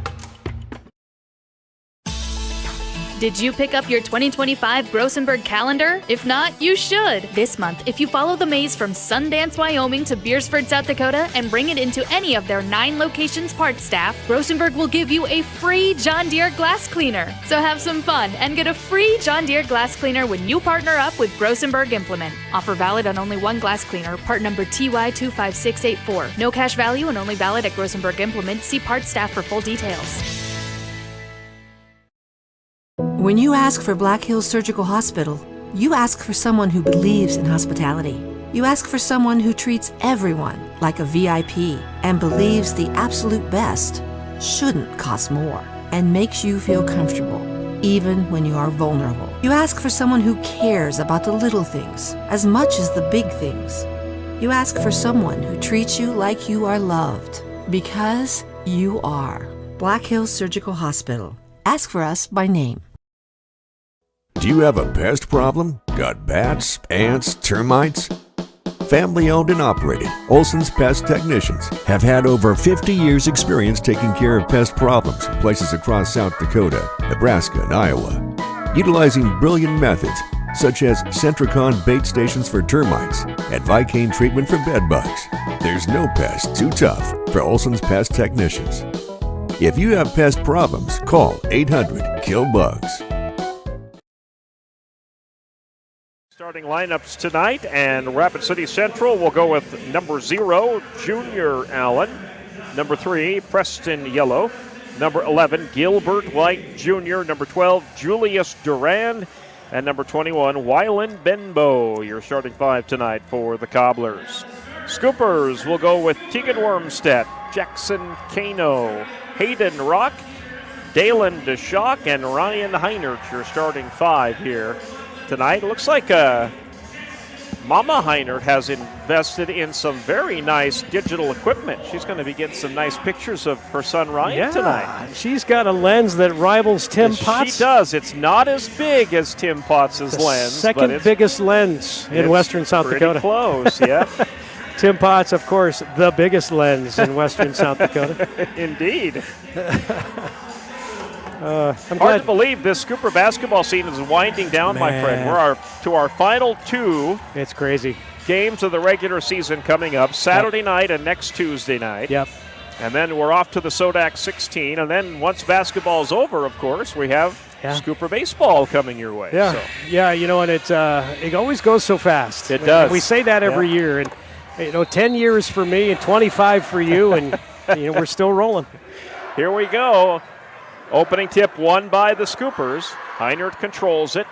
Did you pick up your 2025 Grossenberg calendar? If not, you should. This month, if you follow the maze from Sundance, Wyoming to Beersford, South Dakota, and bring it into any of their 9 locations parts staff, Grossenberg will give you a free John Deere glass cleaner. So have some fun and get a free John Deere glass cleaner when you partner up with Grossenberg Implement. Offer valid on only one glass cleaner, part number TY25684. No cash value and only valid at Grossenberg Implement. See parts staff for full details. When you ask for Black Hills Surgical Hospital, you ask for someone who believes in hospitality. You ask for someone who treats everyone like a VIP and believes the absolute best shouldn't cost more and makes you feel comfortable, even when you are vulnerable. You ask for someone who cares about the little things as much as the big things. You ask for someone who treats you like you are loved, because you are. Black Hills Surgical Hospital. Ask for us by name. Do you have a pest problem? Got bats, ants, termites? Family owned and operated, Olson's Pest Technicians have had over 50 years experience taking care of pest problems in places across South Dakota, Nebraska, and Iowa. Utilizing brilliant methods such as Centricon bait stations for termites and Vicane treatment for bed bugs, there's no pest too tough for Olson's Pest Technicians. If you have pest problems, call 800-KILL-BUGS. Starting lineups tonight, and Rapid City Central will go with number 0, Junior Allen. Number 3, Preston Yellow. Number 11, Gilbert White Jr. Number 12, Julius Duran. And number 21, Wyland Benbow. Your starting 5 tonight for the Cobblers. Scoopers will go with Tegan Wormstead, Jackson Kano, Hayden Rock, Dalen DeShock, and Ryan Heinert. Your starting 5 here tonight. Looks like Mama Heinert has invested in some very nice digital equipment. She's going to be getting some nice pictures of her son Ryan tonight. She's got a lens that rivals Tim Potts. She does. It's not as big as Tim Potts' lens. Second biggest lens in western South Dakota. Close, yeah. Tim Potts, of course, the biggest lens in western South Dakota. Indeed. I'm Hard to believe this Cooper basketball season is winding down, my friend. We're to our final 2. It's crazy. Games of the regular season coming up Saturday night and next Tuesday night. Yep. And then we're off to the SODAC 16. And then once basketball's over, of course, we have Cooper baseball coming your way. Yeah, so. yeah. You know, and it always goes so fast. It does. We say that every year, and 10 years for me and 25 for you, and we're still rolling. Here we go. Opening tip won by the Scoopers. Heinert controls it,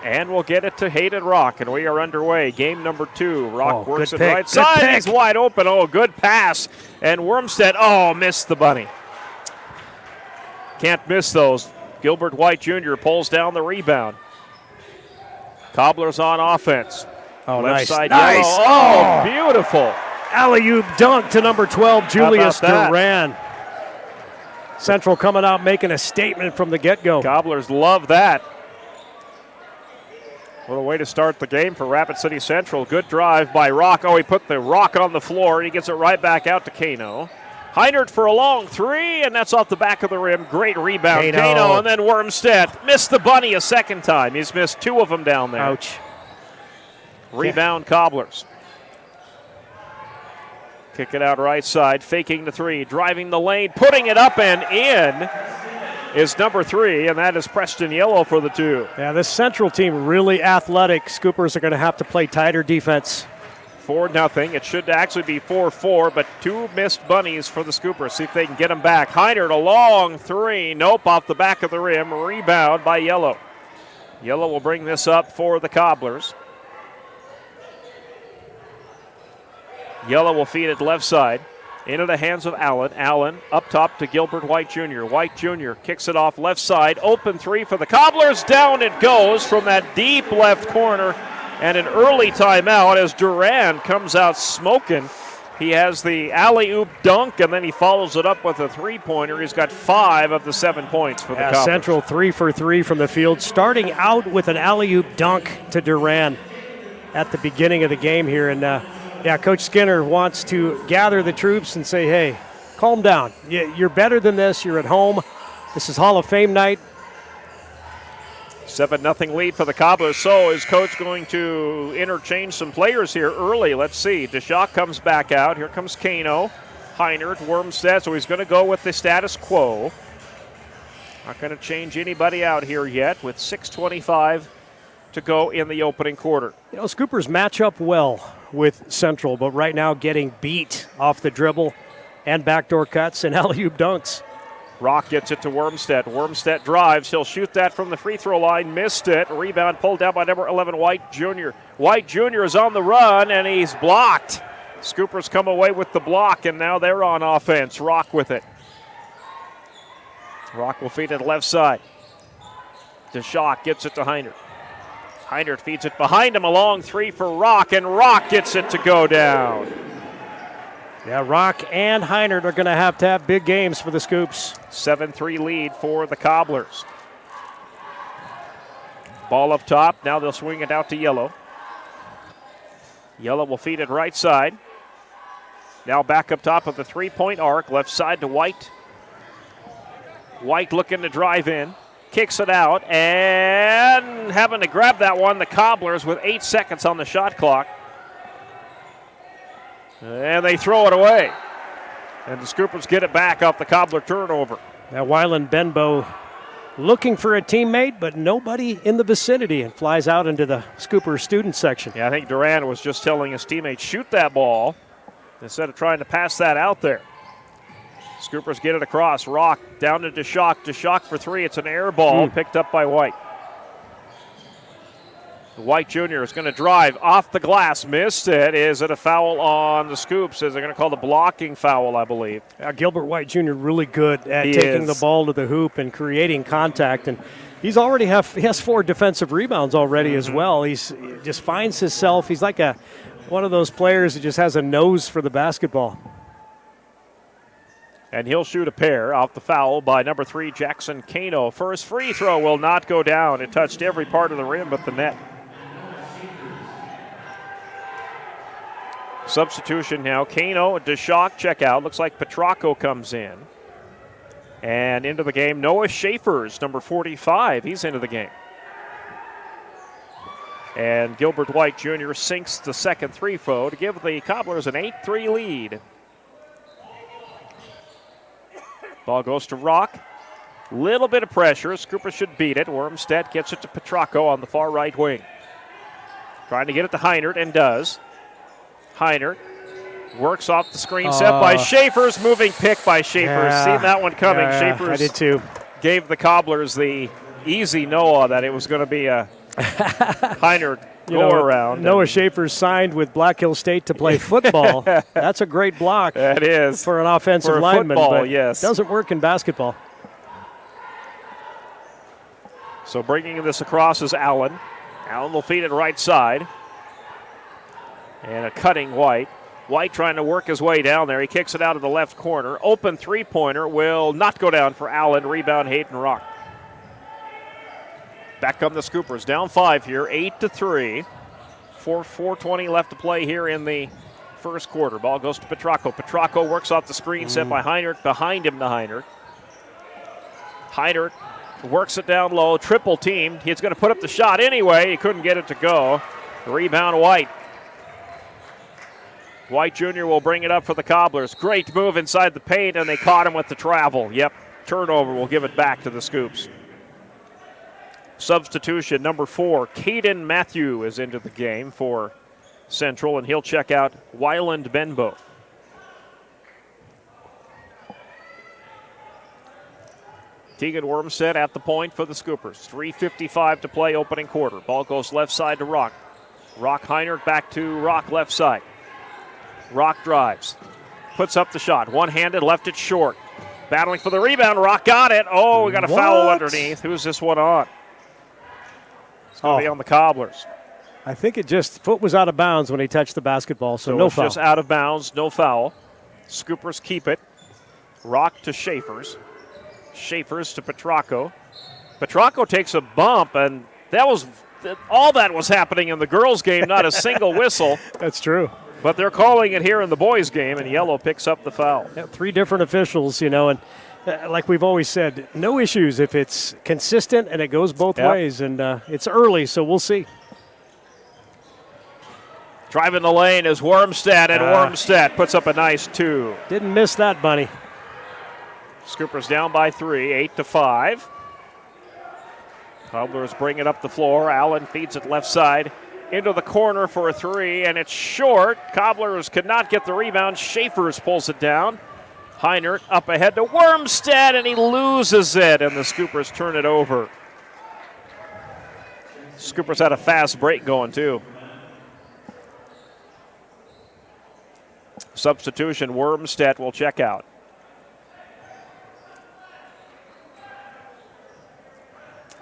and we'll get it to Hayden Rock, and we are underway. Game number 2. Rock works it right side. He's wide open. Oh, good pass. And Wormstead, missed the bunny. Can't miss those. Gilbert White Jr. pulls down the rebound. Cobblers on offense. Oh, left nice. side Nice. Yellow. Oh, beautiful. Alley-oop dunk to number 12, Julius How about that? Duran. Central coming out making a statement from the get-go. Cobblers love that. What a way to start the game for Rapid City Central. Good drive by Rock. Oh, he put the rock on the floor, and he gets it right back out to Kano. Heinert for a long three, and that's off the back of the rim. Great rebound. Kano, and then Wormstead missed the bunny a second time. He's missed two of them down there. Ouch. Rebound Cobblers. Kick it out right side, faking the three, driving the lane, putting it up and in is number 3, and that is Preston Yellow for the 2. Yeah, this Central team really athletic. Scoopers are going to have to play tighter defense. 4-0. It should actually be 4-4, but 2 missed bunnies for the Scoopers. See if they can get them back. Heinert, a long 3. Nope, off the back of the rim. Rebound by Yellow. Yellow will bring this up for the Cobblers. Yellow will feed it left side. Into the hands of Allen. Allen up top to Gilbert White Jr. White Jr. kicks it off left side. Open 3 for the Cobblers. Down it goes from that deep left corner. And an early timeout as Duran comes out smoking. He has the alley-oop dunk, and then he follows it up with a three-pointer. He's got 5 of the 7 points for the Cobblers. Central 3 for 3 from the field, starting out with an alley-oop dunk to Duran at the beginning of the game here. And Coach Skinner wants to gather the troops and say, hey, calm down. You're better than this. You're at home. This is Hall of Fame night. 7-0 lead for the Cobblers. So is Coach going to interchange some players here early? Let's see. DeShaw comes back out. Here comes Kano. Heinert, Wormstead. So he's going to go with the status quo. Not going to change anybody out here yet with 6:25 to go in the opening quarter. Scoopers match up well with Central, but right now getting beat off the dribble and backdoor cuts and alley-oop dunks. Rock gets it to Wormstead. Wormstead drives. He'll shoot that from the free throw line. Missed it. Rebound pulled down by number 11, White Jr. White Jr. is on the run, and he's blocked. Scoopers come away with the block, and now they're on offense. Rock with it. Rock will feed it left side. DeShaw gets it to Heinert. Heinert feeds it behind him. A long 3 for Rock, and Rock gets it to go down. Yeah, Rock and Heinert are going to have big games for the Scoops. 7-3 lead for the Cobblers. Ball up top. Now they'll swing it out to Yellow. Yellow will feed it right side. Now back up top of the three-point arc. Left side to White. White looking to drive in. Kicks it out, and having to grab that one, the Cobblers with 8 seconds on the shot clock. And they throw it away. And the Scoopers get it back off the Cobbler turnover. Now Wyland Benbow looking for a teammate, but nobody in the vicinity, and flies out into the Scooper student section. Yeah, I think Duran was just telling his teammates, shoot that ball, instead of trying to pass that out there. Scoopers get it across. Rock down to DeShock. DeShock for 3. It's an air ball picked up by White. White Jr. is going to drive off the glass. Missed it. Is it a foul on the Scoops? Is they going to call the blocking foul, I believe? Gilbert White Jr. really good at taking the ball to the hoop and creating contact. And he has 4 defensive rebounds already as well. He just finds himself. He's like one of those players that just has a nose for the basketball. And he'll shoot a pair off the foul by number 3, Jackson Kano. First free throw will not go down. It touched every part of the rim but the net. Substitution now. Kano, DeShock check out. Looks like Petracco comes in. And into the game, Noah Schaefer's number 45. He's into the game. And Gilbert White Jr. sinks the second three throw to give the Cobblers an 8-3 lead. Ball goes to Rock. Little bit of pressure. Scooper should beat it. Wormstead gets it to Petracco on the far right wing. Trying to get it to Heinert and does. Heinert works off the screen set by Schaefer's. Moving pick by Schaefer's. Seen that one coming. Schaefer's I did too. Gave the Cobblers the easy Noah that it was going to be a Heinert go-around. Noah Schaefer's signed with Black Hill State to play football. That's a great block. That is. For an offensive lineman. Football, but yes. Doesn't work in basketball. So bringing this across is Allen. Allen will feed it right side. And a cutting White. White trying to work his way down there. He kicks it out of the left corner. Open three-pointer will not go down for Allen. Rebound Hayden Rock. Back come the Scoopers, down 5 here, 8-3. 4:20 left to play here in the first quarter. Ball goes to Petracco. Petracco works off the screen set by Heinert. Behind him to Heinert. Heinert works it down low, triple teamed. He's going to put up the shot anyway. He couldn't get it to go. Rebound White. White Jr. will bring it up for the Cobblers. Great move inside the paint, and they caught him with the travel. Yep, turnover will give it back to the Scoops. Substitution number 4, Caden Matthew is into the game for Central, and he'll check out Wyland Benbow. Tegan Wormstead at the point for the Scoopers. 3:55 to play, opening quarter. Ball goes left side to Rock. Rock Heinert back to Rock left side. Rock drives. Puts up the shot. One-handed, left it short. Battling for the rebound. Rock got it. Oh, we got a foul underneath. Who's this one on? It's going to be on the Cobblers. I think foot was out of bounds when he touched the basketball, so no foul. Just out of bounds, no foul. Scoopers keep it. Rock to Schaefer's. Schaefer's to Petracco. Petracco takes a bump, and all that was happening in the girls' game, not a single whistle. That's true. But they're calling it here in the boys' game, and yellow picks up the foul. Yeah, 3 different officials, and like we've always said, no issues if it's consistent and it goes both ways, and it's early, so we'll see. Driving the lane is Wormstead, and Wormstead puts up a nice 2. Didn't miss that, Bunny. Scoopers down by 3, 8-5. Cobblers bring it up the floor. Allen feeds it left side into the corner for a 3, and it's short. Cobblers could not get the rebound. Schaefer's pulls it down. Heinert up ahead to Wormstead, and he loses it, and the Scoopers turn it over. Scoopers had a fast break going, too. Substitution, Wormstead will check out.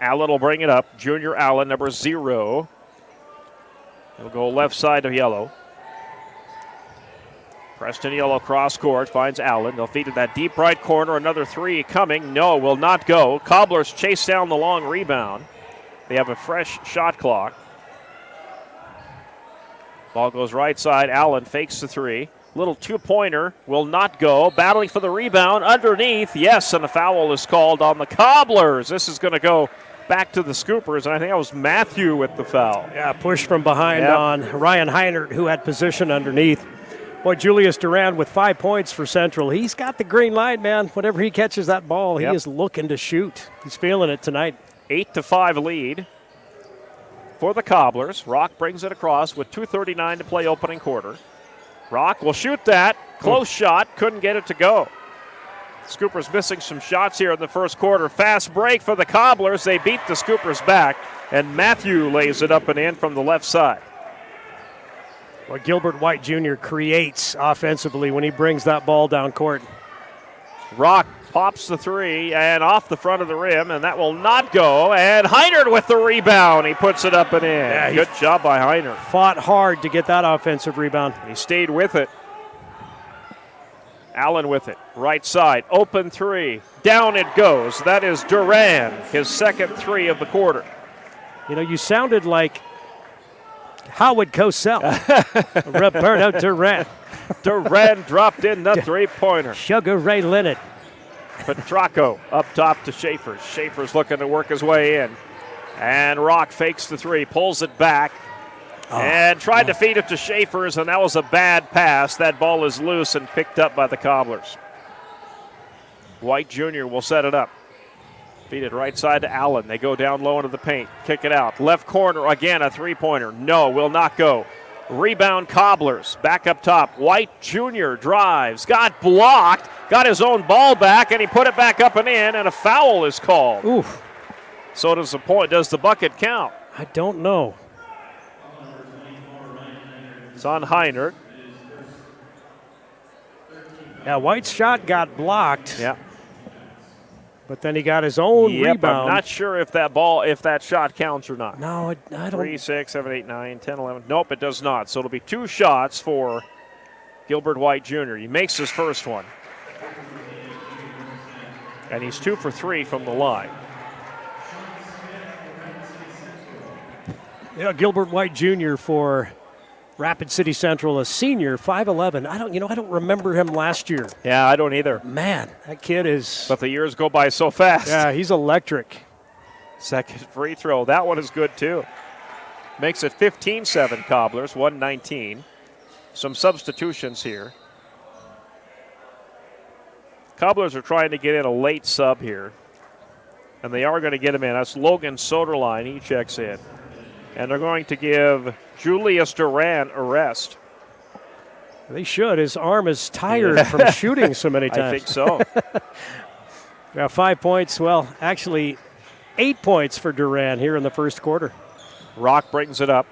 Allen will bring it up. Junior Allen, number 0. He'll go left side of Yellow. Preston Yellow cross court, finds Allen. They'll feed to that deep right corner. Another 3 coming. No, will not go. Cobblers chase down the long rebound. They have a fresh shot clock. Ball goes right side. Allen fakes the 3. Little 2-pointer will not go. Battling for the rebound underneath. Yes, and a foul is called on the Cobblers. This is going to go back to the Scoopers, and I think that was Matthew with the foul. Yeah, push from behind on Ryan Heinert, who had position underneath. Boy, Julius Durand with 5 points for Central. He's got the green light, man. Whenever he catches that ball, he is looking to shoot. He's feeling it tonight. 8-5 lead for the Cobblers. Rock brings it across with 2:39 to play opening quarter. Rock will shoot that. Close shot. Couldn't get it to go. Scoopers missing some shots here in the first quarter. Fast break for the Cobblers. They beat the Scoopers back, and Matthew lays it up and in from the left side. Well, Gilbert White Jr. creates offensively when he brings that ball down court. Rock pops the 3 and off the front of the rim, and that will not go. And Heinert with the rebound. He puts it up and in. Yeah, good job by Heinert. Fought hard to get that offensive rebound. He stayed with it. Allen with it. Right side. Open 3. Down it goes. That is Durand. His second 3 of the quarter. You sounded like Howard Cosell. Roberto Durand. Durand dropped in the 3-pointer. Sugar Ray Leonard. Petracco up top to Schaefer's. Schaefer's looking to work his way in. And Rock fakes the 3, pulls it back, and tried to feed it to Schaefer's, and that was a bad pass. That ball is loose and picked up by the Cobblers. White Jr. will set it up. Feed it right side to Allen. They go down low into the paint. Kick it out. Left corner, again, a 3-pointer. No, will not go. Rebound Cobblers. Back up top. White Jr. drives. Got blocked. Got his own ball back, and he put it back up and in, and a foul is called. Oof. So does the bucket count? I don't know. It's on Heinert. Yeah, White's shot got blocked. Yeah. But then he got his own rebound. I'm not sure if that shot counts or not. No, I don't. 3, 6, 7, 8, 9, 10, 11. Nope, it does not. So it'll be 2 shots for Gilbert White Jr. He makes his first one. And he's 2 for 3 from the line. Yeah, Gilbert White Jr. for Rapid City Central, a senior, 5'11". I don't remember him last year. Yeah, I don't either. Man, that kid is. But the years go by so fast. Yeah, he's electric. Second free throw. That one is good, too. Makes it 15-7 Cobblers, 119. Some substitutions here. Cobblers are trying to get in a late sub here. And they are going to get him in. That's Logan Soderline. He checks in. And they're going to give Julius Duran a rest. They should. His arm is tired from shooting so many times. I think so. Got 5 points. Well, actually, 8 points for Duran here in the first quarter. Rock brings it up.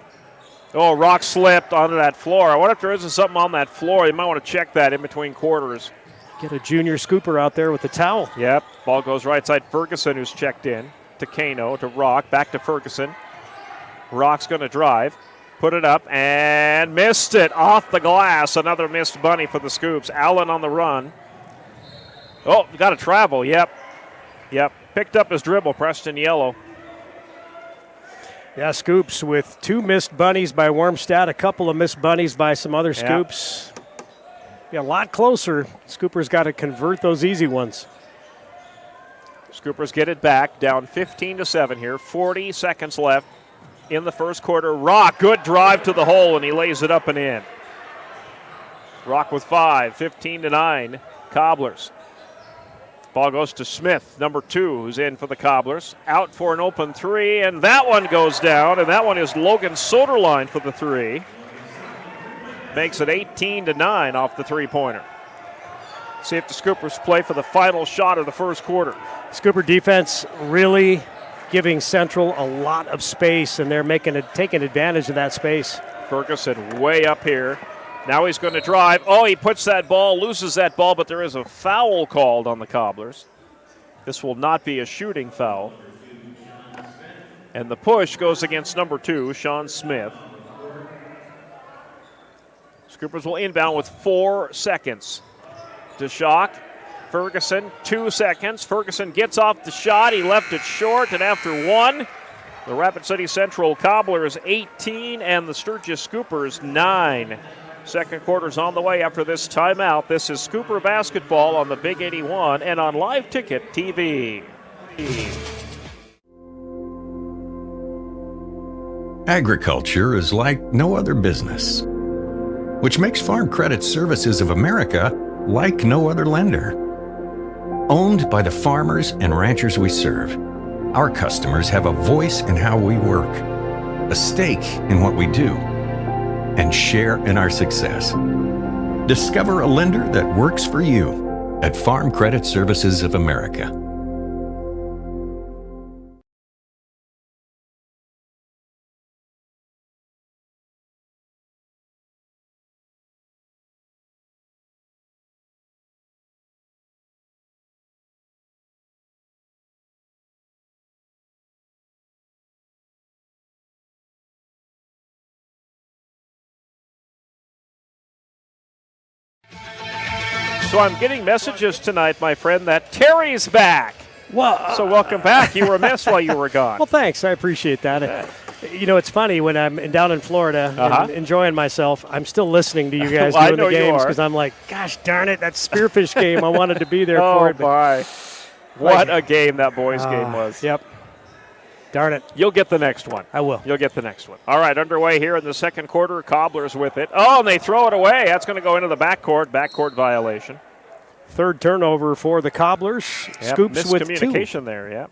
Oh, Rock slipped onto that floor. I wonder if there isn't something on that floor. You might want to check that in between quarters. Get a junior scooper out there with the towel. Yep. Ball goes right side. Ferguson, who's checked in. To Kano, to Rock. Back to Ferguson. Rock's going to drive. Put it up and missed it off the glass. Another missed bunny for the Scoops. Allen on the run. Oh, got to travel. Yep. Picked up his dribble. Preston Yellow. Yeah, Scoops with 2 missed bunnies by Wormstad, a couple of missed bunnies by some other Scoops. Yeah, a lot closer. Scoopers got to convert those easy ones. Scoopers get it back, down 15-7 here. 40 seconds left in the first quarter. Rock, good drive to the hole, and he lays it up and in. Rock with 5, 15-9, Cobblers. Ball goes to Smith, number 2, who's in for the Cobblers. Out for an open 3, and that one goes down, and that one is Logan Soderline for the 3. Makes it 18-9 off the three-pointer. See if the Scoopers play for the final shot of the first quarter. Scooper defense really giving Central a lot of space, and they're taking advantage of that space. Ferguson way up here. Now he's going to drive. Oh, he puts that ball, loses that ball, but there is a foul called on the Cobblers. This will not be a shooting foul. And the push goes against number 2, Sean Smith. Scoopers will inbound with 4 seconds. DeShock, Ferguson, 2 seconds. Ferguson gets off the shot. He left it short, and after 1, the Rapid City Central Cobblers 18 and the Sturgis Scoopers 9. Second quarter's on the way after this timeout. This is Scooper Basketball on the Big 81 and on Live Ticket TV. Agriculture is like no other business, which makes Farm Credit Services of America like no other lender. Owned by the farmers and ranchers we serve, our customers have a voice in how we work, a stake in what we do, and share in our success. Discover a lender that works for you at Farm Credit Services of America. So I'm getting messages tonight, my friend, that Terry's back. Well, so welcome back. You were missed while you were gone. Well, thanks. I appreciate that. You know, it's funny when I'm down in Florida and enjoying myself, I'm still listening to you guys Well, doing the games because I'm like, gosh darn it, that Spearfish game. I wanted to be there for it. Oh, my. What a game that boys' game was. Yep. Darn it. You'll get the next one. I will. You'll get the next one. All right, underway here in the second quarter. Cobblers with it. Oh, and they throw it away. That's going to go into the backcourt. Backcourt violation. Third turnover for the Cobblers. Yep, Scoops with 2. Miscommunication there, yeah.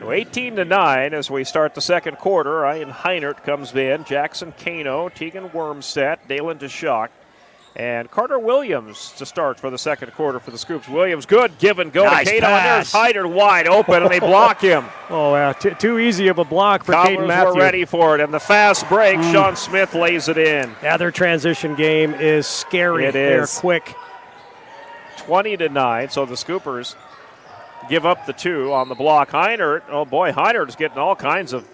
18-9 as we start the second quarter. Ryan Heinert comes in. Jackson Kano, Tegan Wormstead, Dalen DeShock, and Carter Williams to start for the second quarter for the Scoops. Williams, good give and go nice to Kano, pass. and there's Heinert wide open, and they block him. Oh, yeah, too easy of a block for Caden Cobblers Matthew. were ready for it, and the fast break, Sean Smith lays it in. Yeah, their transition game is scary. It They're is. quick. 20-9, so the Scoopers give up the 2 on the block. Heinert, oh boy, Heinert is getting all kinds of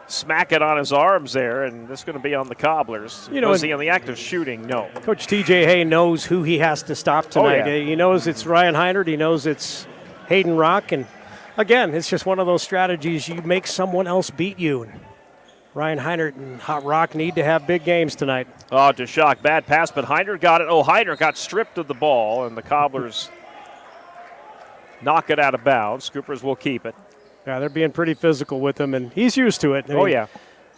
smack it on his arms there, and this is going to be on the Cobblers. You know, was he in the act of shooting? No. Coach TJ Hay knows who he has to stop tonight. Oh, yeah. He knows it's Ryan Heinert. He knows it's Hayden Rock, and Again, it's just one of those strategies. You make someone else beat you. Ryan Heinert and Hot Rock need to have big games tonight. Oh, DeShock, bad pass, but Heinert got it. Oh, Heinert got stripped of the ball, and the Cobblers knock it out of bounds. Scoopers will keep it. Yeah, they're being pretty physical with him, and he's used to it. I mean, yeah.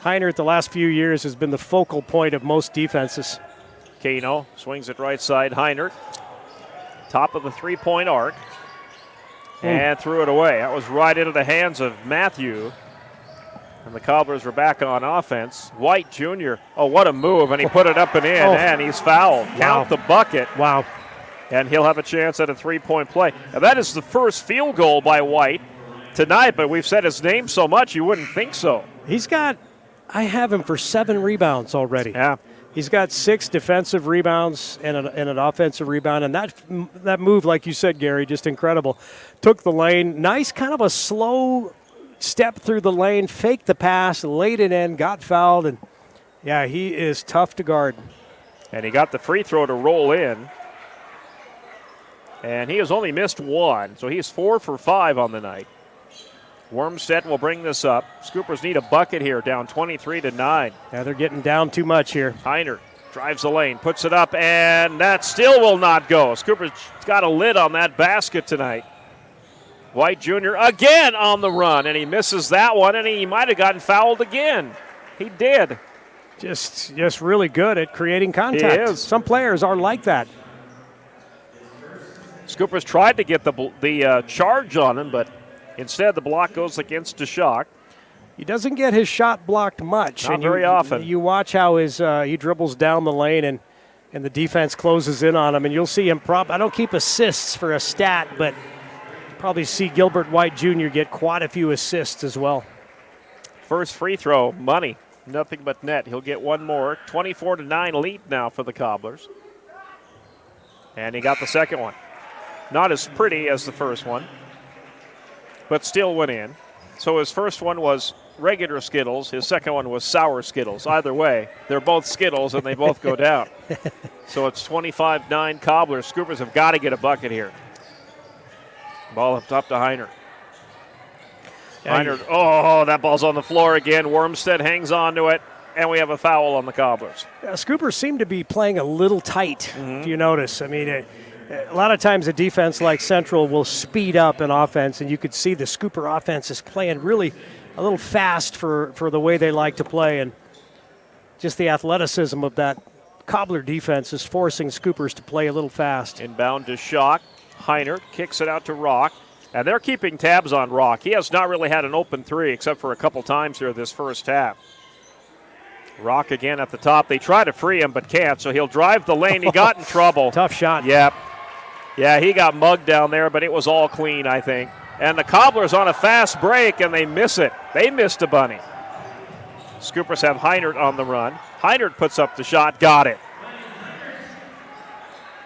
Heinert the last few years has been the focal point of most defenses. Kano swings it right side. Heinert, top of the three-point arc, and threw it away. That was right into the hands of Matthew. And the Cobblers were back on offense. White Jr., oh, what a move, and he put it up and in, and he's fouled. Wow. Count the bucket. Wow. And he'll have a chance at a three-point play. Now, that is the first field goal by White tonight, but we've said his name so much you wouldn't think so. I have him for 7 rebounds already. Yeah. He's got 6 defensive rebounds and an offensive rebound, and that move, like you said, Gary, just incredible. Took the lane, nice kind of a slow step through the lane, faked the pass, laid it in, got fouled, and yeah, he is tough to guard. And he got the free throw to roll in. And he has only missed 1, so he's 4 for 5 on the night. Wormstead will bring this up. Scoopers need a bucket here, down 23-9. Yeah, they're getting down too much here. Heinert drives the lane, puts it up, and that still will not go. Scoopers got a lid on that basket tonight. White Jr. again on the run, and he misses that one, and he might have gotten fouled again. He did. Just really good at creating contact. He is. Some players are like that. Scoopers tried to get the charge on him, but instead the block goes against DeShock. He doesn't get his shot blocked much. Not very often. You watch how he dribbles down the lane and the defense closes in on him, and you'll see him I don't keep assists for a stat, but probably see Gilbert White Jr. get quite a few assists as well. First free throw, money. Nothing but net. He'll get one more. 24-9 lead now for the Cobblers. And he got the second one. Not as pretty as the first one, but still went in. So his first one was regular Skittles. His second one was sour Skittles. Either way, they're both Skittles, and they both go down. So it's 25-9 Cobblers. Scoopers have got to get a bucket here. Ball up top to Heinert. Heinert, that ball's on the floor again. Wormstead hangs on to it, and we have a foul on the Cobblers. Scoopers seem to be playing a little tight, if you notice. I mean, a lot of times a defense like Central will speed up an offense, and you could see the Scooper offense is playing really a little fast for the way they like to play, and just the athleticism of that Cobbler defense is forcing Scoopers to play a little fast. Inbound to Schock. Heinert kicks it out to Rock, and they're keeping tabs on Rock. He has not really had an open three except for a couple times here this first half. Rock again at the top. They try to free him but can't, so he'll drive the lane. He got in trouble. Tough shot. Yep. Yeah, he got mugged down there, but it was all clean, I think. And the Cobblers on a fast break, and they miss it. They missed a bunny. Scoopers have Heinert on the run. Heinert puts up the shot, got it.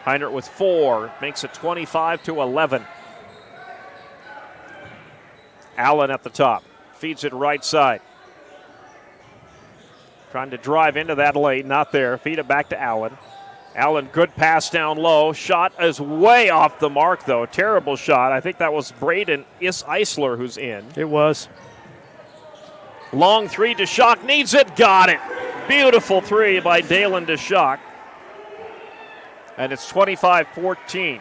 Heinert with 4, makes it 25-11. Allen at the top, feeds it right side. Trying to drive into that lane, not there. Feed it back to Allen. Allen, good pass down low. Shot is way off the mark, though. Terrible shot. I think that was Braden Eisler who's in. It was. Long three, DeShock needs it. Got it. Beautiful three by Dalen DeShock. And it's 25-14.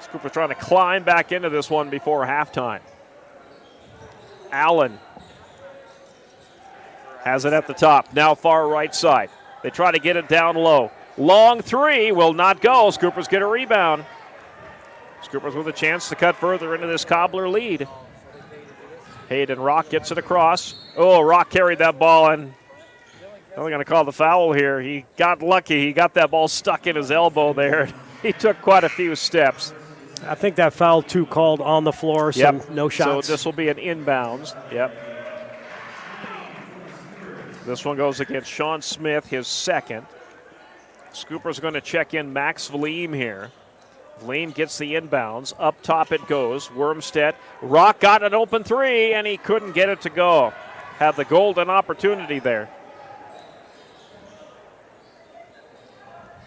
Scoopers trying to climb back into this one before halftime. Allen has it at the top. Now far right side. They try to get it down low. Long three will not go. Scoopers get a rebound. Scoopers with a chance to cut further into this Cobbler lead. Hayden Rock gets it across. Oh, Rock carried that ball, and they're going to call the foul here. He got lucky. He got that ball stuck in his elbow there. He took quite a few steps. I think that foul, too, called on the floor, so no shots. So this will be an inbounds. Yep. This one goes against Sean Smith, his second. Scooper's going to check in Max Vleem here. Vleem gets the inbounds. Up top it goes. Wormstead. Rock got an open three, and he couldn't get it to go. Had the golden opportunity there.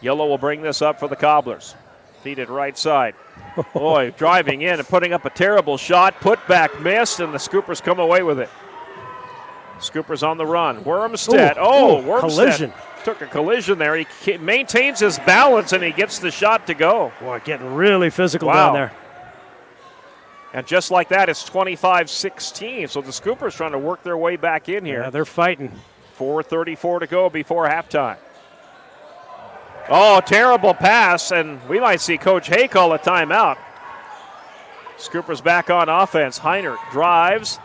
Yellow will bring this up for the Cobblers. Feed it right side. Boy, driving in and putting up a terrible shot. Put back missed, and the Scoopers come away with it. Scoopers on the run. Wormstead. Wormstead collision. Took a collision there. He maintains his balance, and he gets the shot to go. Boy, getting really physical down there. And just like that, it's 25-16. So the Scoopers trying to work their way back in here. Yeah, they're fighting. 4:34 to go before halftime. Oh, terrible pass, and we might see Coach Hay call a timeout. Scoopers back on offense. Heinert drives,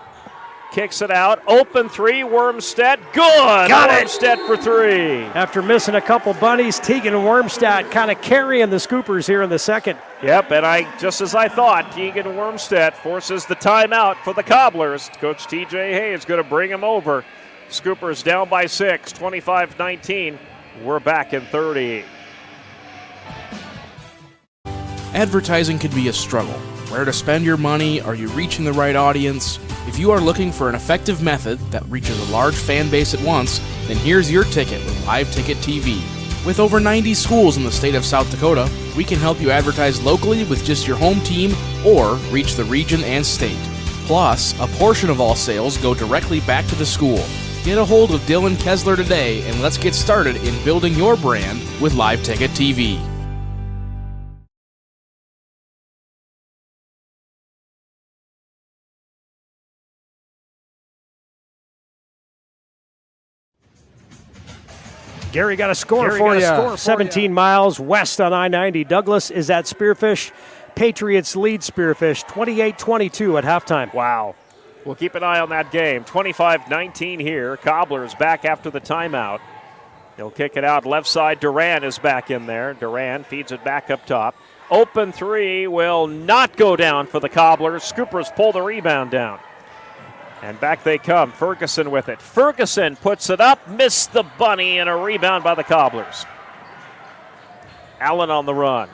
kicks it out. Open three, Wormstead. Good! Got it! Wormstead for three. After missing a couple bunnies, Tegan Wormstead kind of carrying the Scoopers here in the second. Yep, and just as I thought, Tegan Wormstead forces the timeout for the Cobblers. Coach TJ Hay is going to bring him over. Scoopers down by 6, 25-19. We're back in 30. Advertising can be a struggle. Where to spend your money? Are you reaching the right audience? If you are looking for an effective method that reaches a large fan base at once, then here's your ticket with Live Ticket TV. With over 90 schools in the state of South Dakota, we can help you advertise locally with just your home team or reach the region and state. Plus, a portion of all sales go directly back to the school. Get a hold of Dylan Kessler today and let's get started in building your brand with Live Ticket TV. Gary got a score for you. 17 miles west on I-90. Douglas is at Spearfish. Patriots lead Spearfish 28-22 at halftime. Wow. We'll keep an eye on that game. 25-19 here. Cobblers back after the timeout. He'll kick it out left side. Duran is back in there. Duran feeds it back up top. Open three will not go down for the Cobblers. Scoopers pull the rebound down. And back they come. Ferguson with it. Ferguson puts it up, missed the bunny, and a rebound by the Cobblers. Allen on the run.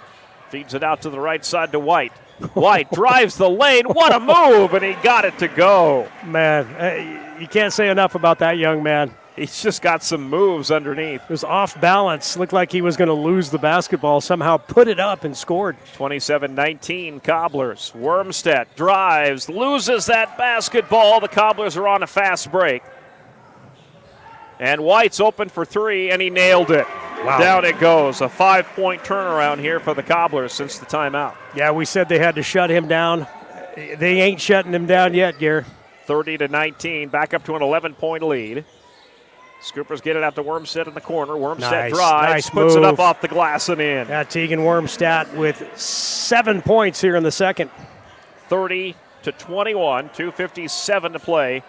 Feeds it out to the right side to White. White drives the lane. What a move, and he got it to go. Man, you can't say enough about that young man. He's just got some moves underneath. It was off balance. Looked like he was going to lose the basketball. Somehow put it up and scored. 27-19 Cobblers. Wormstead drives, loses that basketball. The Cobblers are on a fast break. And White's open for three, and he nailed it. Wow. Down it goes. A 5-point turnaround here for the Cobblers since the timeout. Yeah, we said they had to shut him down. They ain't shutting him down yet, Gare. 30-19, back up to an 11-point lead. Scoopers get it out to Wormstead in the corner. Wormstead drives, puts it up off the glass and in. Yeah, Tegan Wormstead with 7 points here in the second. 30-21, 2:57 to play.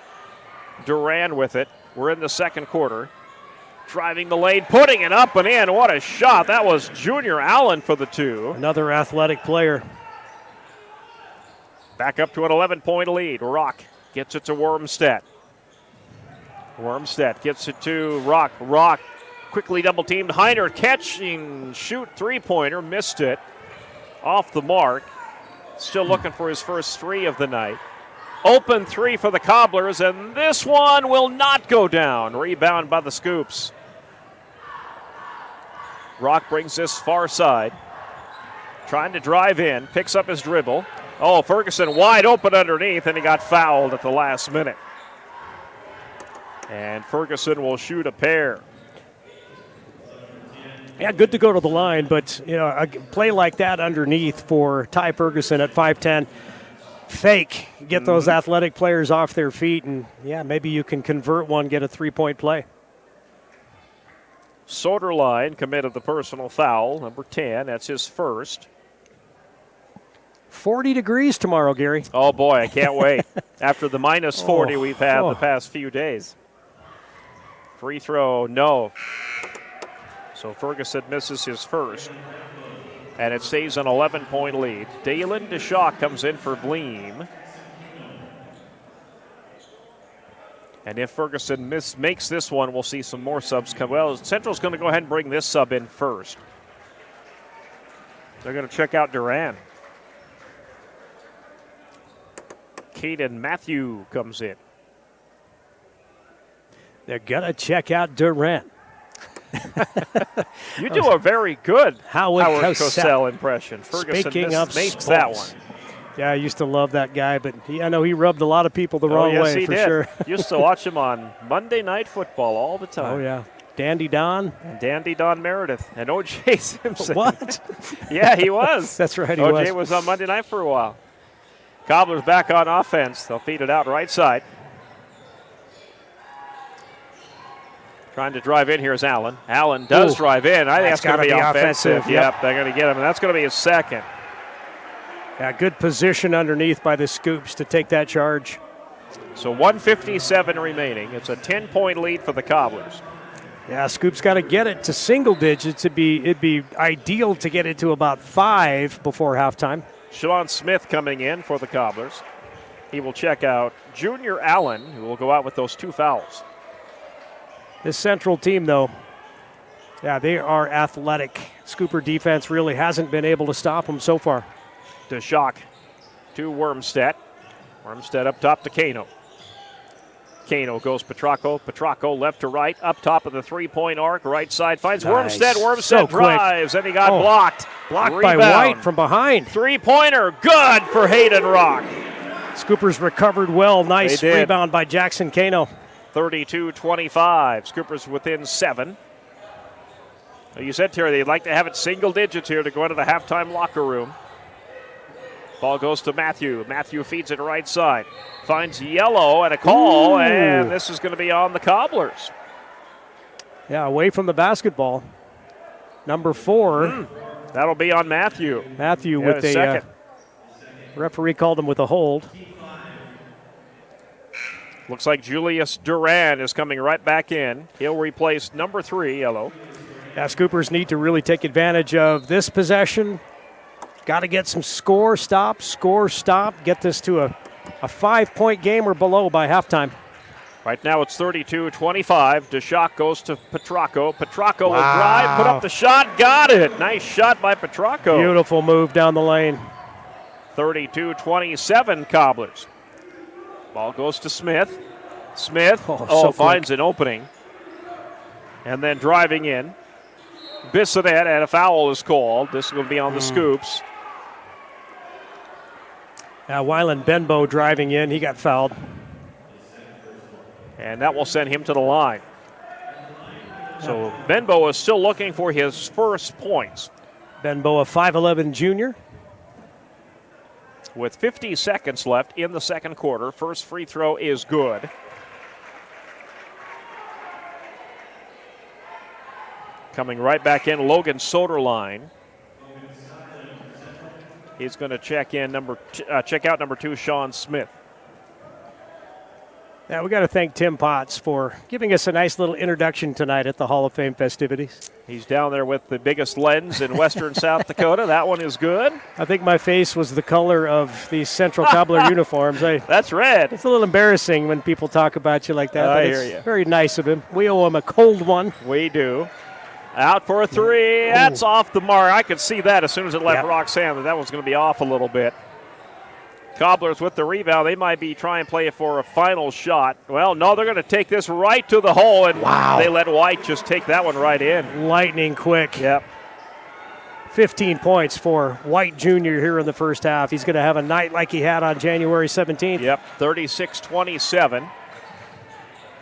Duran with it. We're in the second quarter. Driving the lane, putting it up and in. What a shot. That was Junior Allen for the two. Another athletic player. Back up to an 11-point lead. Rock gets it to Wormstead. Wormstead gets it to Rock. Rock quickly double-teamed. Heiner catching, shoot three-pointer. Missed it. Off the mark. Still looking for his first three of the night. Open three for the Cobblers, and this one will not go down. Rebound by the Scoops. Rock brings this far side. Trying to drive in. Picks up his dribble. Oh, Ferguson wide open underneath, and he got fouled at the last minute. And Ferguson will shoot a pair. Yeah, good to go to the line, but a play like that underneath for Ty Ferguson at 5'10", fake, get those athletic players off their feet, and maybe you can convert one, get a 3-point play. Soderline committed the personal foul, number 10. That's his first. 40 degrees tomorrow, Gary. Oh, boy, I can't wait. After the minus 40 we've had the past few days. Free throw, no. So Ferguson misses his first. And it stays an 11-point lead. Dalen DeShaw comes in for Bleem. And if Ferguson makes this one, we'll see some more subs come. Well, Central's going to go ahead and bring this sub in first. They're going to check out Duran. Caden Matthew comes in. They're going to check out Durant. You do a very good Howard Cosell impression. Ferguson Speaking of makes that one. sports. Yeah, I used to love that guy, but I know he rubbed a lot of people the wrong yes, way he for did. sure. Used to watch him on Monday Night Football all the time. Oh, yeah. Dandy Don. And Dandy Don Meredith. And O.J. Simpson. What? Yeah, he was. That's right, he O.J. was on Monday night for a while. Cobblers back on offense. They'll feed it out right side. Trying to drive in here is Allen. Allen does drive in. I think that's going to be offensive. Yep, they're going to get him, and that's going to be his second. Yeah, good position underneath by the Scoops to take that charge. So 1:57 remaining. It's a 10-point lead for the Cobblers. Yeah, Scoops got to get it to single digits. It'd be ideal to get it to about 5 before halftime. Sean Smith coming in for the Cobblers. He will check out Junior Allen, who will go out with those 2 fouls. This Central team, though, yeah, they are athletic. Scooper defense really hasn't been able to stop them so far. DeShock to Wormstead. Wormstead up top to Kano. Kano goes Petracco. Petracco left to right, up top of the three-point arc. Right side finds Nice. Wormstead. Wormstead So drives, and he got blocked. Blocked Rebound. by White from behind. Three-pointer, good for Hayden Rock. Scoopers recovered well. Nice rebound by Jackson Kano. 32-25. Scoopers within 7. You said, Terry, they'd like to have it single digits here to go into the halftime locker room. Ball goes to Matthew. Matthew feeds it right side. Finds Yellow and a call, and this is going to be on the Cobblers. Yeah, away from the basketball. Number 4. That'll be on Matthew. Matthew with a second. Referee called him with a hold. Looks like Julius Duran is coming right back in. He'll replace number 3, Yellow. Yeah, Scoopers need to really take advantage of this possession. Got to get some score, stop. Get this to a 5-point game or below by halftime. Right now it's 32-25. DeShock goes to Petracco. Petracco will drive, put up the shot, got it. Nice shot by Petracco. Beautiful move down the lane. 32-27 Cobblers. Ball goes to Smith. Smith finds an opening. And then driving in. Bissonette, and a foul is called. This will be on the Scoops. Wyland Benbow driving in. He got fouled. And that will send him to the line. So Benbow is still looking for his first points. Benbow, a 5'11 junior. With 50 seconds left in the second quarter, first free throw is good. Coming right back in, Logan Soderline. He's going to check out number 2, Sean Smith. Yeah, we got to thank Tim Potts for giving us a nice little introduction tonight at the Hall of Fame festivities. He's down there with the biggest lens in western South Dakota. That one is good. I think my face was the color of these Central Cobbler uniforms. That's red. It's a little embarrassing when people talk about you like that. I but hear it's you. Very nice of him. We owe him a cold one. We do. Out for a 3. That's off the mark. I could see that as soon as it left Roxanne, that was going to be off a little bit. Cobblers with the rebound. They might be trying to play for a final shot. Well, no, they're going to take this right to the hole, and they let White just take that one right in. Lightning quick. Yep. 15 points for White Jr. here in the first half. He's going to have a night like he had on January 17th. Yep, 36-27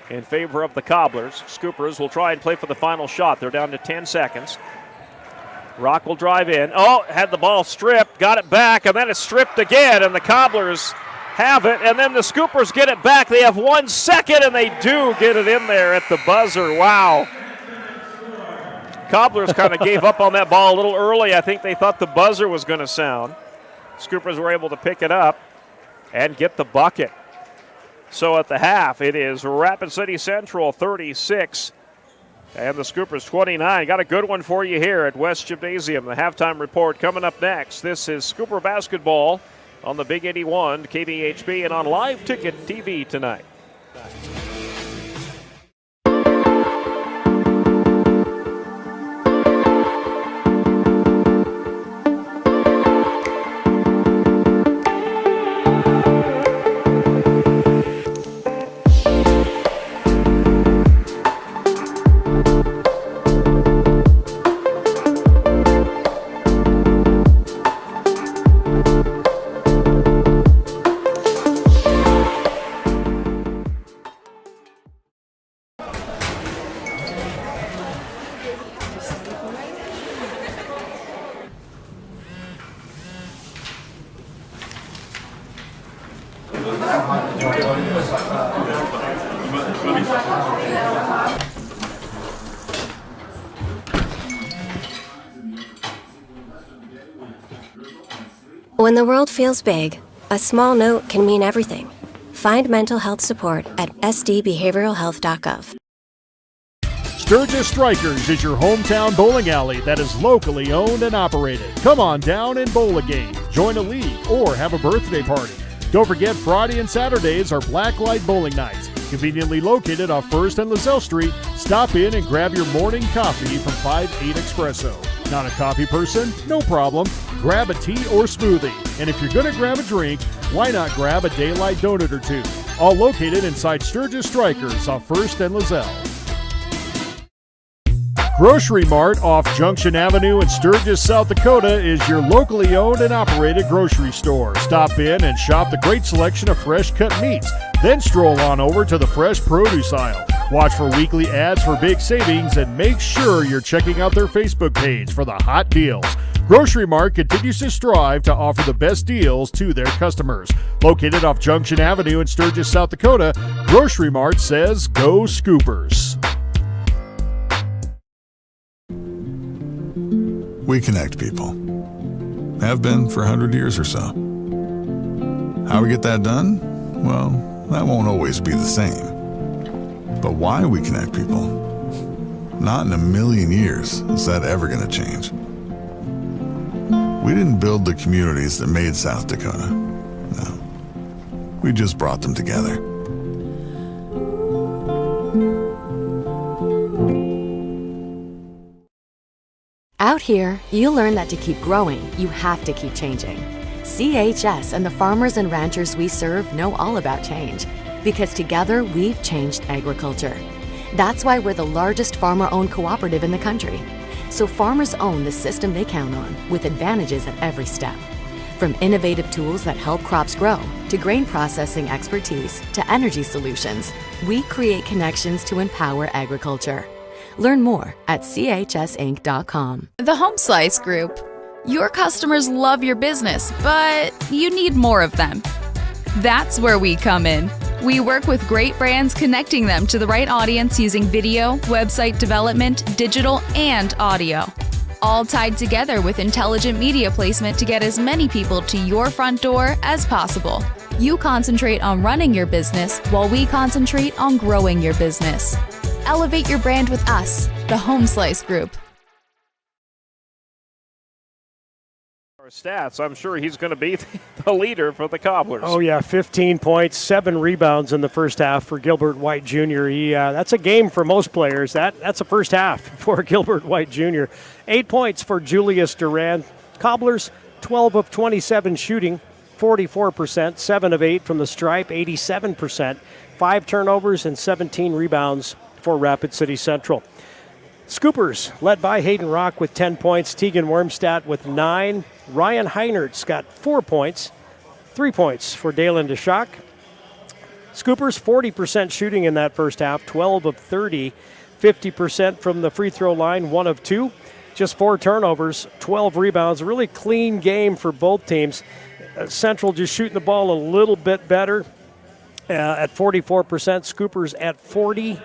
in favor of the Cobblers. Scoopers will try and play for the final shot. They're down to 10 seconds. Rock will drive in. Had the ball stripped, got it back, and then it's stripped again, and the Cobblers have it, and then the Scoopers get it back. They have 1 second, and they do get it in there at the buzzer. Wow. Cobblers kind of gave up on that ball a little early. I think they thought the buzzer was going to sound. Scoopers were able to pick it up and get the bucket. So at the half, it is Rapid City Central 36 and the Scoopers 29. Got a good one for you here at West Gymnasium. The halftime report coming up next. This is Scooper basketball on the Big 81 KBHB and on Live Ticket TV tonight. When the world feels big, a small note can mean everything. Find mental health support at sdbehavioralhealth.gov. Sturgis Strikers is your hometown bowling alley that is locally owned and operated. Come on down and bowl a game, join a league, or have a birthday party. Don't forget Friday and Saturdays are Blacklight Bowling Nights. Conveniently located off 1st and LaSalle Street, stop in and grab your morning coffee from 5-8 Espresso. Not a coffee person? No problem. Grab a tea or smoothie. And if you're going to grab a drink, why not grab a Daylight donut or two? All located inside Sturgis Strikers off 1st and LaSalle. Grocery Mart off Junction Avenue in Sturgis, South Dakota is your locally owned and operated grocery store. Stop in and shop the great selection of fresh cut meats. Then stroll on over to the fresh produce aisle. Watch for weekly ads for big savings and make sure you're checking out their Facebook page for the hot deals. Grocery Mart continues to strive to offer the best deals to their customers. Located off Junction Avenue in Sturgis, South Dakota, Grocery Mart says go Scoopers. We connect people. Have been for 100 years or so. How we get that done? Well, that won't always be the same. But why we connect people? Not in a million years is that ever going to change. We didn't build the communities that made South Dakota. No. We just brought them together. Out here, you learn that to keep growing, you have to keep changing. CHS and the farmers and ranchers we serve know all about change, because together we've changed agriculture. That's why we're the largest farmer-owned cooperative in the country. So farmers own the system they count on, with advantages at every step. From innovative tools that help crops grow, to grain processing expertise, to energy solutions, we create connections to empower agriculture. Learn more at chsinc.com. The Home Slice Group. Your customers love your business, but you need more of them. That's where we come in. We work with great brands, connecting them to the right audience using video, website development, digital, and audio. All tied together with intelligent media placement to get as many people to your front door as possible. You concentrate on running your business while we concentrate on growing your business. Elevate your brand with us, the Home Slice Group. Stats, I'm sure he's going to be the leader for the Cobblers. Oh, yeah, 15 points, 7 rebounds in the first half for Gilbert White Jr. That's a game for most players. That's a first half for Gilbert White Jr. 8 points for Julius Duran. Cobblers, 12 of 27 shooting, 44%, 7 of 8 from the stripe, 87%, 5 turnovers and 17 rebounds for Rapid City Central. Scoopers, led by Hayden Rock with 10 points, Tegan Wormstadt with 9. Ryan Heinert's got 4 points, 3 points for Dalen DeShock. Scoopers, 40% shooting in that first half, 12 of 30, 50% from the free throw line, 1 of 2. Just 4 turnovers, 12 rebounds. A really clean game for both teams. Central just shooting the ball a little bit better at 44%, Scoopers at 40%.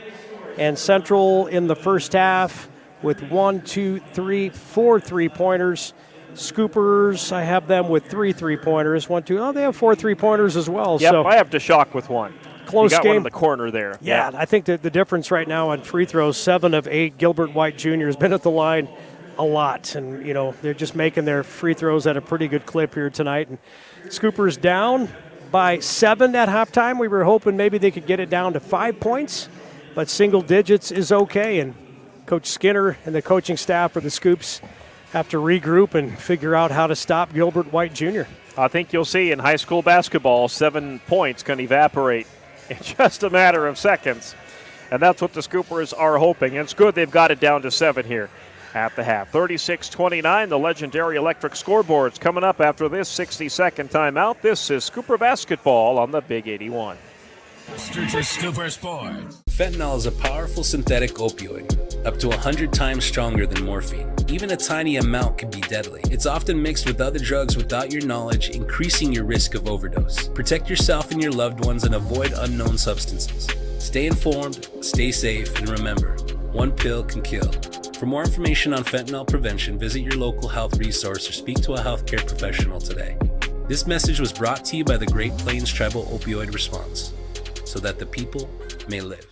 And Central in the first half with 4 3-pointers. Scoopers, I have them with 3 3-pointers. 1, 2. Oh, they have 4 3-pointers as well. Yep, so I have DeShock with 1. Close you got game. One in the corner there. Yeah, I think that the difference right now on free throws, 7 of 8. Gilbert White Jr. has been at the line a lot. And, they're just making their free throws at a pretty good clip here tonight. And Scoopers down by 7 at halftime. We were hoping maybe they could get it down to 5 points. But single digits is okay, and Coach Skinner and the coaching staff for the Scoops have to regroup and figure out how to stop Gilbert White Jr. I think you'll see in high school basketball, 7 points can evaporate in just a matter of seconds. And that's what the Scoopers are hoping. And it's good they've got it down to 7 here at the half. 36-29, the legendary electric scoreboards coming up after this 60-second timeout. This is Scooper basketball on the Big 81. Sturgis Scooper Sports. Fentanyl is a powerful synthetic opioid, up to 100 times stronger than morphine. Even a tiny amount can be deadly. It's often mixed with other drugs without your knowledge, increasing your risk of overdose. Protect yourself and your loved ones and avoid unknown substances. Stay informed, stay safe, and remember, one pill can kill. For more information on fentanyl prevention, visit your local health resource or speak to a healthcare professional today. This message was brought to you by the Great Plains Tribal Opioid Response, so that the people may live.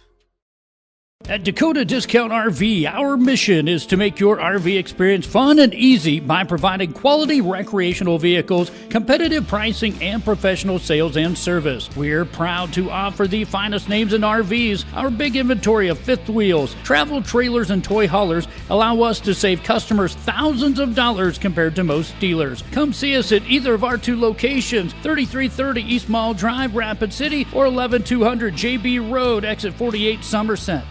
At Dakota Discount RV, our mission is to make your RV experience fun and easy by providing quality recreational vehicles, competitive pricing, and professional sales and service. We're proud to offer the finest names in RVs. Our big inventory of fifth wheels, travel trailers, and toy haulers allow us to save customers thousands of dollars compared to most dealers. Come see us at either of our two locations, 3330 East Mall Drive, Rapid City, or 11200 JB Road, exit 48, Somerset.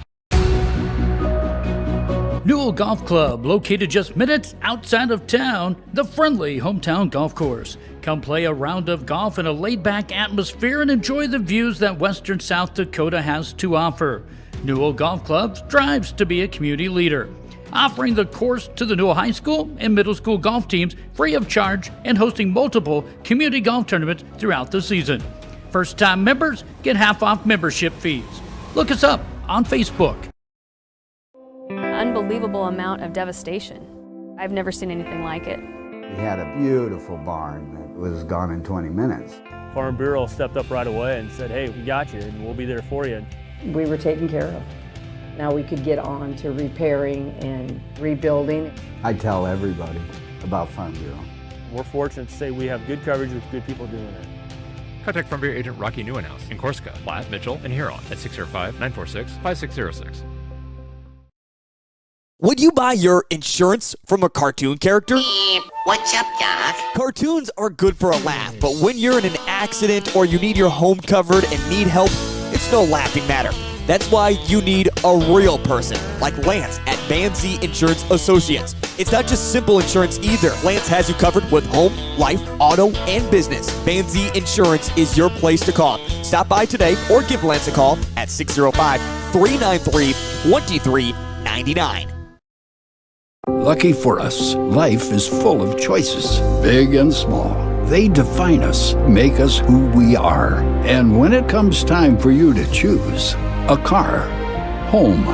Newell Golf Club, located just minutes outside of town, the friendly hometown golf course. Come play a round of golf in a laid-back atmosphere and enjoy the views that western South Dakota has to offer. Newell Golf Club strives to be a community leader, offering the course to the Newell High School and middle school golf teams free of charge and hosting multiple community golf tournaments throughout the season. First-time members get half off membership fees. Look us up on Facebook. Unbelievable amount of devastation. I've never seen anything like it. We had a beautiful barn that was gone in 20 minutes. Farm Bureau stepped up right away and said, hey, we got you and we'll be there for you. We were taken care of. Now we could get on to repairing and rebuilding. I tell everybody about Farm Bureau. We're fortunate to say we have good coverage with good people doing it. Contact Farm Bureau agent Rocky Newenhouse in Corsica, Platte, Mitchell, and Huron at 605-946-5606. Would you buy your insurance from a cartoon character? What's up, Doc? Cartoons are good for a laugh, but when you're in an accident or you need your home covered and need help, it's no laughing matter. That's why you need a real person, like Lance at Van Z Insurance Associates. It's not just simple insurance either. Lance has you covered with home, life, auto, and business. Van Z Insurance is your place to call. Stop by today or give Lance a call at 605-393-2399. Lucky for us, life is full of choices, big and small. They define us, make us who we are. And when it comes time for you to choose a car, home,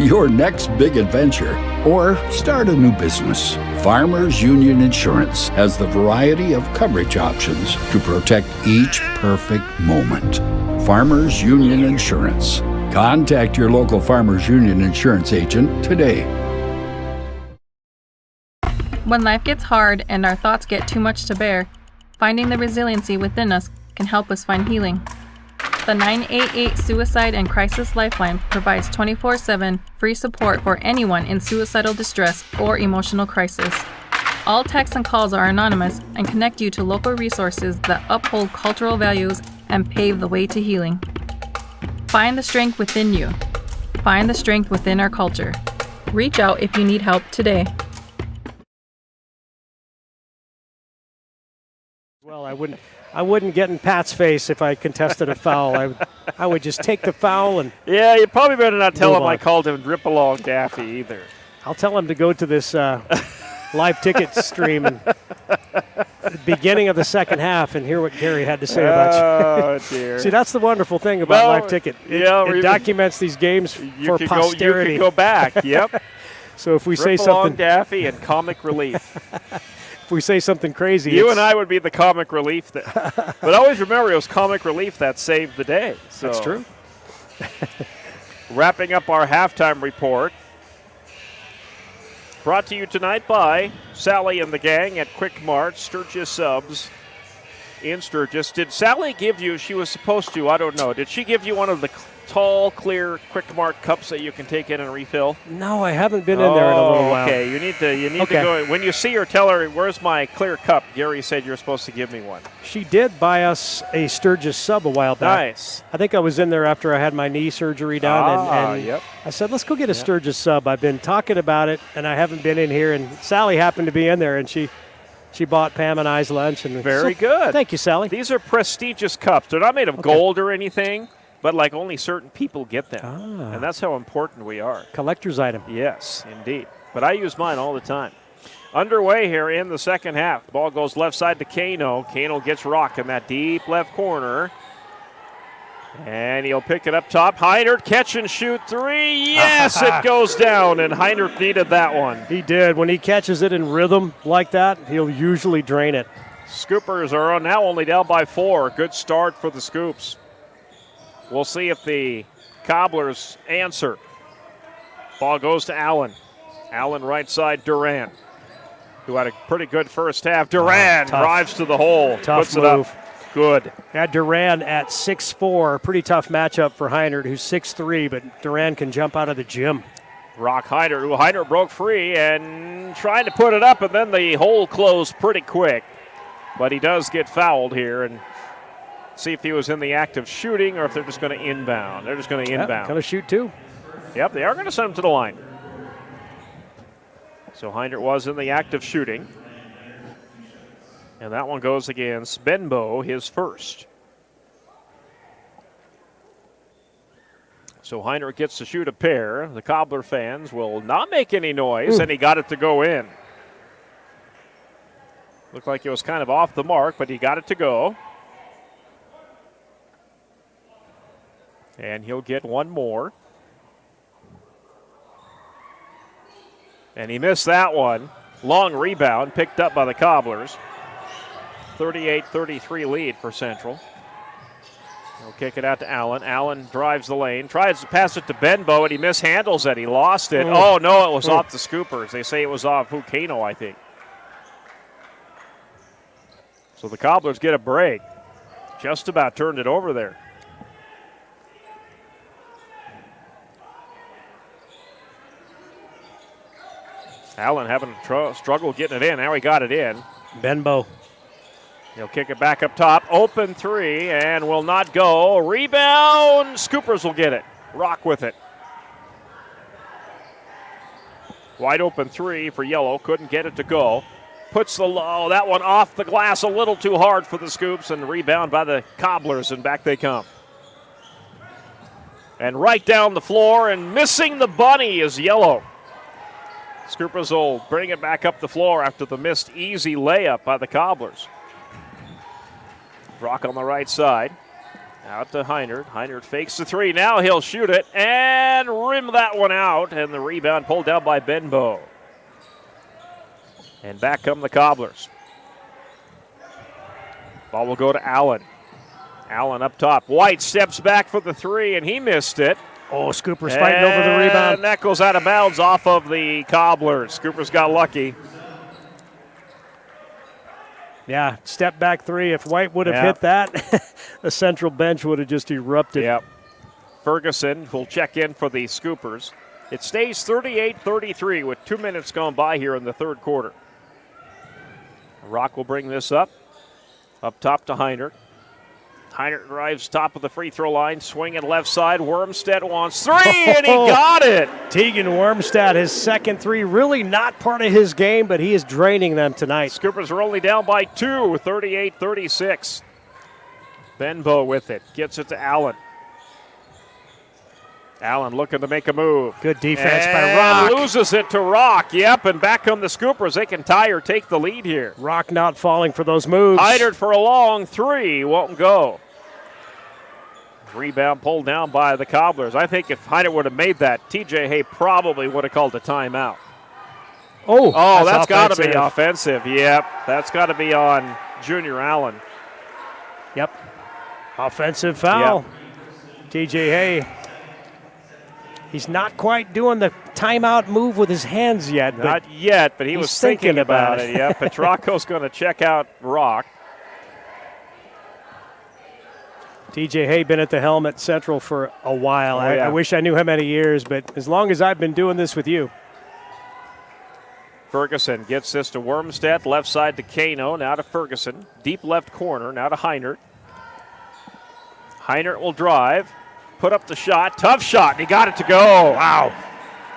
your next big adventure, or start a new business, Farmers Union Insurance has the variety of coverage options to protect each perfect moment. Farmers Union Insurance. Contact your local Farmers Union Insurance agent today. When life gets hard and our thoughts get too much to bear, finding the resiliency within us can help us find healing. The 988 Suicide and Crisis Lifeline provides 24/7 free support for anyone in suicidal distress or emotional crisis. All texts and calls are anonymous and connect you to local resources that uphold cultural values and pave the way to healing. Find the strength within you. Find the strength within our culture. Reach out if you need help today. Well, I wouldn't get in Pat's face if I contested a foul. I would just take the foul and. Yeah, you probably better not tell him on. I called him Drip Along Daffy either. I'll tell him to go to this live ticket stream and the beginning of the second half and hear what Gary had to say about you. Oh, dear. See, that's the wonderful thing about live ticket. It documents these games for posterity. You can go back. Yep. So if we say Drip Along something, Daffy and Comic Relief. if we say something crazy, You and I would be the Comic Relief. But always remember, it was Comic Relief that saved the day. So. That's true. Wrapping up our halftime report. Brought to you tonight by Sally and the gang at Quick Mart, Sturgis Subs in Sturgis. Did Sally give you, she was supposed to, I don't know, did she give you one of the tall, clear Quick Mart cups that you can take in and refill? No, I haven't been in there in a little while. Okay, you need to go. When you see her, tell her, where's my clear cup? Gary said you're supposed to give me one. She did buy us a Sturgis sub a while back. Nice. I think I was in there after I had my knee surgery done, and yep. I said, let's go get a Sturgis sub. I've been talking about it, and I haven't been in here, and Sally happened to be in there, and she bought Pam and I's lunch. And Very good. Thank you, Sally. These are prestigious cups. They're not made of gold or anything, but like only certain people get them. And that's how important we are. Collector's item. Yes, indeed. But I use mine all the time. Underway here in the second half. Ball goes left side to Kano. Kano gets rocked in that deep left corner. And he'll pick it up top. Heinert, catch and shoot three. Yes, it goes down, and Heinert needed that one. He did. When he catches it in rhythm like that, he'll usually drain it. Scoopers are now only down by 4. Good start for the Scoops. We'll see if the Cobblers answer. Ball goes to Allen. Allen right side, Duran, who had a pretty good first half. Duran drives to the hole. Tough puts move. It up. Good. Had Duran at 6'4", pretty tough matchup for Heinert, who's 6'3", but Duran can jump out of the gym. Rock Heinert. Heinert broke free and trying to put it up, and then the hole closed pretty quick. But he does get fouled here, and see if he was in the act of shooting or if they're just going to inbound. They're just going to inbound. Going to shoot too. Yep, they are going to send him to the line. So Heinert was in the act of shooting. And that one goes against Benbow, his first. So Heinert gets to shoot a pair. The Cobbler fans will not make any noise, and he got it to go in. Looked like it was kind of off the mark, but he got it to go. And he'll get one more. And he missed that one. Long rebound picked up by the Cobblers. 38-33 lead for Central. He'll kick it out to Allen. Allen drives the lane, tries to pass it to Benbow, and he mishandles it. He lost it. Oh, no, it was off the Scoopers. They say it was off Hukano, I think. So the Cobblers get a break. Just about turned it over there. Allen having a struggle getting it in. Now he got it in. Benbow. He'll kick it back up top. Open three and will not go. Rebound. Scoopers will get it. Rock with it. Wide open three for Yellow. Couldn't get it to go. Puts that one off the glass a little too hard for the Scoops, and rebound by the Cobblers, and back they come. And right down the floor, and missing the bunny is Yellow. Scoopers will bring it back up the floor after the missed easy layup by the Cobblers. Rock on the right side. Out to Heinert. Heinert fakes the three. Now he'll shoot it and rim that one out. And the rebound pulled down by Benbow. And back come the Cobblers. Ball will go to Allen. Allen up top. White steps back for the three, and he missed it. Oh, Scoopers fighting over the rebound. And that goes out of bounds off of the Cobblers. Scoopers got lucky. Yeah, step back three. If White would have hit that, the Central bench would have just erupted. Yep. Ferguson will check in for the Scoopers. It stays 38-33 with 2 minutes gone by here in the third quarter. Rock will bring this up top to Heinert. Heinert drives top of the free throw line, swinging left side. Wormstead wants three, and he got it. Tegan Wormstead, his second three, really not part of his game, but he is draining them tonight. Scoopers are only down by 2, 38-36. Benbow with it, gets it to Allen. Allen looking to make a move. Good defense by Rock. Loses it to Rock. Yep, and back come the Scoopers. They can tie or take the lead here. Rock not falling for those moves. Heinert for a long three. Won't go. Rebound pulled down by the Cobblers. I think if Heinert would have made that, TJ Hay probably would have called a timeout. Oh, that's got to be offensive. Yep, that's got to be on Junior Allen. Yep. Offensive foul. Yep. TJ Hay. He's not quite doing the timeout move with his hands yet. Not yet, but he was thinking about it. Yeah, Petracco's going to check out Rock. TJ Hay been at the helm at Central for a while. I wish I knew how many years, but as long as I've been doing this with you. Ferguson gets this to Wormstead, left side to Kano, now to Ferguson. Deep left corner, now to Heinert. Heinert will drive, put up the shot, tough shot, and he got it to go. Wow.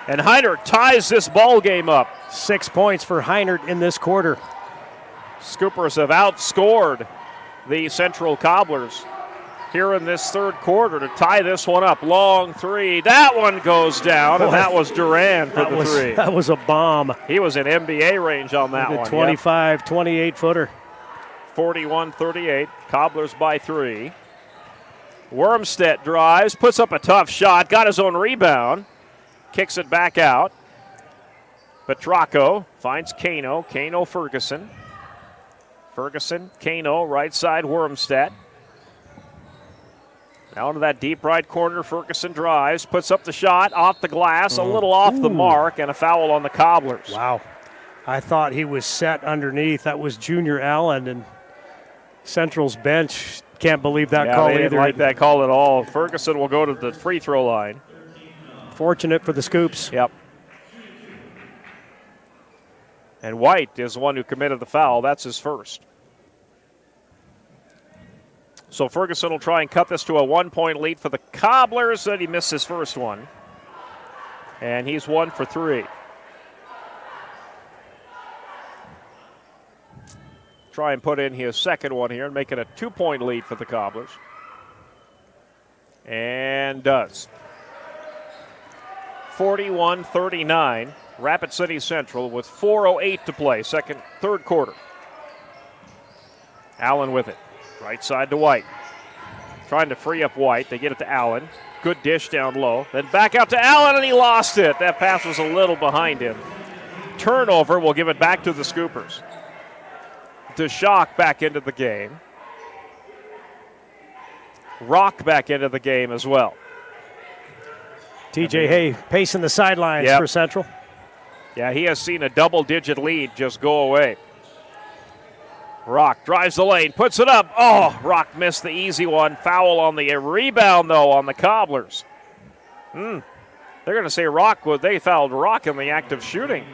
And Heinert ties this ball game up. 6 points for Heinert in this quarter. Scoopers have outscored the Central Cobblers here in this third quarter to tie this one up. Long three. That one goes down, and that was Duran for the three. That was a bomb. He was in NBA range on that one. 25, 28-footer. 41-38. Cobblers by 3. Wormstead drives, puts up a tough shot, got his own rebound, kicks it back out. Petracco finds Kano. Ferguson Ferguson, Kano, right side, Wormstead. Now into that deep right corner, Ferguson drives, puts up the shot, off the glass, a little off the mark, and a foul on the Cobblers. Wow. I thought he was set underneath. That was Junior Allen, and Central's bench can't believe that call they either. didn't like that call at all. Ferguson will go to the free throw line. Fortunate for the Scoops. Yep. And White is the one who committed the foul. That's his first. So Ferguson will try and cut this to a 1-point lead for the Cobblers. Then he missed his first one. And he's 1 for 3. Try and put in his second one here and make it a 2-point lead for the Cobblers. And does. 41-39. Rapid City Central with 4:08 to play. Third quarter. Allen with it. Right side to White. Trying to free up White. They get it to Allen. Good dish down low. Then back out to Allen, and he lost it. That pass was a little behind him. Turnover will give it back to the Scoopers. DeShock back into the game. Rock back into the game as well. TJ Hay pacing the sidelines for Central. Yeah, he has seen a double-digit lead just go away. Rock drives the lane, puts it up. Oh, Rock missed the easy one. Foul on the rebound, though, on the Cobblers. They're going to say Rock, they fouled Rock in the act of shooting.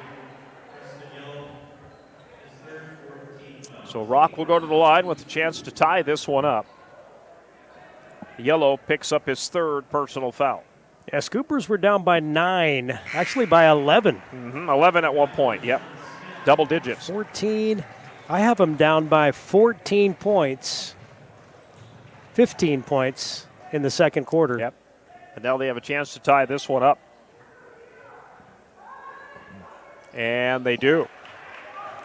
So Rock will go to the line with a chance to tie this one up. Yellow picks up his third personal foul. Yeah, Scoopers were down by 9, actually by 11. 11 at one point, yep. Double digits. 14. I have them down by 14 points, 15 points in the second quarter. Yep. And now they have a chance to tie this one up. And they do.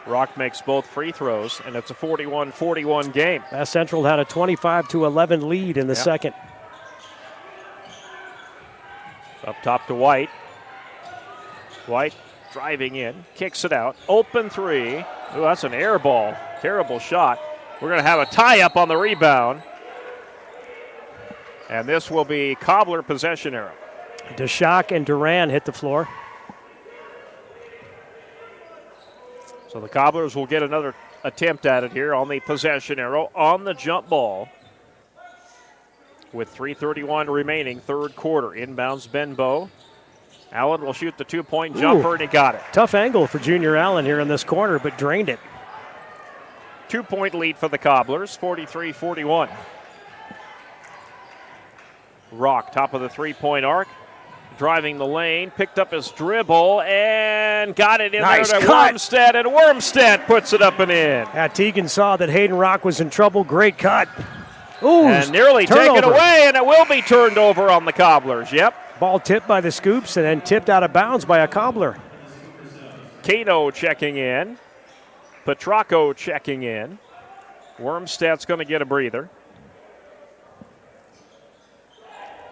Rock makes both free throws, and it's a 41-41 game. Central had a 25-11 lead in the second. Up top to White. White driving in, kicks it out. Open three. Ooh, that's an air ball. Terrible shot. We're going to have a tie-up on the rebound. And this will be Cobbler possession arrow. DeShock and Duran hit the floor. So the Cobblers will get another attempt at it here on the possession arrow on the jump ball. With 3:31 remaining, third quarter. Inbounds Benbow. Allen will shoot the two-point jumper, and he got it. Tough angle for Junior Allen here in this corner, but drained it. 2-point lead for the Cobblers, 43-41. Rock, top of the three-point arc. Driving the lane, picked up his dribble, and got it in there to Wormstead, and Wormstead puts it up and in. Yeah, Teagan saw that Hayden Rock was in trouble. Great cut. Ooh, and nearly taken away, and it will be turned over on the Cobblers. Yep. Ball tipped by the Scoops and then tipped out of bounds by a Cobbler. Kano checking in. Petracco checking in. Wormsted's going to get a breather.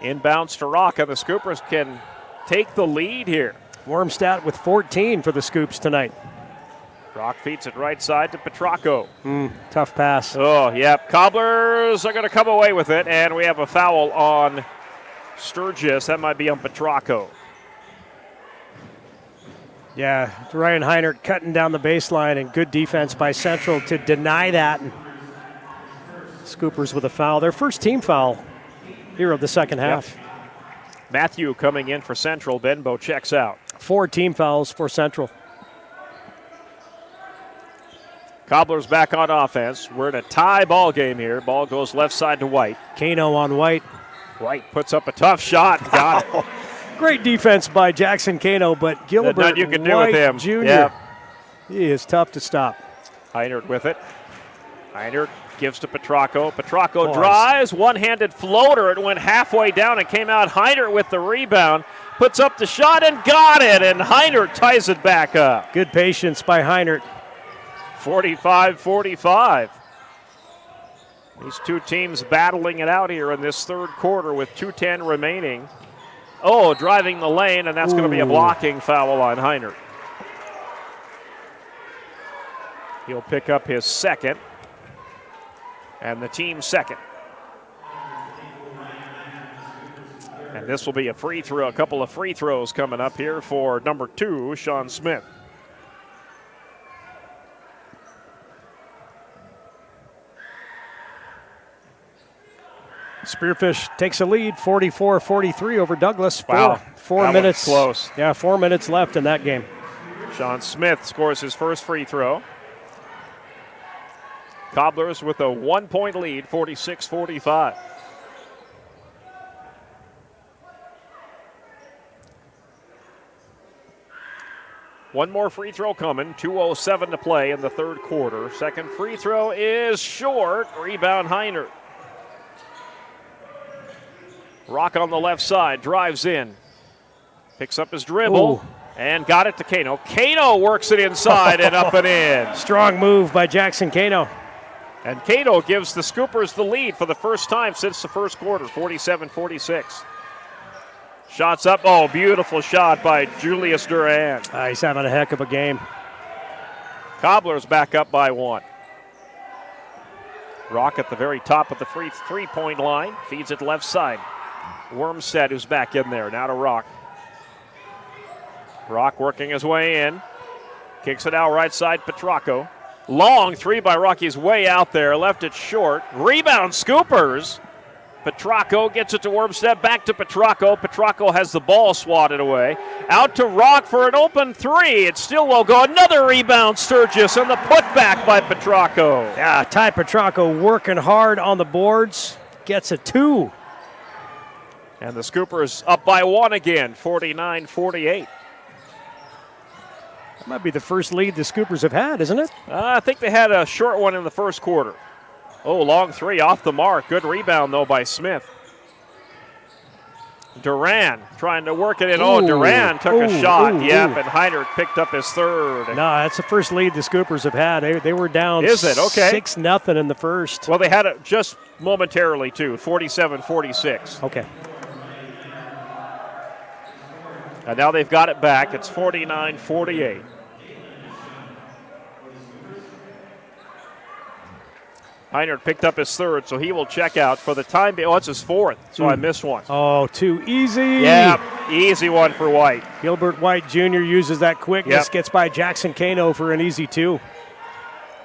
Inbounds to Rock, and the Scoopers can take the lead here. Wormstead with 14 for the Scoops tonight. Rock feeds it right side to Petracco. Tough pass. Oh, yep. Cobblers are going to come away with it, and we have a foul on Sturgis. That might be on Petracco. Yeah, Ryan Heinert cutting down the baseline, and good defense by Central to deny that. And Scoopers with a foul. Their first team foul here of the second half. Yep. Matthew coming in for Central. Benbow checks out. 4 team fouls for Central. Cobblers back on offense. We're in a tie ball game here. Ball goes left side to White. Kano on White. White puts up a tough shot. Got it. Great defense by Jackson Kano, but Gilbert Nothing you can do White with him. Jr. Yep. He is tough to stop. Heinert with it. Heinert gives to Petracco. Petracco drives. One-handed floater. It went halfway down and came out. Heinert with the rebound. Puts up the shot and got it. And Heinert ties it back up. Good patience by Heinert. 45-45. These two teams battling it out here in this third quarter with 2:10 remaining. Oh, driving the lane, and that's going to be a blocking foul on Heinert. He'll pick up his second. and the team second. And this will be a free throw, a couple of free throws coming up here for number 2, Sean Smith. Spearfish takes a lead, 44-43 over Douglas. Wow. Four minutes close. Yeah, 4 minutes left in that game. Sean Smith scores his first free throw. Cobblers with a 1-point lead, 46-45. One more free throw coming, 2:07 to play in the third quarter. Second free throw is short, rebound Heiner. Rock on the left side, drives in, picks up his dribble, and got it to Kano. Kano works it inside and up and in. Strong move by Jackson Kano. And Kano gives the Scoopers the lead for the first time since the first quarter, 47-46. Shots up. Oh, beautiful shot by Julius Duran. He's having a heck of a game. Cobblers back up by 1. Rock at the very top of the three-point line. Feeds it left side. Wormstead, who's back in there. Now to Rock. Rock working his way in. Kicks it out right side, Petracco. Long three by Rock. He's way out there. Left it short. Rebound Scoopers. Petracco gets it to Wormstead, back to Petracco. Petracco has the ball swatted away. Out to Rock for an open three. It still will go. Another rebound, Sturgis, and the putback by Petracco. Yeah, Ty Petracco working hard on the boards. Gets a 2. And the Scoopers up by 1 again, 49-48. That might be the first lead the Scoopers have had, isn't it? I think they had a short one in the first quarter. Oh, long three off the mark. Good rebound, though, by Smith. Duran trying to work it in. Duran took a shot. And Heiner picked up his third. No, that's the first lead the Scoopers have had. They were down 6-0 in the first. Well, they had it just momentarily, too, 47-46. Okay. And now they've got it back. It's 49-48. Heiner picked up his third, so he will check out for the time being. Oh, it's his fourth, so I missed one. Oh, too easy. Yeah, easy one for White. Gilbert White Jr. uses that quickness, gets by Jackson Kano for an easy 2.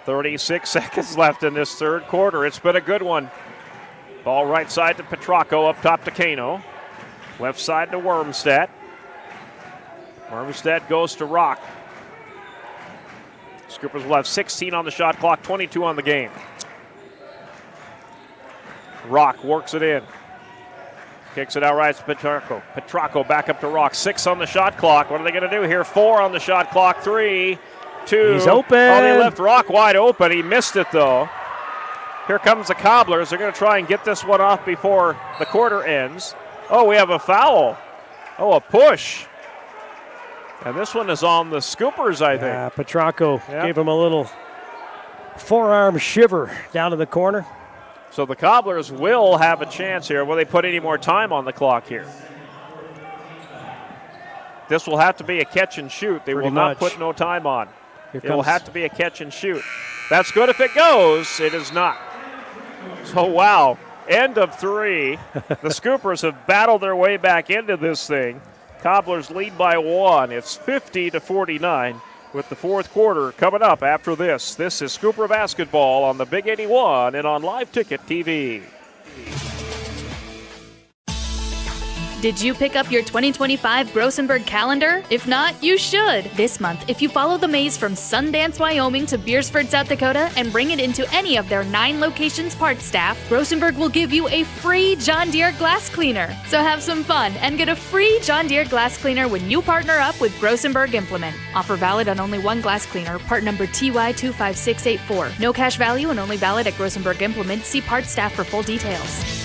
36 seconds left in this third quarter. It's been a good one. Ball right side to Petracco, up top to Kano. Left side to Wormstead. Wormstead goes to Rock. Scoopers will have 16 on the shot clock, 22 on the game. Rock works it in. Kicks it out right to Petracco. Petracco back up to Rock. 6 on the shot clock. What are they going to do here? 4 on the shot clock. 3, 2. He's open. Oh, they left Rock wide open. He missed it, though. Here comes the Cobblers. They're going to try and get this one off before the quarter ends. Oh, we have a foul. Oh, a push. And this one is on the Scoopers, I think. Yeah, Petracco gave him a little forearm shiver down in the corner. So the Cobblers will have a chance here. Will they put any more time on the clock here? This will have to be a catch and shoot. They will not put no time on. It will have to be a catch and shoot. That's good if it goes. It is not. So, wow. End of 3. The Scoopers have battled their way back into this thing. Cobblers lead by 1. It's 50-49 with the fourth quarter coming up after this. This is Scooper Basketball on the Big 81 and on Live Ticket TV. Did you pick up your 2025 Grossenberg calendar? If not, you should. This month, if you follow the maze from Sundance, Wyoming to Beersford, South Dakota, and bring it into any of their 9 locations parts staff, Grossenberg will give you a free John Deere glass cleaner. So have some fun and get a free John Deere glass cleaner when you partner up with Grossenberg Implement. Offer valid on only one glass cleaner, part number TY25684. No cash value and only valid at Grossenberg Implement. See parts staff for full details.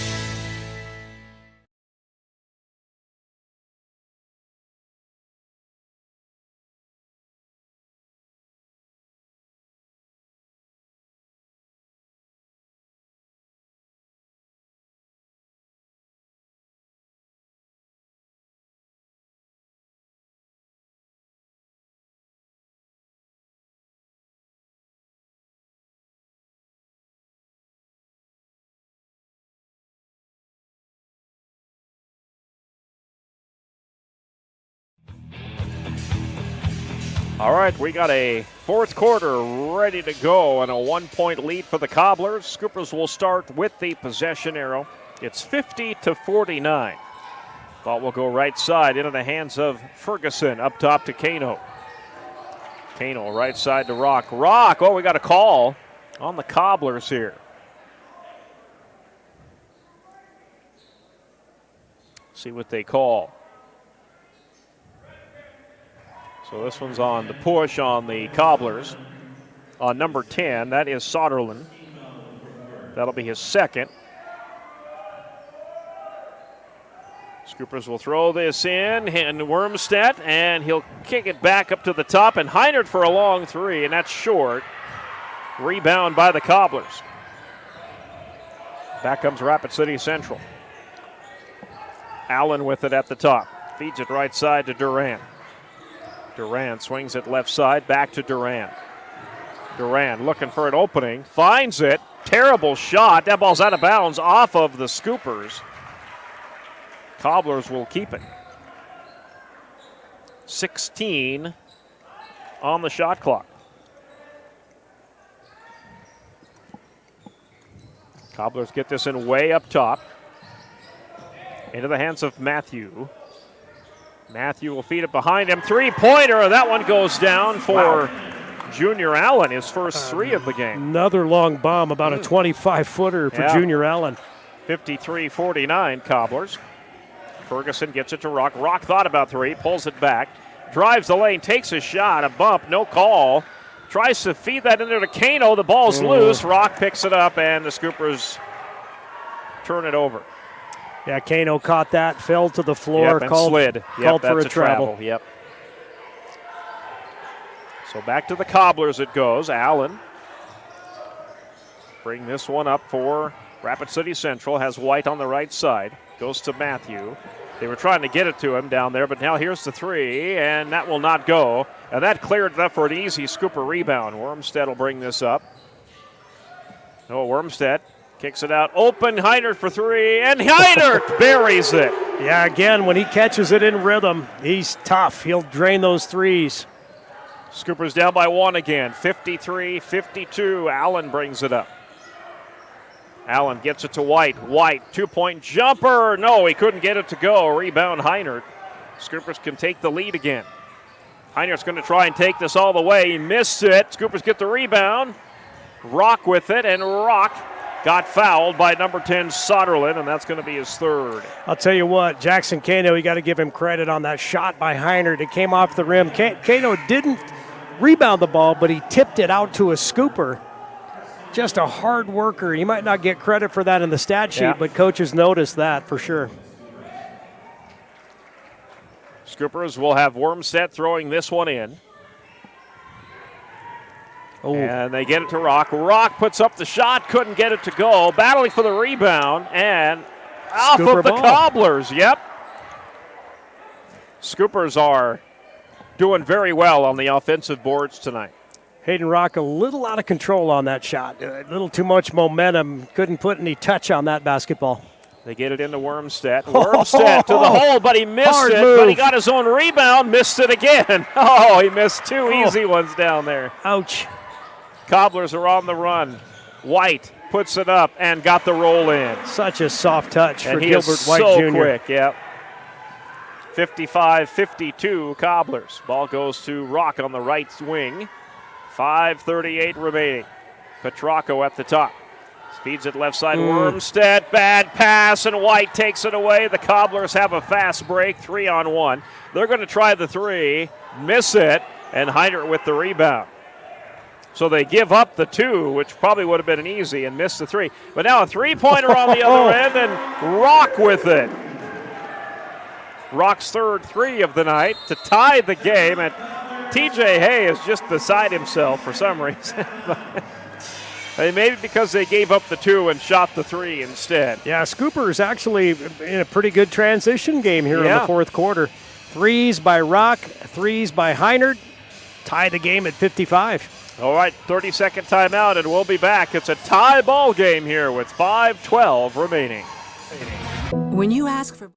All right, we got a fourth quarter ready to go and a 1-point lead for the Cobblers. Scoopers will start with the possession arrow. It's 50-49. Ball will go right side into the hands of Ferguson. Up top to Kano. Kano right side to Rock. Rock, we got a call on the Cobblers here. See what they call. So this one's on the push on the Cobblers. On number 10, that is Soderlund. That'll be his second. Scoopers will throw this in, and Wormstead, and he'll kick it back up to the top, and Heinert for a long three, and that's short. Rebound by the Cobblers. Back comes Rapid City Central. Allen with it at the top. Feeds it right side to Duran. Duran swings it left side, back to Duran. Duran looking for an opening, finds it. Terrible shot. That ball's out of bounds off of the Scoopers. Cobblers will keep it. 16 on the shot clock. Cobblers get this in way up top. Into the hands of Matthew. Matthew will feed it behind him. Three-pointer. That one goes down for Junior Allen, his first three of the game. Another long bomb, about a 25-footer for Junior Allen. 53-49 Cobblers. Ferguson gets it to Rock. Rock thought about three, pulls it back, drives the lane, takes a shot, a bump, no call. Tries to feed that in there to Kano. The ball's loose. Rock picks it up, and the Scoopers turn it over. Yeah, Kano caught that, fell to the floor, and called, slid. Called for a travel. Yep. So back to the Cobblers it goes. Allen. Bring this one up for Rapid City Central. Has White on the right side. Goes to Matthew. They were trying to get it to him down there, but now here's the three, and that will not go. And that cleared it up for an easy Scooper rebound. Wormstead will bring this up. Wormstead kicks it out. Open, Heinert for three, and Heinert buries it. Yeah, again, when he catches it in rhythm, he's tough. He'll drain those threes. Scoopers down by one again. 53-52. Allen brings it up. Allen gets it to White. White, two-point jumper. No, he couldn't get it to go. Rebound, Heinert. Scoopers can take the lead again. Heinert's going to try and take this all the way. He missed it. Scoopers get the rebound. Rock with it, and Rock got fouled by number 10, Soderlund, and that's going to be his third. I'll tell you what, Jackson Kano, you got to give him credit on that shot by Heinert. It came off the rim. Kano didn't rebound the ball, but he tipped it out to a Scooper. Just a hard worker. You might not get credit for that in the stat sheet, but coaches noticed that for sure. Scoopers will have Wormstead throwing this one in. Ooh. And they get it to Rock. Rock puts up the shot, couldn't get it to go. Battling for the rebound, and off of the Cobblers. Yep. Scoopers are doing very well on the offensive boards tonight. Hayden Rock a little out of control on that shot. A little too much momentum. Couldn't put any touch on that basketball. They get it into Wormstead. Wormstead to the hole, but he missed Hard it. move. But he got his own rebound, missed it again. Oh, he missed two easy ones down there. Ouch. Cobblers are on the run. White puts it up and got the roll in. Such a soft touch and for he Gilbert is White so Jr. quick, yep. 55-52 Cobblers. Ball goes to Rock on the right wing. 5:38 remaining. Petracco at the top. Feeds it left side. Wormstead, bad pass, and White takes it away. The Cobblers have a fast break, 3-on-1. They're going to try the three, miss it, and Heinert with the rebound. So they give up the two, which probably would have been an easy, and miss the three. But now a three-pointer on the other end, and Rock with it. Rock's third three of the night to tie the game, and TJ Hay is just beside himself for some reason. Maybe because they gave up the two and shot the three instead. Yeah, Scoopers actually in a pretty good transition game here in the fourth quarter. Threes by Rock, threes by Heinert. Tie the game at 55. All right, 30-second timeout, and we'll be back. It's a tie ball game here with 5:12 remaining. When you ask for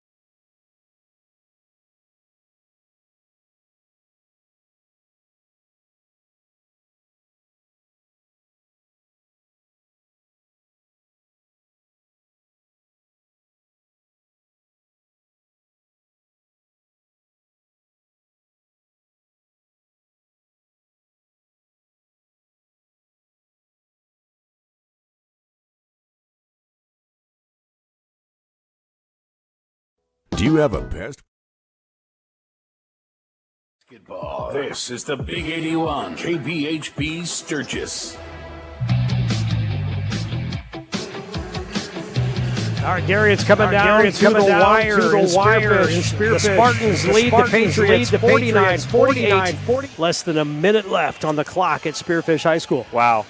Do you have a pest? Basketball. This is the Big 81 KBHP Sturgis. All right, Gary, it's coming down to the wire. The Spartans lead the Patriots 49-48. Less than a minute left on the clock at Spearfish High School. Wow.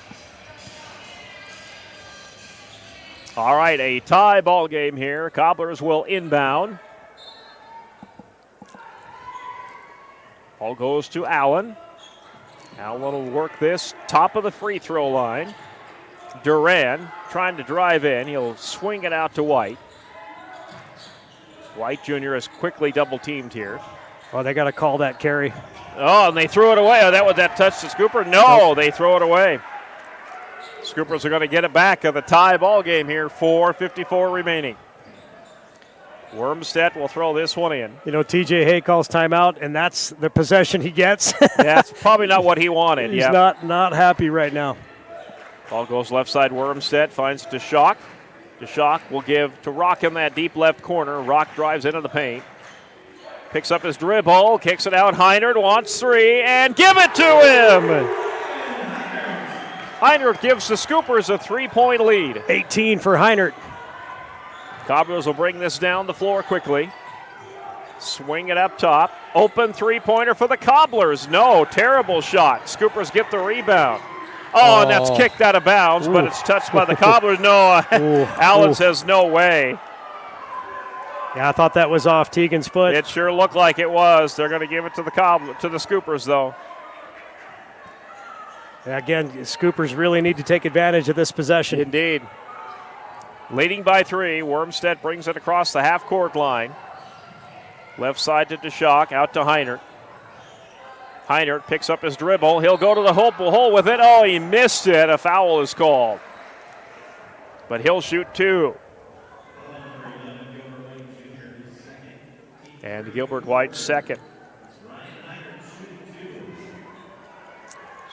All right, a tie ball game here. Cobblers will inbound. Ball goes to Allen. Allen will work this top of the free throw line. Duran trying to drive in. He'll swing it out to White. White Jr. is quickly double teamed here. Oh, they got to call that carry. Oh, and they threw it away. Oh, that touched the Scooper? No, they throw it away. Scoopers are going to get it back at the tie ball game here. 4:54 remaining. Wormstead will throw this one in. You know, TJ Hay calls timeout, and that's the possession he gets. That's probably not what he wanted. He's not happy right now. Ball goes left side. Wormstead finds DeShock. DeShock will give to Rock in that deep left corner. Rock drives into the paint. Picks up his dribble, kicks it out. Heinert wants three, and give it to him! Heinert gives the Scoopers a 3-point lead. 18 for Heinert. Cobblers will bring this down the floor quickly. Swing it up top. Open three-pointer for the Cobblers. No, terrible shot. Scoopers get the rebound. Oh, and that's kicked out of bounds, but it's touched by the Cobblers. No, Allen says no way. Yeah, I thought that was off Teagan's foot. It sure looked like it was. They're going to give it to the Scoopers, though. Yeah, again, Scoopers really need to take advantage of this possession. Indeed. Leading by 3, Wormstead brings it across the half-court line. Left side to DeShock, out to Heinert. Heinert picks up his dribble. He'll go to the hole with it. Oh, he missed it. A foul is called. But he'll shoot 2. And Gilbert White second.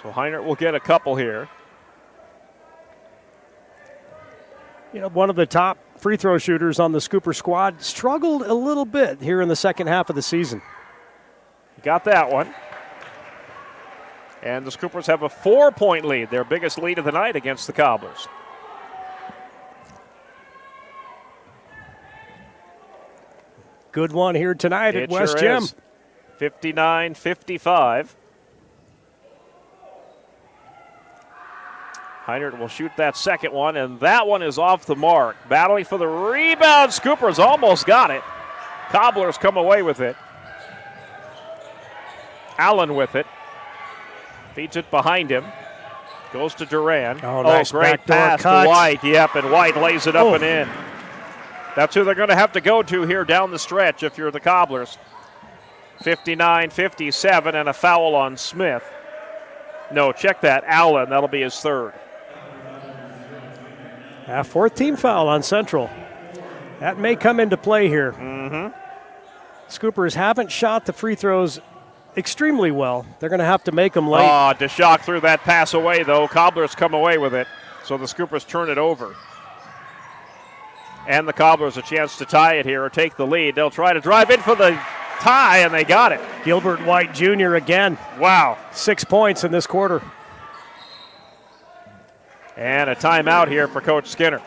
So Heinert will get a couple here. You know, one of the top free throw shooters on the Scooper squad struggled a little bit here in the second half of the season. Got that one. And the Scoopers have a 4-point lead, their biggest lead of the night against the Cobblers. Good one here tonight at West Gym. 59-55. Heinert will shoot that second one, and that one is off the mark. Battling for the rebound. Scoopers almost got it. Cobblers come away with it. Allen with it. Feeds it behind him. Goes to Duran. Oh, nice great pass to White. Yep, and White lays it up and in. That's who they're going to have to go to here down the stretch if you're the Cobblers. 59-57 and a foul on Smith. No, check that. Allen, that'll be his third. A fourth team foul on Central. That may come into play here. Mm-hmm. Scoopers haven't shot the free throws extremely well. They're going to have to make them late. Oh, DeShock threw that pass away, though. Cobblers come away with it, so the Scoopers turn it over. And the Cobblers a chance to tie it here or take the lead. They'll try to drive in for the tie, and they got it. Gilbert White Jr. again. Wow. 6 points in this quarter. And a timeout here for Coach Skinner.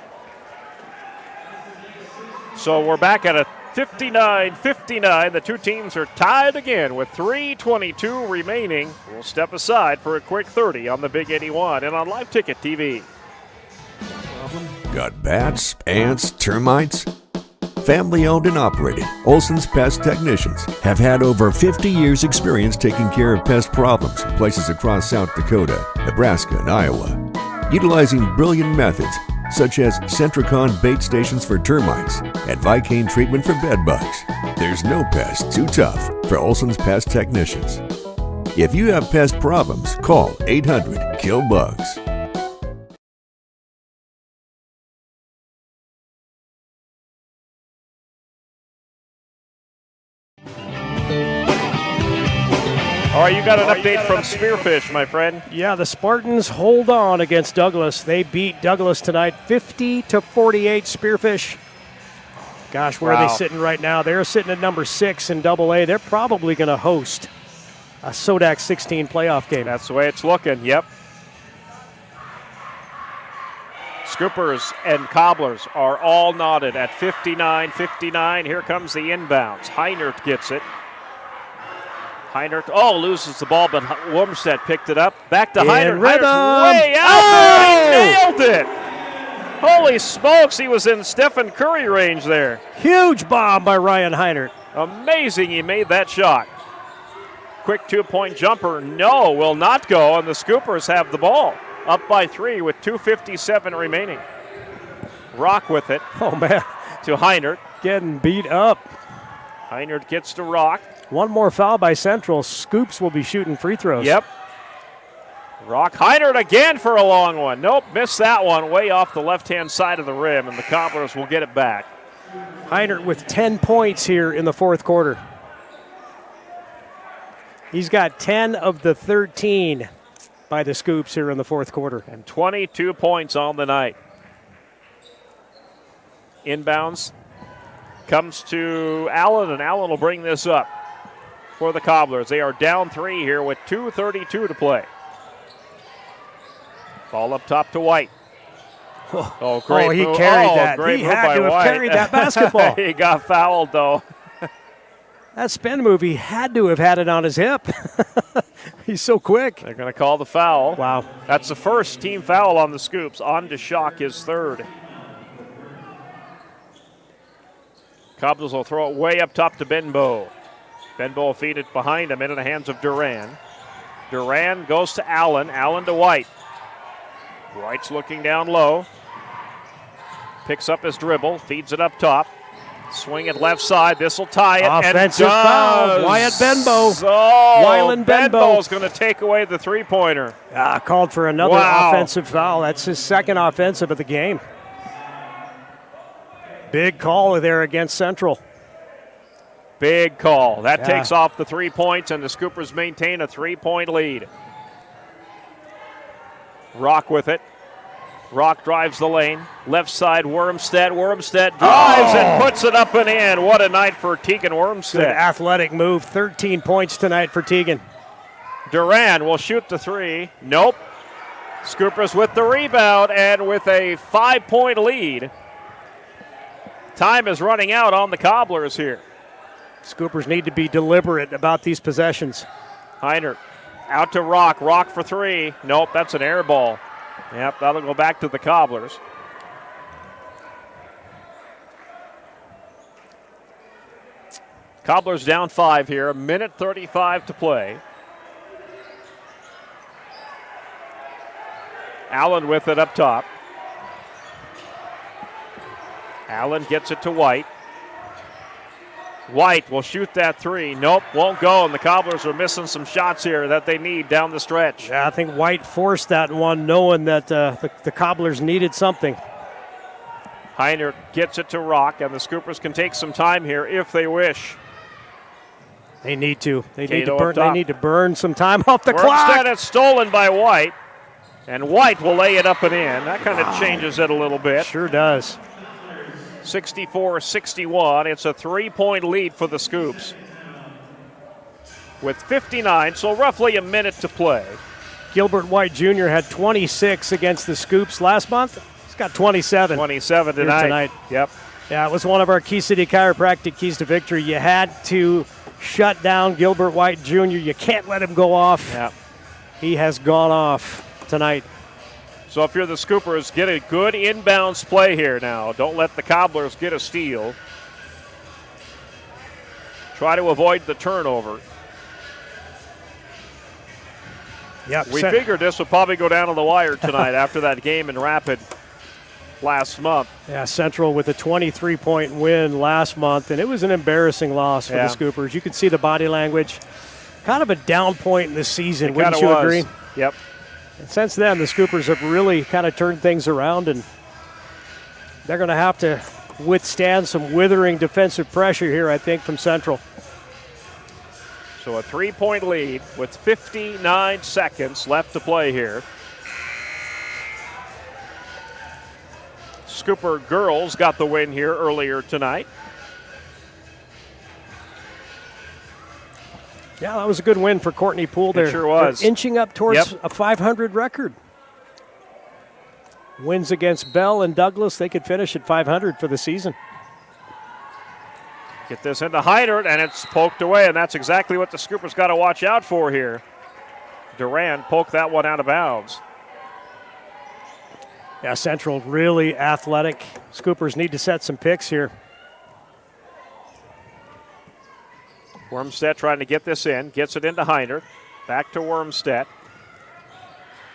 So we're back at a 59-59. The two teams are tied again with 3:22 remaining. We'll step aside for a quick 30 on the Big 81 and on Live Ticket TV. Got bats, ants, termites? Family owned and operated, Olson's Pest Technicians have had over 50 years experience taking care of pest problems in places across South Dakota, Nebraska, and Iowa. Utilizing brilliant methods such as Centricon bait stations for termites and Vicane treatment for bed bugs. There's no pest too tough for Olson's Pest Technicians. If you have pest problems, call 800-KILL-BUGS. All right, you got an update from Spearfish, my friend. Yeah, the Spartans hold on against Douglas. They beat Douglas tonight 50-48. Spearfish Gosh, where are they sitting right now? They're sitting at number 6 in AA. They're probably going to host a Sodak 16 playoff game. That's the way it's looking, yep. Scoopers and Cobblers are all knotted at 59-59. Here comes the inbounds. Heinert gets it. Heinert, loses the ball, but Wormstead picked it up. Back to Heinert. Heinert's way out there. He nailed it. Holy smokes, he was in Stephen Curry range there. Huge bomb by Ryan Heinert. Amazing he made that shot. Quick 2-point jumper. No, will not go, and the Scoopers have the ball. Up by 3 with 2:57 remaining. Rock with it. Oh, man. To Heinert. Getting beat up. Heinert gets to Rock. One more foul by Central. Scoops will be shooting free throws. Yep. Rock. Heinert again for a long one. Nope, missed that one way off the left-hand side of the rim, and the Cobblers will get it back. Heinert with 10 points here in the fourth quarter. He's got 10 of the 13 by the Scoops here in the fourth quarter. And 22 points on the night. Inbounds comes to Allen, and Allen will bring this up for the Cobblers. They are down 3 here with 2:32 to play. Ball up top to White. Oh, great he move. carried that. Great he move had by to have White. carried that basketball. He got fouled, though. That spin move, he had to have had it on his hip. He's so quick. They're going to call the foul. Wow. That's the first team foul on the Scoops. On to Shock, his third. Cobblers will throw it way up top to Benbow. Benbow will feed it behind him into the hands of Duran. Duran goes to Allen. Allen to White. White's looking down low. Picks up his dribble. Feeds it up top. Swing it left side. This will tie it. Offensive and foul. Wyatt Benbow. Wyland Benbow is going to take away the three-pointer. Called for another offensive foul. That's his second offensive of the game. Big call there against Central. Big call. That takes off the 3 points, and the Scoopers maintain a 3-point lead. Rock with it. Rock drives the lane. Left side, Wormstead. Wormstead drives and puts it up and in. What a night for Tegan Wormstead. Good athletic move. 13 points tonight for Tegan. Duran will shoot the 3. Nope. Scoopers with the rebound and with a 5-point lead. Time is running out on the Cobblers here. Scoopers need to be deliberate about these possessions. Heinert out to Rock. Rock for 3. Nope, that's an air ball. Yep, that'll go back to the Cobblers. Cobblers down 5 here. A minute 35 to play. Allen with it up top. Allen gets it to White. White will shoot that 3. Nope, won't go, and the Cobblers are missing some shots here that they need down the stretch. Yeah, I think White forced that one knowing that the Cobblers needed something. Heinert gets it to Rock, and the Scoopers can take some time here if they wish. They need to. They need to burn some time off the clock. Instead, it's stolen by White, and White will lay it up and in. That kind of changes it a little bit. Sure does. 64-61. It's a 3-point lead for the Scoops. With 59, so roughly a minute to play. Gilbert White Jr. had 26 against the Scoops last month. He's got 27. 27 tonight. Yep. Yeah, it was one of our Key City Chiropractic keys to victory. You had to shut down Gilbert White Jr. You can't let him go off. Yep. He has gone off tonight. So if you're the Scoopers, get a good inbounds play here now. Don't let the Cobblers get a steal. Try to avoid the turnover. Yep. We figured this would probably go down to the wire tonight after that game in Rapid last month. Yeah, Central with a 23-point win last month, and it was an embarrassing loss for the Scoopers. You could see the body language. Kind of a down point in the season, wouldn't you agree? Yep. And since then, the Scoopers have really kind of turned things around, and they're going to have to withstand some withering defensive pressure here, I think, from Central. So a 3-point lead with 59 seconds left to play here. Scooper girls got the win here earlier tonight. Yeah, that was a good win for Courtney Poole there. It sure was. They're inching up towards a 500 record. Wins against Bell and Douglas, they could finish at 500 for the season. Get this into Heinert, and it's poked away, and that's exactly what the Scoopers got to watch out for here. Duran poked that one out of bounds. Yeah, Central really athletic. Scoopers need to set some picks here. Wormstead trying to get this in, gets it into Heinert. Back to Wormstead.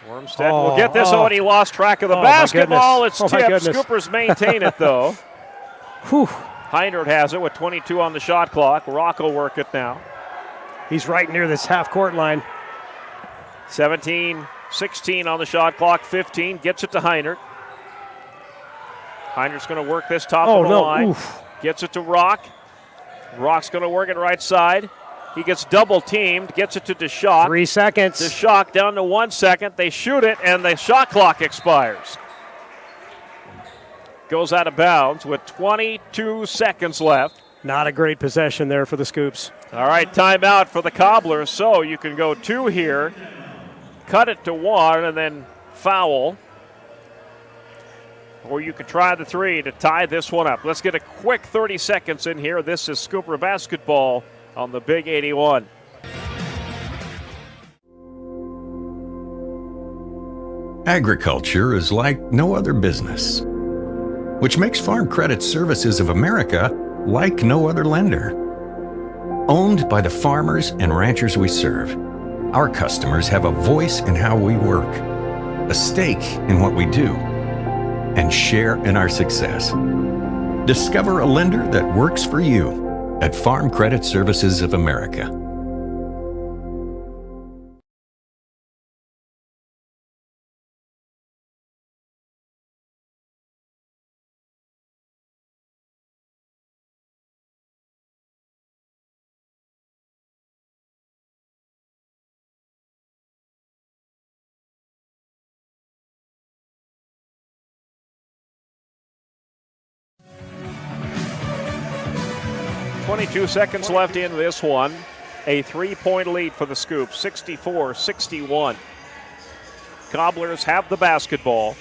Wormstead will get this. And he lost track of the basketball. It's tipped. Scoopers maintain it, though. Whew. Heinert has it with 22 on the shot clock. Rock will work it now. He's right near this half-court line. 17-16 on the shot clock. 15 gets it to Heinert. Heinert's going to work this top of the line. Oof. Gets it to Rock. Rock's going to work it right side. He gets double-teamed, gets it to DeShock. 3 seconds. DeShock down to 1 second. They shoot it, and the shot clock expires. Goes out of bounds with 22 seconds left. Not a great possession there for the Scoops. All right, timeout for the Cobblers. So you can go 2 here, cut it to 1, and then foul. Or you could try the 3 to tie this one up. Let's get a quick 30 seconds in here. This is Scooper basketball on the Big 81. Agriculture is like no other business, which makes Farm Credit Services of America like no other lender. Owned by the farmers and ranchers we serve, our customers have a voice in how we work, a stake in what we do, and share in our success. Discover a lender that works for you at Farm Credit Services of America. .22 seconds left in this one. A 3-point lead for the Scoop, 64-61. Cobblers have the basketball.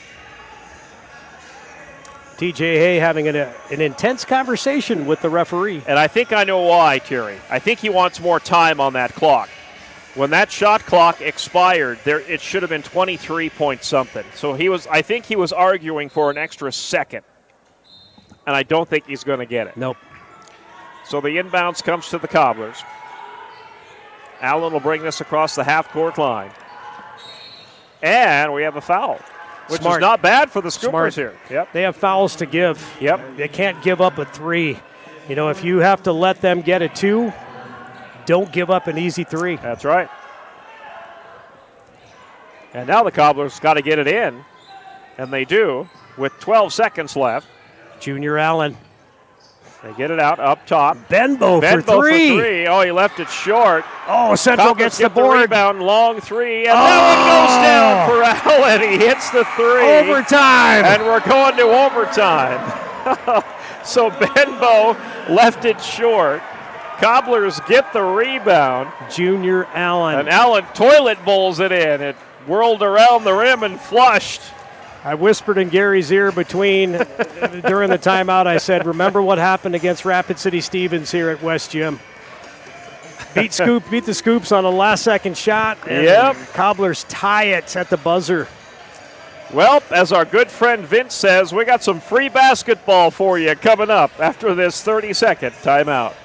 TJ Hay having an intense conversation with the referee. And I think I know why, Terry. I think he wants more time on that clock. When that shot clock expired, it should have been 23 point something. So I think he was arguing for an extra second. And I don't think he's going to get it. Nope. So the inbounds comes to the Cobblers. Allen will bring this across the half-court line. And we have a foul, which is not bad for the Scoopers here. Yep. They have fouls to give. Yep. They can't give up a 3. You know, if you have to let them get a 2, don't give up an easy 3. That's right. And now the Cobblers got to get it in, and they do with 12 seconds left. Junior Allen. They get it out up top. Benbow for 3. Oh, he left it short. Oh, Central gets the board. The rebound, long 3, and that one goes down for Allen. He hits the 3. Overtime. And we're going to overtime. So Benbow left it short. Cobblers get the rebound. Junior Allen. And Allen toilet bowls it in. It whirled around the rim and flushed. I whispered in Gary's ear during the timeout. I said, remember what happened against Rapid City Stevens here at West Gym. Beat the Scoops on a last-second shot, and Cobblers tie it at the buzzer. Well, as our good friend Vince says, we got some free basketball for you coming up after this 30-second timeout.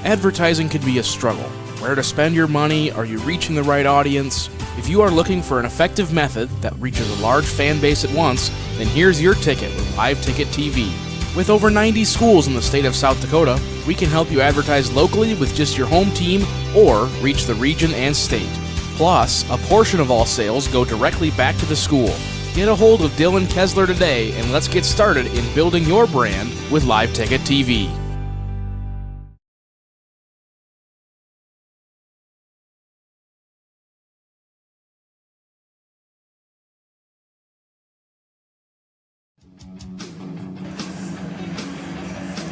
Advertising can be a struggle. Where to spend your money? Are you reaching the right audience? If you are looking for an effective method that reaches a large fan base at once, then here's your ticket with Live Ticket TV. With over 90 schools in the state of South Dakota, we can help you advertise locally with just your home team or reach the region and state. Plus, a portion of all sales go directly back to the school. Get a hold of Dylan Kessler today and let's get started in building your brand with Live Ticket TV.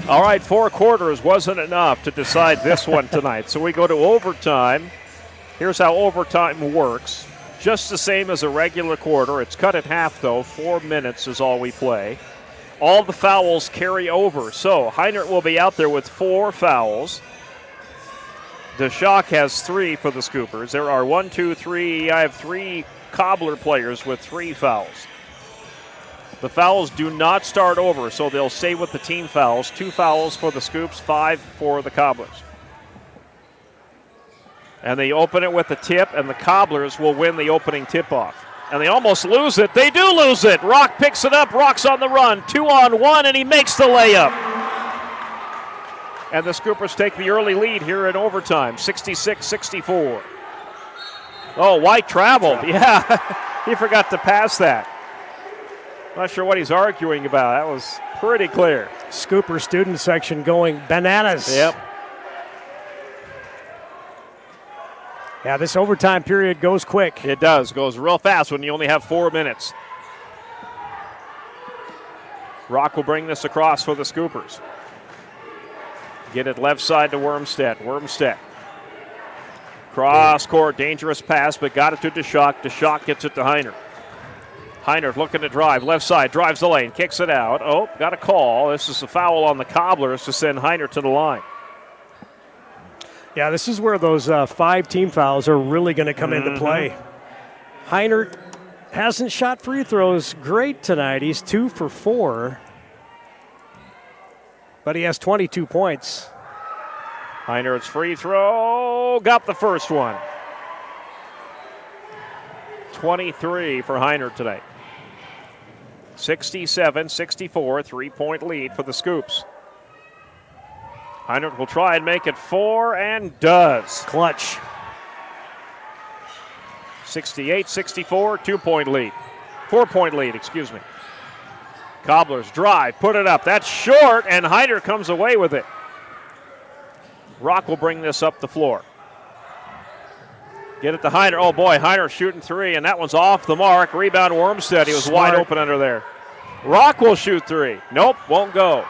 All right, 4 quarters wasn't enough to decide this one tonight. So we go to overtime. Here's how overtime works. Just the same as a regular quarter. It's cut in half, though. 4 minutes is all we play. All the fouls carry over. So Heinert will be out there with 4 fouls. DeShock has 3 for the Scoopers. There are 1, 2, 3. I have 3 Cobbler players with 3 fouls. The fouls do not start over, so they'll stay with the team fouls. 2 fouls for the Scoops, 5 for the Cobblers. And they open it with the tip, and the Cobblers will win the opening tip-off. And they almost lose it. They do lose it. Rock picks it up. Rock's on the run. 2-on-1, and he makes the layup. And the Scoopers take the early lead here in overtime, 66-64. Oh, White traveled. Yeah, he forgot to pass that. Not sure what he's arguing about. That was pretty clear. Scooper student section going bananas. Yep. Yeah, this overtime period goes quick. It does. Goes real fast when you only have 4 minutes. Rock will bring this across for the Scoopers. Get it left side to Wormstead. Wormstead. Cross court, dangerous pass, but got it to DeShock. DeShock gets it to Heinert. Heinert looking to drive, left side, drives the lane, kicks it out. Oh, got a call. This is a foul on the Cobblers to send Heinert to the line. Yeah, this is where those 5 team fouls are really going to come into play. Heinert hasn't shot free throws great tonight. He's 2 for 4. But he has 22 points. Heinert's free throw, got the first one. 23 for Heinert tonight. 67-64, 3-point lead for the Scoops. Heinert will try and make it 4 and does. Clutch. 68-64, 2-point lead. 4-point lead, excuse me. Cobblers drive, put it up. That's short, and Heinert comes away with it. Rock will bring this up the floor. Get it to Heinert. Oh, boy, Heinert shooting 3, and that one's off the mark. Rebound Wormstead. He was wide open under there. Rock will shoot 3. Nope, won't go.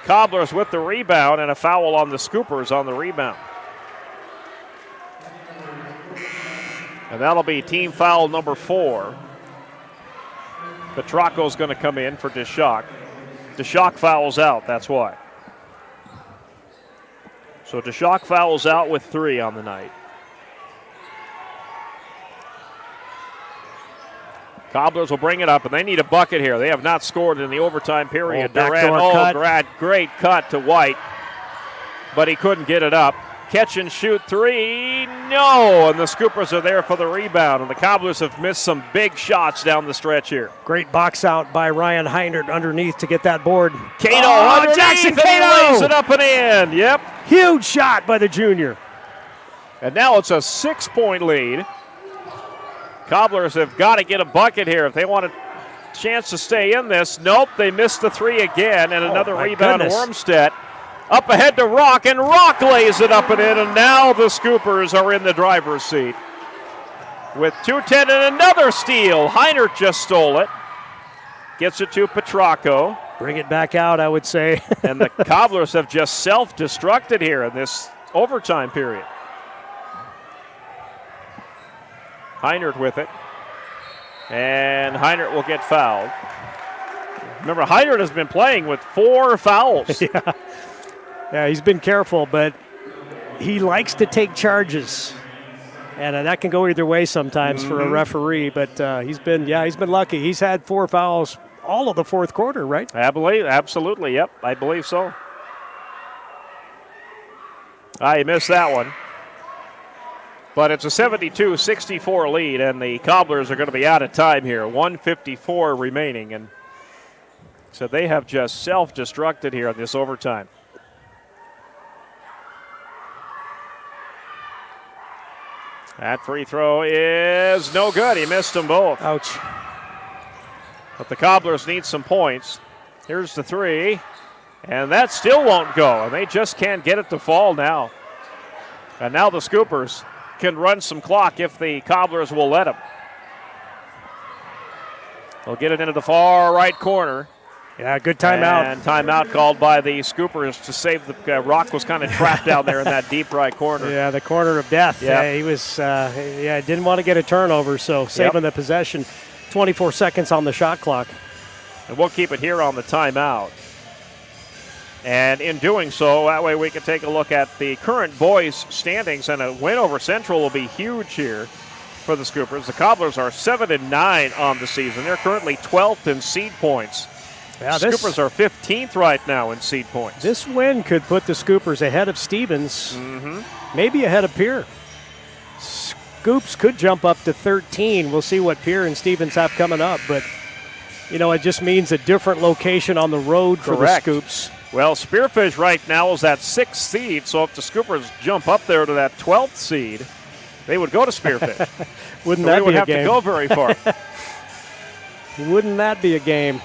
Cobblers with the rebound, and a foul on the Scoopers on the rebound. And that'll be team foul number 4. Petracco's going to come in for DeShock. DeShock fouls out, that's why. So DeShock fouls out with 3 on the night. Cobblers will bring it up, and they need a bucket here. They have not scored in the overtime period. Great cut to White, but he couldn't get it up. Catch and shoot 3, no, and the Scoopers are there for the rebound, and the Cobblers have missed some big shots down the stretch here. Great box out by Ryan Heinert underneath to get that board. Cato, Jackson Cato lays it up and in. Yep. Huge shot by the junior. And now it's a 6-point lead. Cobblers have got to get a bucket here if they want a chance to stay in this. Nope, they missed the 3 again, and another rebound to Wormstead. Up ahead to Rock, and Rock lays it up and in, and now the Scoopers are in the driver's seat. With 2:10 and another steal. Heinert just stole it. Gets it to Petracco. Bring it back out, I would say. And the Cobblers have just self-destructed here in this overtime period. Heinert with it. And Heinert will get fouled. Remember, Heinert has been playing with 4 fouls. Yeah, he's been careful, but he likes to take charges. And that can go either way sometimes for a referee, but he's been lucky. He's had 4 fouls all of the fourth quarter, right? I believe, absolutely, yep, I believe so. He missed that one. But it's a 72-64 lead, and the Cobblers are going to be out of time here. 1:54 remaining, and so they have just self-destructed here in this overtime. That free throw is no good. He missed them both. Ouch. But the Cobblers need some points. Here's the 3, and that still won't go, and they just can't get it to fall now. And now the Scoopers can run some clock if the Cobblers will let them. They'll get it into the far right corner. Yeah, good timeout. And timeout called by the Scoopers to save the Rock was kind of trapped down there in that deep right corner. Yeah, the corner of death. Yep. He was, didn't want to get a turnover, so saving the possession. 24 seconds on the shot clock. And we'll keep it here on the timeout. And in doing so, that way we can take a look at the current boys standings, and a win over Central will be huge here for the Scoopers. The Cobblers are 7-9 on the season. They're currently 12th in seed points. Yeah, Scoopers are 15th right now in seed points. This win could put the Scoopers ahead of Stevens, maybe ahead of Pierre. Scoops could jump up to 13. We'll see what Pierre and Stevens have coming up, but it just means a different location on the road for the Scoops. Well, Spearfish right now is that 6th seed, so if the Scoopers jump up there to that 12th seed, they would go to Spearfish. Wouldn't so that we would be a have game? to go very far. Wouldn't that be a game?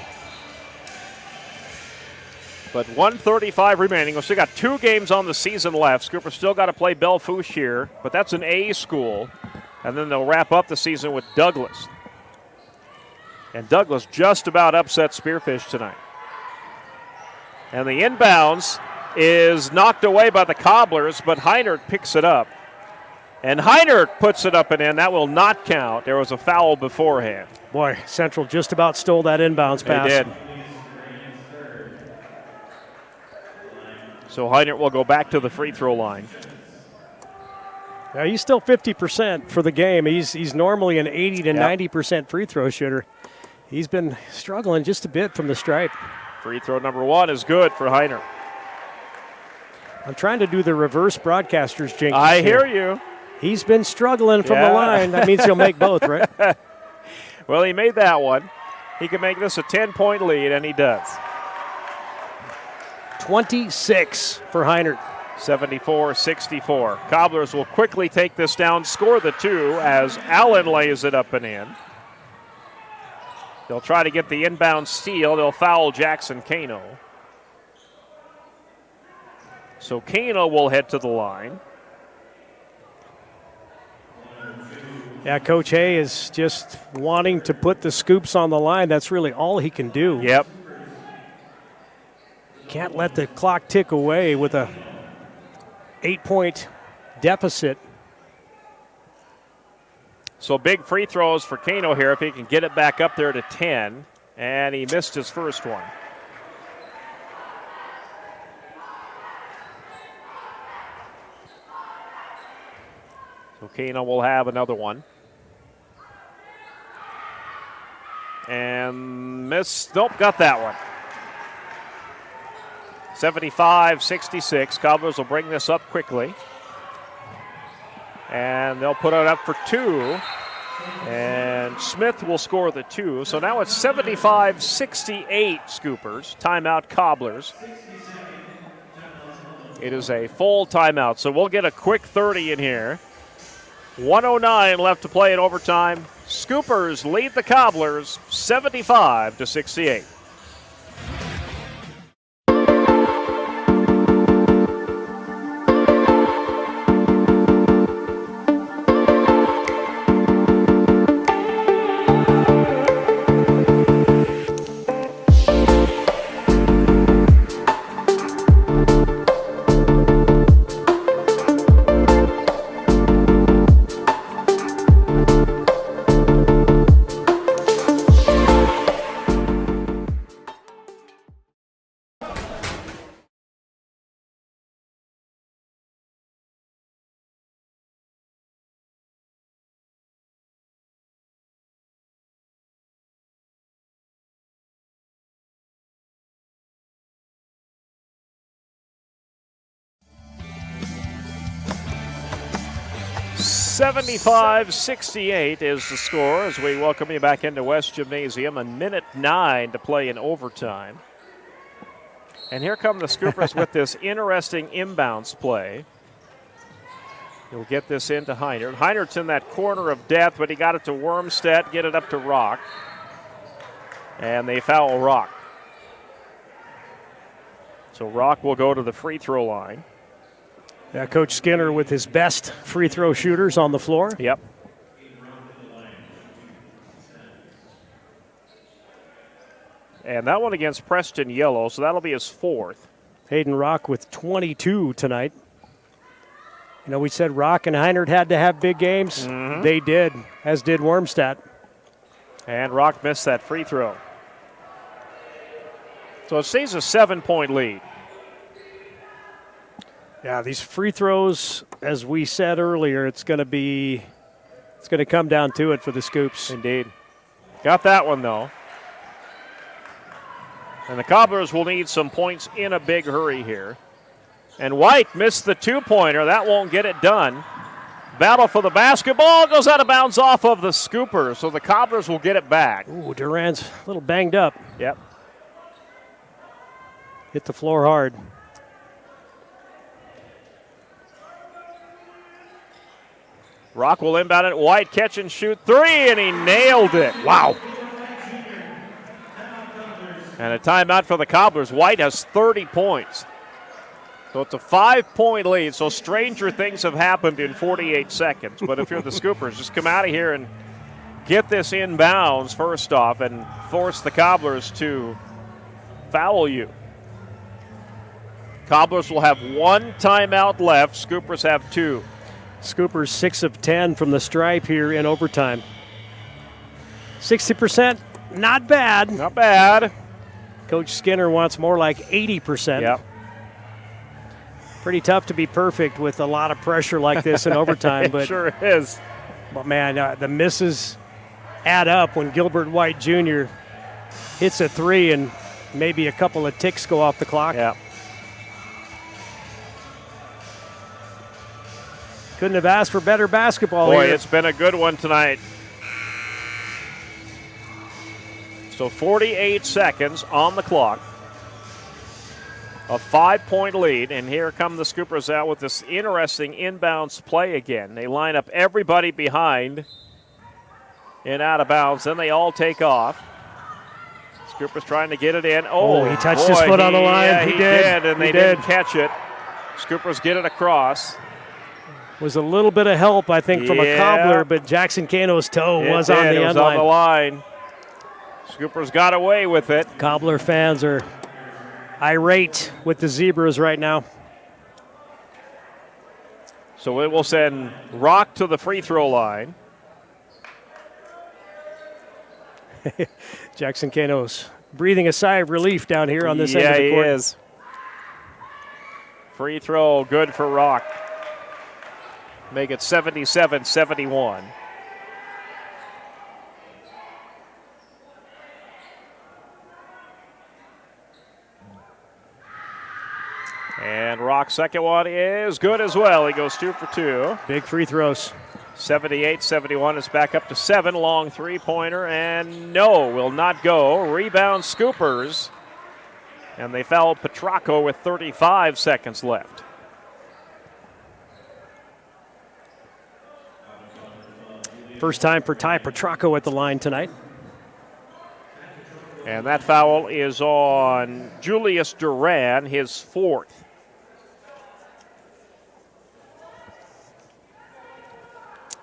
But 1:35 remaining. We've still got 2 games on the season left. Scoopers still got to play Belle Fourche here, but that's an A school. And then they'll wrap up the season with Douglas. And Douglas just about upset Spearfish tonight. And the inbounds is knocked away by the Cobblers, but Heinert picks it up. And Heinert puts it up and in. That will not count. There was a foul beforehand. Boy, Central just about stole that inbounds pass. They did. So Heinert will go back to the free throw line. Now he's still 50% for the game. He's normally an 80 to 90% free throw shooter. He's been struggling just a bit from the stripe. Free throw number 1 is good for Heinert. I'm trying to do the reverse broadcaster's jinx. I hear you. He's been struggling from the line. That means he'll make both, right? Well, he made that one. He can make this a 10-point lead, and he does. 26 for Heinert. 74-64. Cobblers will quickly take this down, score the 2 as Allen lays it up and in. They'll try to get the inbound steal. They'll foul Jackson Kano. So Kano will head to the line. Yeah, Coach Hay is just wanting to put the Scoops on the line. That's really all he can do. Yep. Can't let the clock tick away with a 8-point deficit. So big free throws for Kano here if he can get it back up there to 10. And he missed his first one. So Kano will have another one. And missed. Nope, got that one. 75-66. Cobblers will bring this up quickly. And they'll put it up for 2. And Smith will score the 2. So now it's 75-68 Scoopers. Timeout Cobblers. It is a full timeout. So we'll get a quick 30 in here. 1:09 left to play in overtime. Scoopers lead the Cobblers 75-68. $75-68 is the score as we welcome you back into West Gymnasium. 1:09 to play in overtime. And here come the Scoopers with this interesting inbounds play. He'll get this into Heinert. Heinert's in that corner of death, but he got it to Wormstead, get it up to Rock. And they foul Rock. So Rock will go to the free throw line. Yeah, Coach Skinner with his best free throw shooters on the floor. Yep. and that one against Preston Yellow, so that'll be his 4th. Hayden Rock with 22 tonight. You know, we said Rock and Heinert had to have big games. Mm-hmm. They did, as did Wormstadt. And Rock missed that free throw. So it stays a 7-point lead. Yeah, these free throws, as we said earlier, it's going to come down to it for the Scoops. Indeed. Got that one, though. And the Cobblers will need some points in a big hurry here. And White missed the 2-pointer. That won't get it done. Battle for the basketball. Goes out of bounds off of the Scooper. So the Cobblers will get it back. Ooh, Duran's a little banged up. Yep. Hit the floor hard. Rock will inbound it. White catch and shoot 3, and he nailed it. Wow. And a timeout for the Cobblers. White has 30 points. So it's a 5-point lead. So stranger things have happened in 48 seconds. But if you're the Scoopers, just come out of here and get this inbounds first off and force the Cobblers to foul you. Cobblers will have 1 timeout left. Scoopers have 2. Scoopers 6 of 10 from the stripe here in overtime. 60%, not bad. Not bad. Coach Skinner wants more like 80%. Yep. Pretty tough to be perfect with a lot of pressure like this in overtime. But sure is. But, man, the misses add up when Gilbert White Jr. hits a 3 and maybe a couple of ticks go off the clock. Yeah. Couldn't have asked for better basketball Boy, here. it's been a good one tonight. So 48 seconds on the clock. A 5-point lead, and here come the Scoopers out with this interesting inbounds play again. They line up everybody behind and out of bounds. Then they all take off. Scoopers trying to get it in. Oh, he touched his foot on the line. Yeah, he did. And they didn't catch it. Scoopers get it across. Was a little bit of help, I think, from a Cobbler, but Jackson Cano's toe was on the end line. On the line. Scoopers got away with it. Cobbler fans are irate with the Zebras right now. So it will send Rock to the free throw line. Jackson Cano's breathing a sigh of relief down here on this end of the court. Yeah, he is. Free throw, good for Rock. Make it 77-71. And Rock's second one is good as well. He goes 2 for 2. Big free throws. 78-71 is back up to 7. Long three-pointer, and no, will not go. Rebound Scoopers. And they foul Petracco with 35 seconds left. First time for Ty Petracco at the line tonight. And that foul is on Julius Duran, his 4th.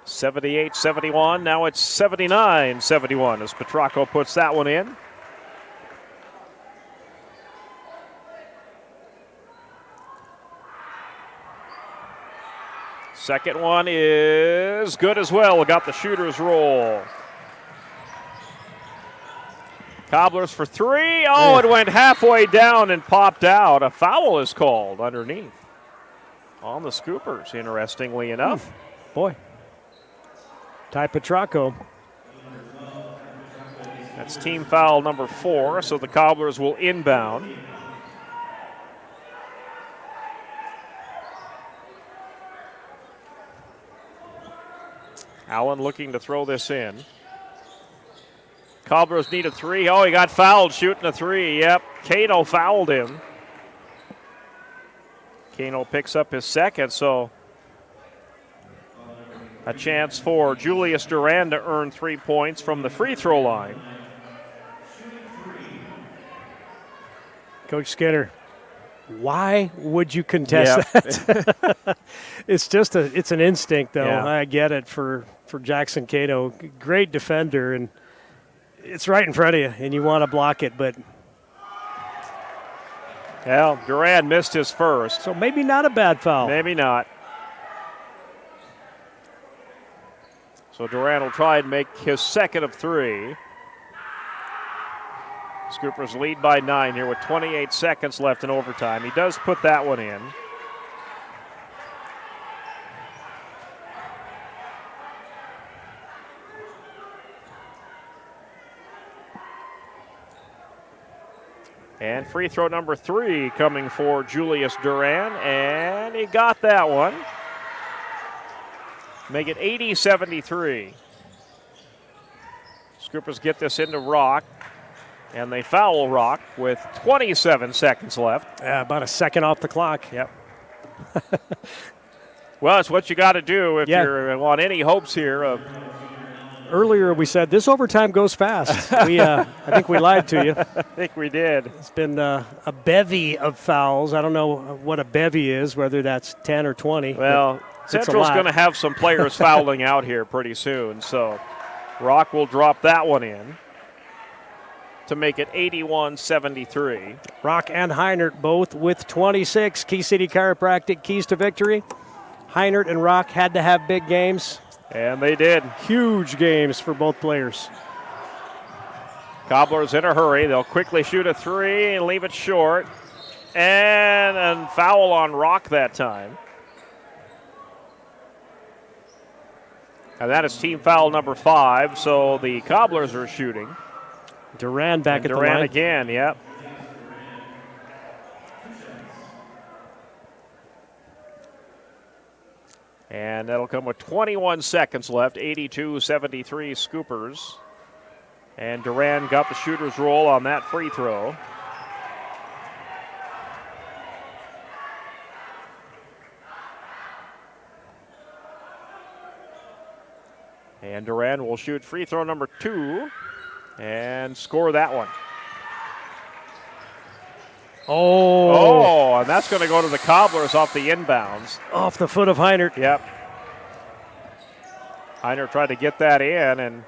(78-71). Now it's 79-71 as Petracco puts that one in. Second one is good as well. Got the shooter's roll. Cobblers for 3. Oh, it went halfway down and popped out. A foul is called underneath on the Scoopers, interestingly enough. Boy. Ty Petracco. That's team foul number 4, so the Cobblers will inbound. Allen looking to throw this in. Cobblers need a 3. Oh, he got fouled shooting a 3. Yep, Kano fouled him. Kano picks up his second, so a chance for Julius Duran to earn 3 points from the free throw line. Coach Skinner, why would you contest that? It's an instinct, though. Yeah. I get it for Jackson Kano. Great defender, and it's right in front of you, and you want to block it, but Well, Duran missed his first. So maybe not a bad foul. Maybe not. So Duran will try and make his second of 3. Scoopers lead by 9 here with 28 seconds left in overtime. He does put that one in. And free throw number 3 coming for Julius Duran, and he got that one. Make it 80-73. Scoopers get this into Rock, and they foul Rock with 27 seconds left. Yeah, about a second off the clock. Yep. Well, it's what you got to do if you want any hopes here of. Earlier we said this overtime goes fast. I think we lied to you. I think we did. It's been a bevy of fouls. I don't know what a bevy is, whether that's 10 or 20. Well, Central's going to have some players fouling out here pretty soon, so Rock will drop that one in to make it 81-73. Rock and Heinert both with 26. Key City Chiropractic, keys to victory. Heinert and Rock had to have big games. And they did. Huge games for both players. Cobblers in a hurry. They'll quickly shoot a 3 and leave it short. And a foul on Rock that time. And that is team foul number 5. So the Cobblers are shooting. Duran back at the line. Duran again, yep. And that'll come with 21 seconds left, 82-73 Scoopers. And Duran got the shooter's roll on that free throw. And Duran will shoot free throw number 2 and score that one. Oh, and that's going to go to the Cobblers off the inbounds. Off the foot of Heinert. Yep. Heinert tried to get that in, and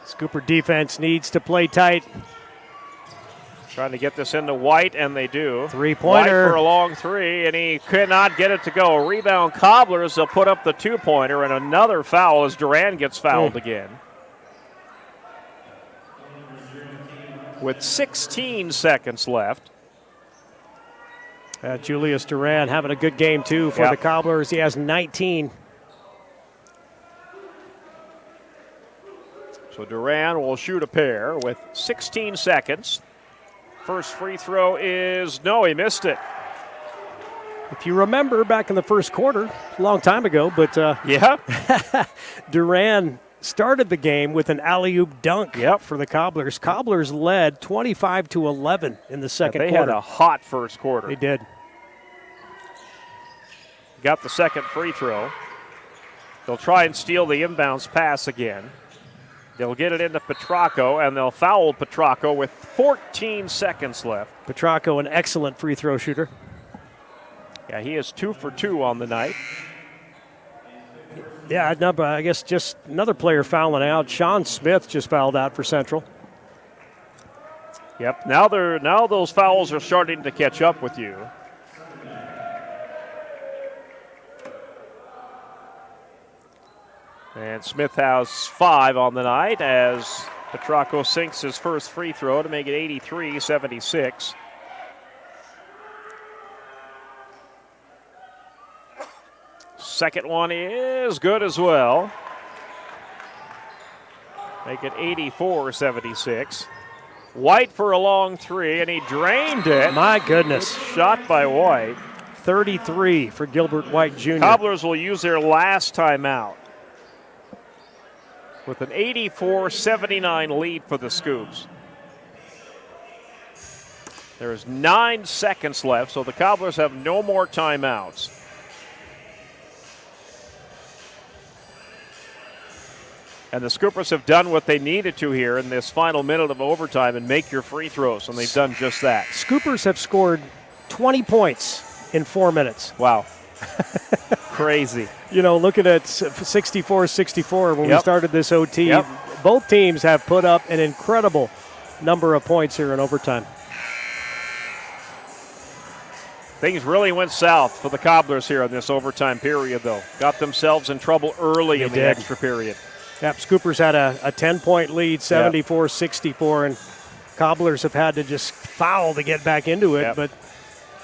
Scooper defense needs to play tight. Trying to get this into White, and they do. Three-pointer. White for a long 3, and he cannot get it to go. Rebound Cobblers, they'll put up the 2-pointer, and another foul as Duran gets fouled again. With 16 seconds left. Julius Duran having a good game, too, for the Cobblers. He has 19. So Duran will shoot a pair with 16 seconds. First free throw is, no, he missed it. If you remember back in the first quarter, a long time ago, but Duran started the game with an alley-oop dunk for the Cobblers. Cobblers led 25-11 in the second quarter. They had a hot first quarter. They did. Got the second free throw. They'll try and steal the inbounds pass again. They'll get it into Petracco, and they'll foul Petracco with 14 seconds left. Petracco, an excellent free throw shooter. Yeah, he is 2 for 2 on the night. Yeah, I guess just another player fouling out. Sean Smith just fouled out for Central. Yep, now those fouls are starting to catch up with you. And Smith has 5 on the night as Petracco sinks his first free throw to make it 83-76. Second one is good as well. Make it 84-76. White for a long 3, and he drained it. My goodness. Good shot by White. 33 for Gilbert White Jr. Cobblers will use their last timeout with an 84-79 lead for the Scoops. There is 9 seconds left, so the Cobblers have no more timeouts. And the Scoopers have done what they needed to here in this final minute of overtime and make your free throws, and they've done just that. Scoopers have scored 20 points in 4 minutes. Wow. Crazy. You know, looking at 64-64 when we started this OT, both teams have put up an incredible number of points here in overtime. Things really went south for the Cobblers here in this overtime period, though. Got themselves in trouble early in the extra period. Yep, Scoopers had a 10-point lead, 74-64, and Cobblers have had to just foul to get back into it. But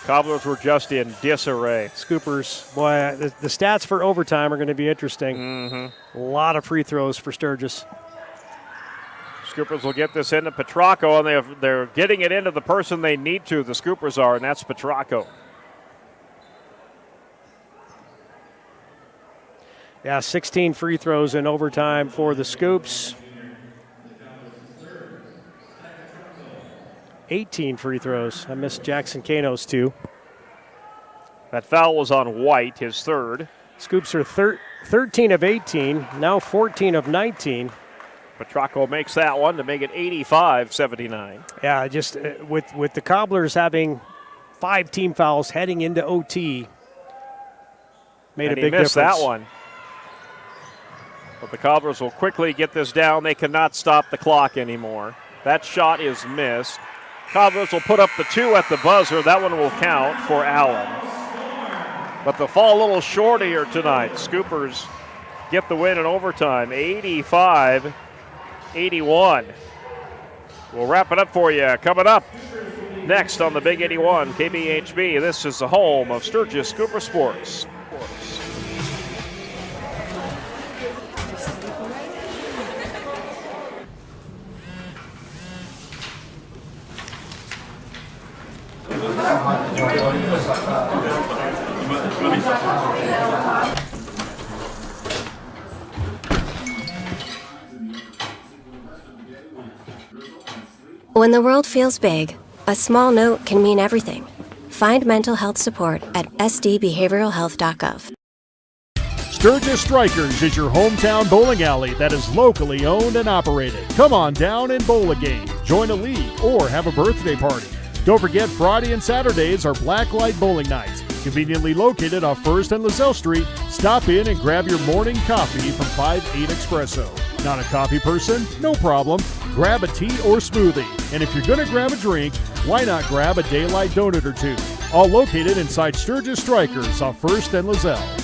Cobblers were just in disarray. Scoopers, boy, the stats for overtime are going to be interesting. A lot of free throws for Sturgis. Scoopers will get this into Petracco, and they're getting it into the person they need to, the Scoopers are, and that's Petracco. Yeah, 16 free throws in overtime for the Scoops. 18 free throws. I missed Jackson Kano's 2. That foul was on White, his third. Scoops are 13 of 18, now 14 of 19. Petracco makes that one to make it 85-79. Yeah, just with the Cobblers having 5 team fouls heading into OT, made a big difference. He missed that one. But the Cobblers will quickly get this down. They cannot stop the clock anymore. That shot is missed. Cobblers will put up the 2 at the buzzer. That one will count for Allen. But they'll fall a little short here tonight. Scoopers get the win in overtime, 85-81. We'll wrap it up for you. Coming up next on the Big 81 KBHB. This is the home of Sturgis Scooper Sports. When the world feels big, a small note can mean everything. Find mental health support at sdbehavioralhealth.gov. Sturgis Strikers is your hometown bowling alley that is locally owned and operated. Come on down and bowl a game, join a league, or have a birthday party. Don't forget Friday and Saturdays are Blacklight Bowling Nights. Conveniently located off 1st and LaSalle Street, stop in and grab your morning coffee from 5-8 Espresso. Not a coffee person? No problem. Grab a tea or smoothie. And if you're going to grab a drink, why not grab a daylight donut or 2? All located inside Sturgis Strikers off 1st and LaSalle.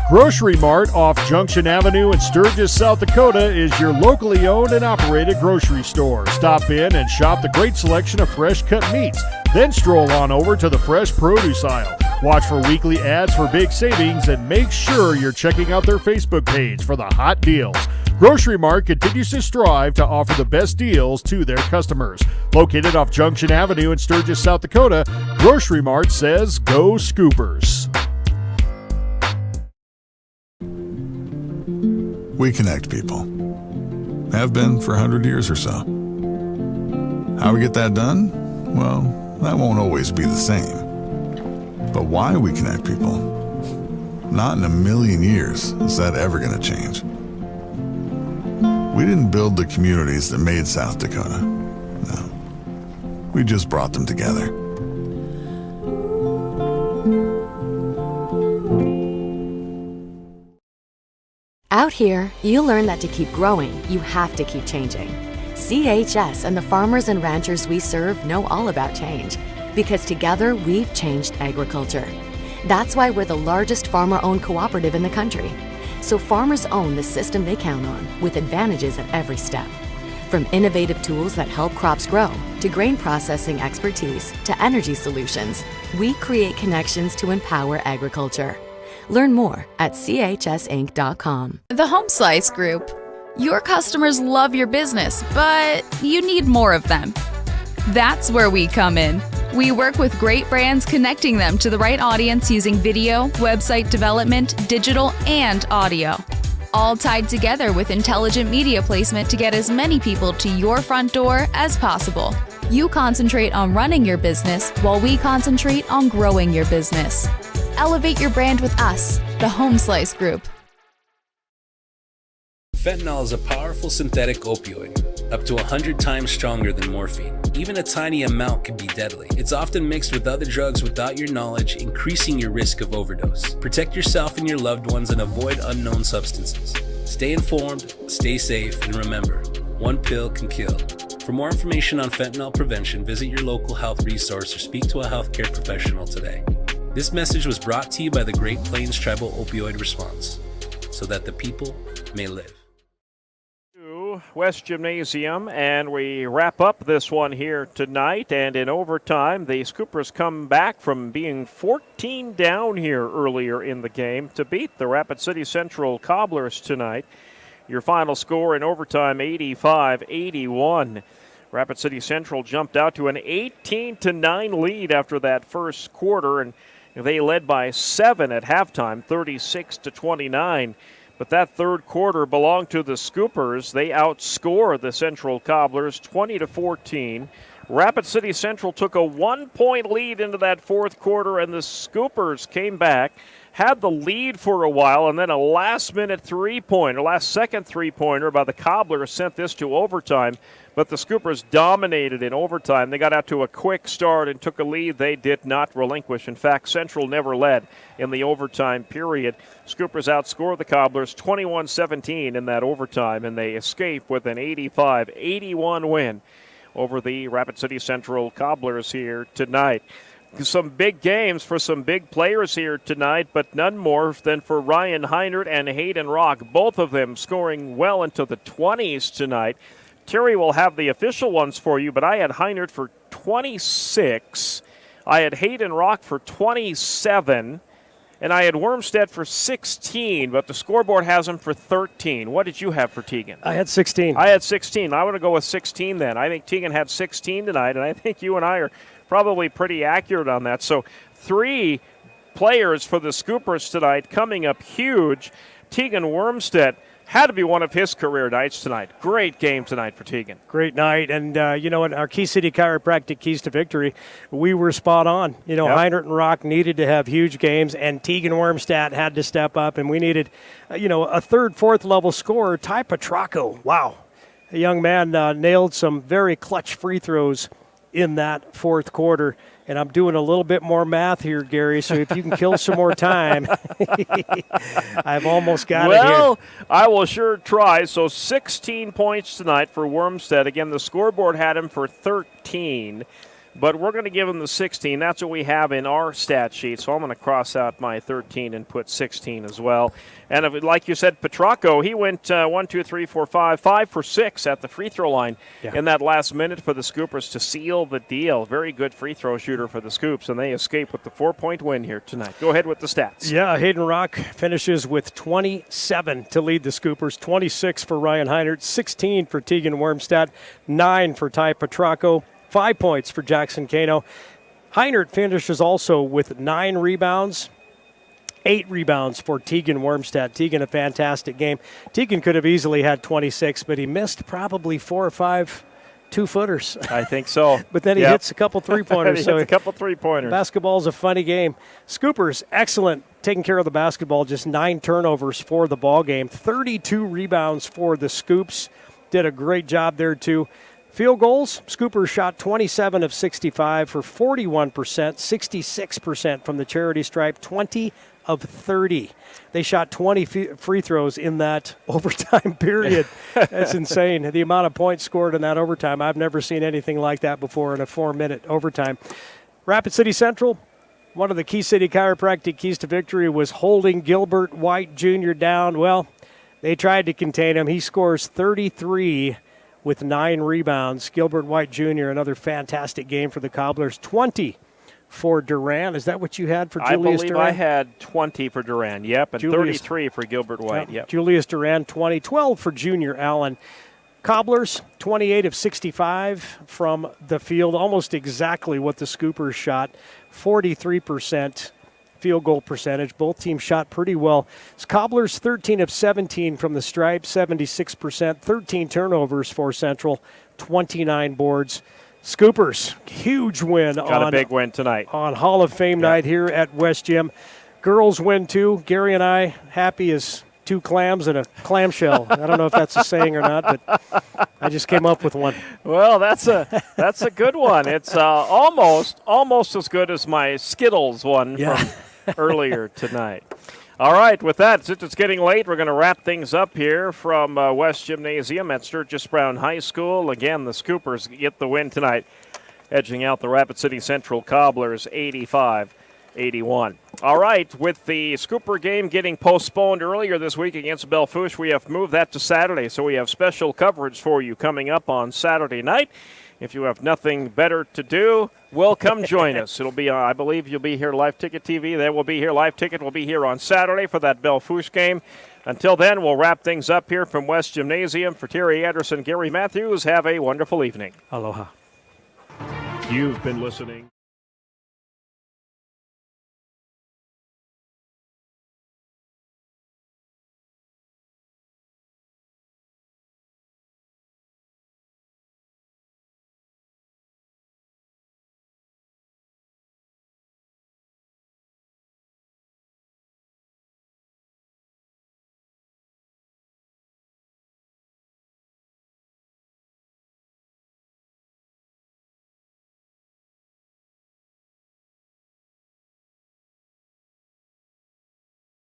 Grocery Mart off Junction Avenue in Sturgis, South Dakota is your locally owned and operated grocery store. Stop in and shop the great selection of fresh cut meats. Then stroll on over to the fresh produce aisle. Watch for weekly ads for big savings and make sure you're checking out their Facebook page for the hot deals. Grocery Mart continues to strive to offer the best deals to their customers. Located off Junction Avenue in Sturgis, South Dakota, Grocery Mart says go Scoopers. We connect people. Have been for 100 years or so. How we get that done? Well, that won't always be the same. But why we connect people? Not in a million years is that ever going to change. We didn't build the communities that made South Dakota. No. We just brought them together. Out here, you learn that to keep growing, you have to keep changing. CHS and the farmers and ranchers we serve know all about change, because together we've changed agriculture. That's why we're the largest farmer-owned cooperative in the country. So farmers own the system they count on, with advantages at every step. From innovative tools that help crops grow, to grain processing expertise, to energy solutions, we create connections to empower agriculture. Learn more at chsinc.com. The Home Slice Group. Your customers love your business, but you need more of them. That's where we come in. We work with great brands, connecting them to the right audience using video, website development, digital, and audio. All tied together with intelligent media placement to get as many people to your front door as possible. You concentrate on running your business while we concentrate on growing your business. Elevate your brand with us, the Home Slice Group. Fentanyl is a powerful synthetic opioid, up to 100 times stronger than morphine. Even a tiny amount can be deadly. It's often mixed with other drugs without your knowledge, increasing your risk of overdose. Protect yourself and your loved ones and avoid unknown substances. Stay informed, stay safe, and remember, one pill can kill. For more information on fentanyl prevention, visit your local health resource or speak to a healthcare professional today. This message was brought to you by the Great Plains Tribal Opioid Response, so that the people may live. West Gymnasium, and we wrap up this one here tonight. And in overtime, the Scoopers come back from being 14 down here earlier in the game to beat the Rapid City Central Cobblers tonight. Your final score in overtime, 85-81. Rapid City Central jumped out to an 18-9 lead after that first quarter, and they led by 7 at halftime, 36-29. But that third quarter belonged to the Scoopers. They outscored the Central Cobblers 20-14. Rapid City Central took a 1-point lead into that fourth quarter, and the Scoopers came back, had the lead for a while, and then a last-second three-pointer by the Cobblers sent this to overtime. But the Scoopers dominated in overtime. They got out to a quick start and took a lead they did not relinquish. In fact, Central never led in the overtime period. Scoopers outscored the Cobblers 21-17 in that overtime, and they escape with an 85-81 win over the Rapid City Central Cobblers here tonight. Some big games for some big players here tonight, but none more than for Ryan Heinert and Hayden Rock, both of them scoring well into the 20s tonight. Terry will have the official ones for you, but I had Heinert for 26. I had Hayden Rock for 27. And I had Wormstead for 16, but the scoreboard has him for 13. What did you have for Tegan? I had 16. I had 16. I want to go with 16 then. I think Tegan had 16 tonight, and I think you and I are probably pretty accurate on that. So 3 players for the Scoopers tonight coming up huge. Tegan Wormstead had to be one of his career nights tonight. Great game tonight for Tegan. Great night. And, in our Key City Chiropractic Keys to Victory, we were spot on. Heinert and Rock needed to have huge games, and Tegan Wormstadt had to step up, and we needed, a third, fourth level scorer, Ty Petracco. Wow. A young man nailed some very clutch free throws in that fourth quarter. And I'm doing a little bit more math here, Gary, so if you can kill some more time, I've almost got it here. Well, I will sure try. So 16 points tonight for Wormstead. Again, the scoreboard had him for 13, but we're going to give him the 16. That's what we have in our stat sheet, so I'm going to cross out my 13 and put 16 as well. And like you said, Petracco, he went 5 for 6 at the free throw line in that last minute for the Scoopers to seal the deal. Very good free throw shooter for the Scoops, and they escape with the 4-point win here tonight. Go ahead with the stats. Yeah, Hayden Rock finishes with 27 to lead the Scoopers, 26 for Ryan Heinert, 16 for Tegan Wormstadt, 9 for Ty Petracco, 5 points for Jackson Cano. Heinert finishes also with 9 rebounds. 8 rebounds for Tegan Wormstadt. Tegan, a fantastic game. Tegan could have easily had 26, but he missed probably 4 or 5 two-footers. I think so. But then he hits a couple three-pointers. He hits a couple three-pointers. Basketball's a funny game. Scoopers, excellent, taking care of the basketball. Just 9 turnovers for the ball game. 32 rebounds for the Scoops. Did a great job there, too. Field goals, Scoopers shot 27 of 65 for 41%, 66% from the charity stripe, 20 of 30. They shot 20 free throws in that overtime period. That's insane. The amount of points scored in that overtime, I've never seen anything like that before in a 4-minute overtime. Rapid City Central, one of the Key City Chiropractic Keys to Victory was holding Gilbert White Jr. down. Well, they tried to contain him. He scores 33 with 9 rebounds. Gilbert White Jr., another fantastic game for the Cobblers. 20 for Duran. Is that what you had for Julius Duran? I had 20 for Duran, yep, and 33 for Gilbert White, yep. Julius Duran, 20. 12 for Junior Allen. Cobblers, 28 of 65 from the field, almost exactly what the Scoopers shot, 43% field goal percentage. Both teams shot pretty well. Cobblers, 13 of 17 from the stripe, 76%, 13 turnovers for Central, 29 boards. Scoopers, huge win. Got a big win tonight. On Hall of Fame night here at West Gym. Girls win too. Gary and I, happy as 2 clams in a clamshell. I don't know if that's a saying or not, but I just came up with one. Well, that's a good one. It's almost as good as my Skittles one from earlier tonight. All right, with that, since it's getting late, we're going to wrap things up here from West Gymnasium at Sturgis Brown High School. Again, the Scoopers get the win tonight, edging out the Rapid City Central Cobblers 85-81. All right, with the Scooper game getting postponed earlier this week against Belle-Fourche, we have moved that to Saturday, so we have special coverage for you coming up on Saturday night. If you have nothing better to do, well, come join us. It'll be, I believe you'll be here Live Ticket TV. They will be here. Live Ticket will be here on Saturday for that Belle-Fourche game. Until then, we'll wrap things up here from West Gymnasium. For Terry Anderson, Gary Matthews, have a wonderful evening. Aloha. You've been listening.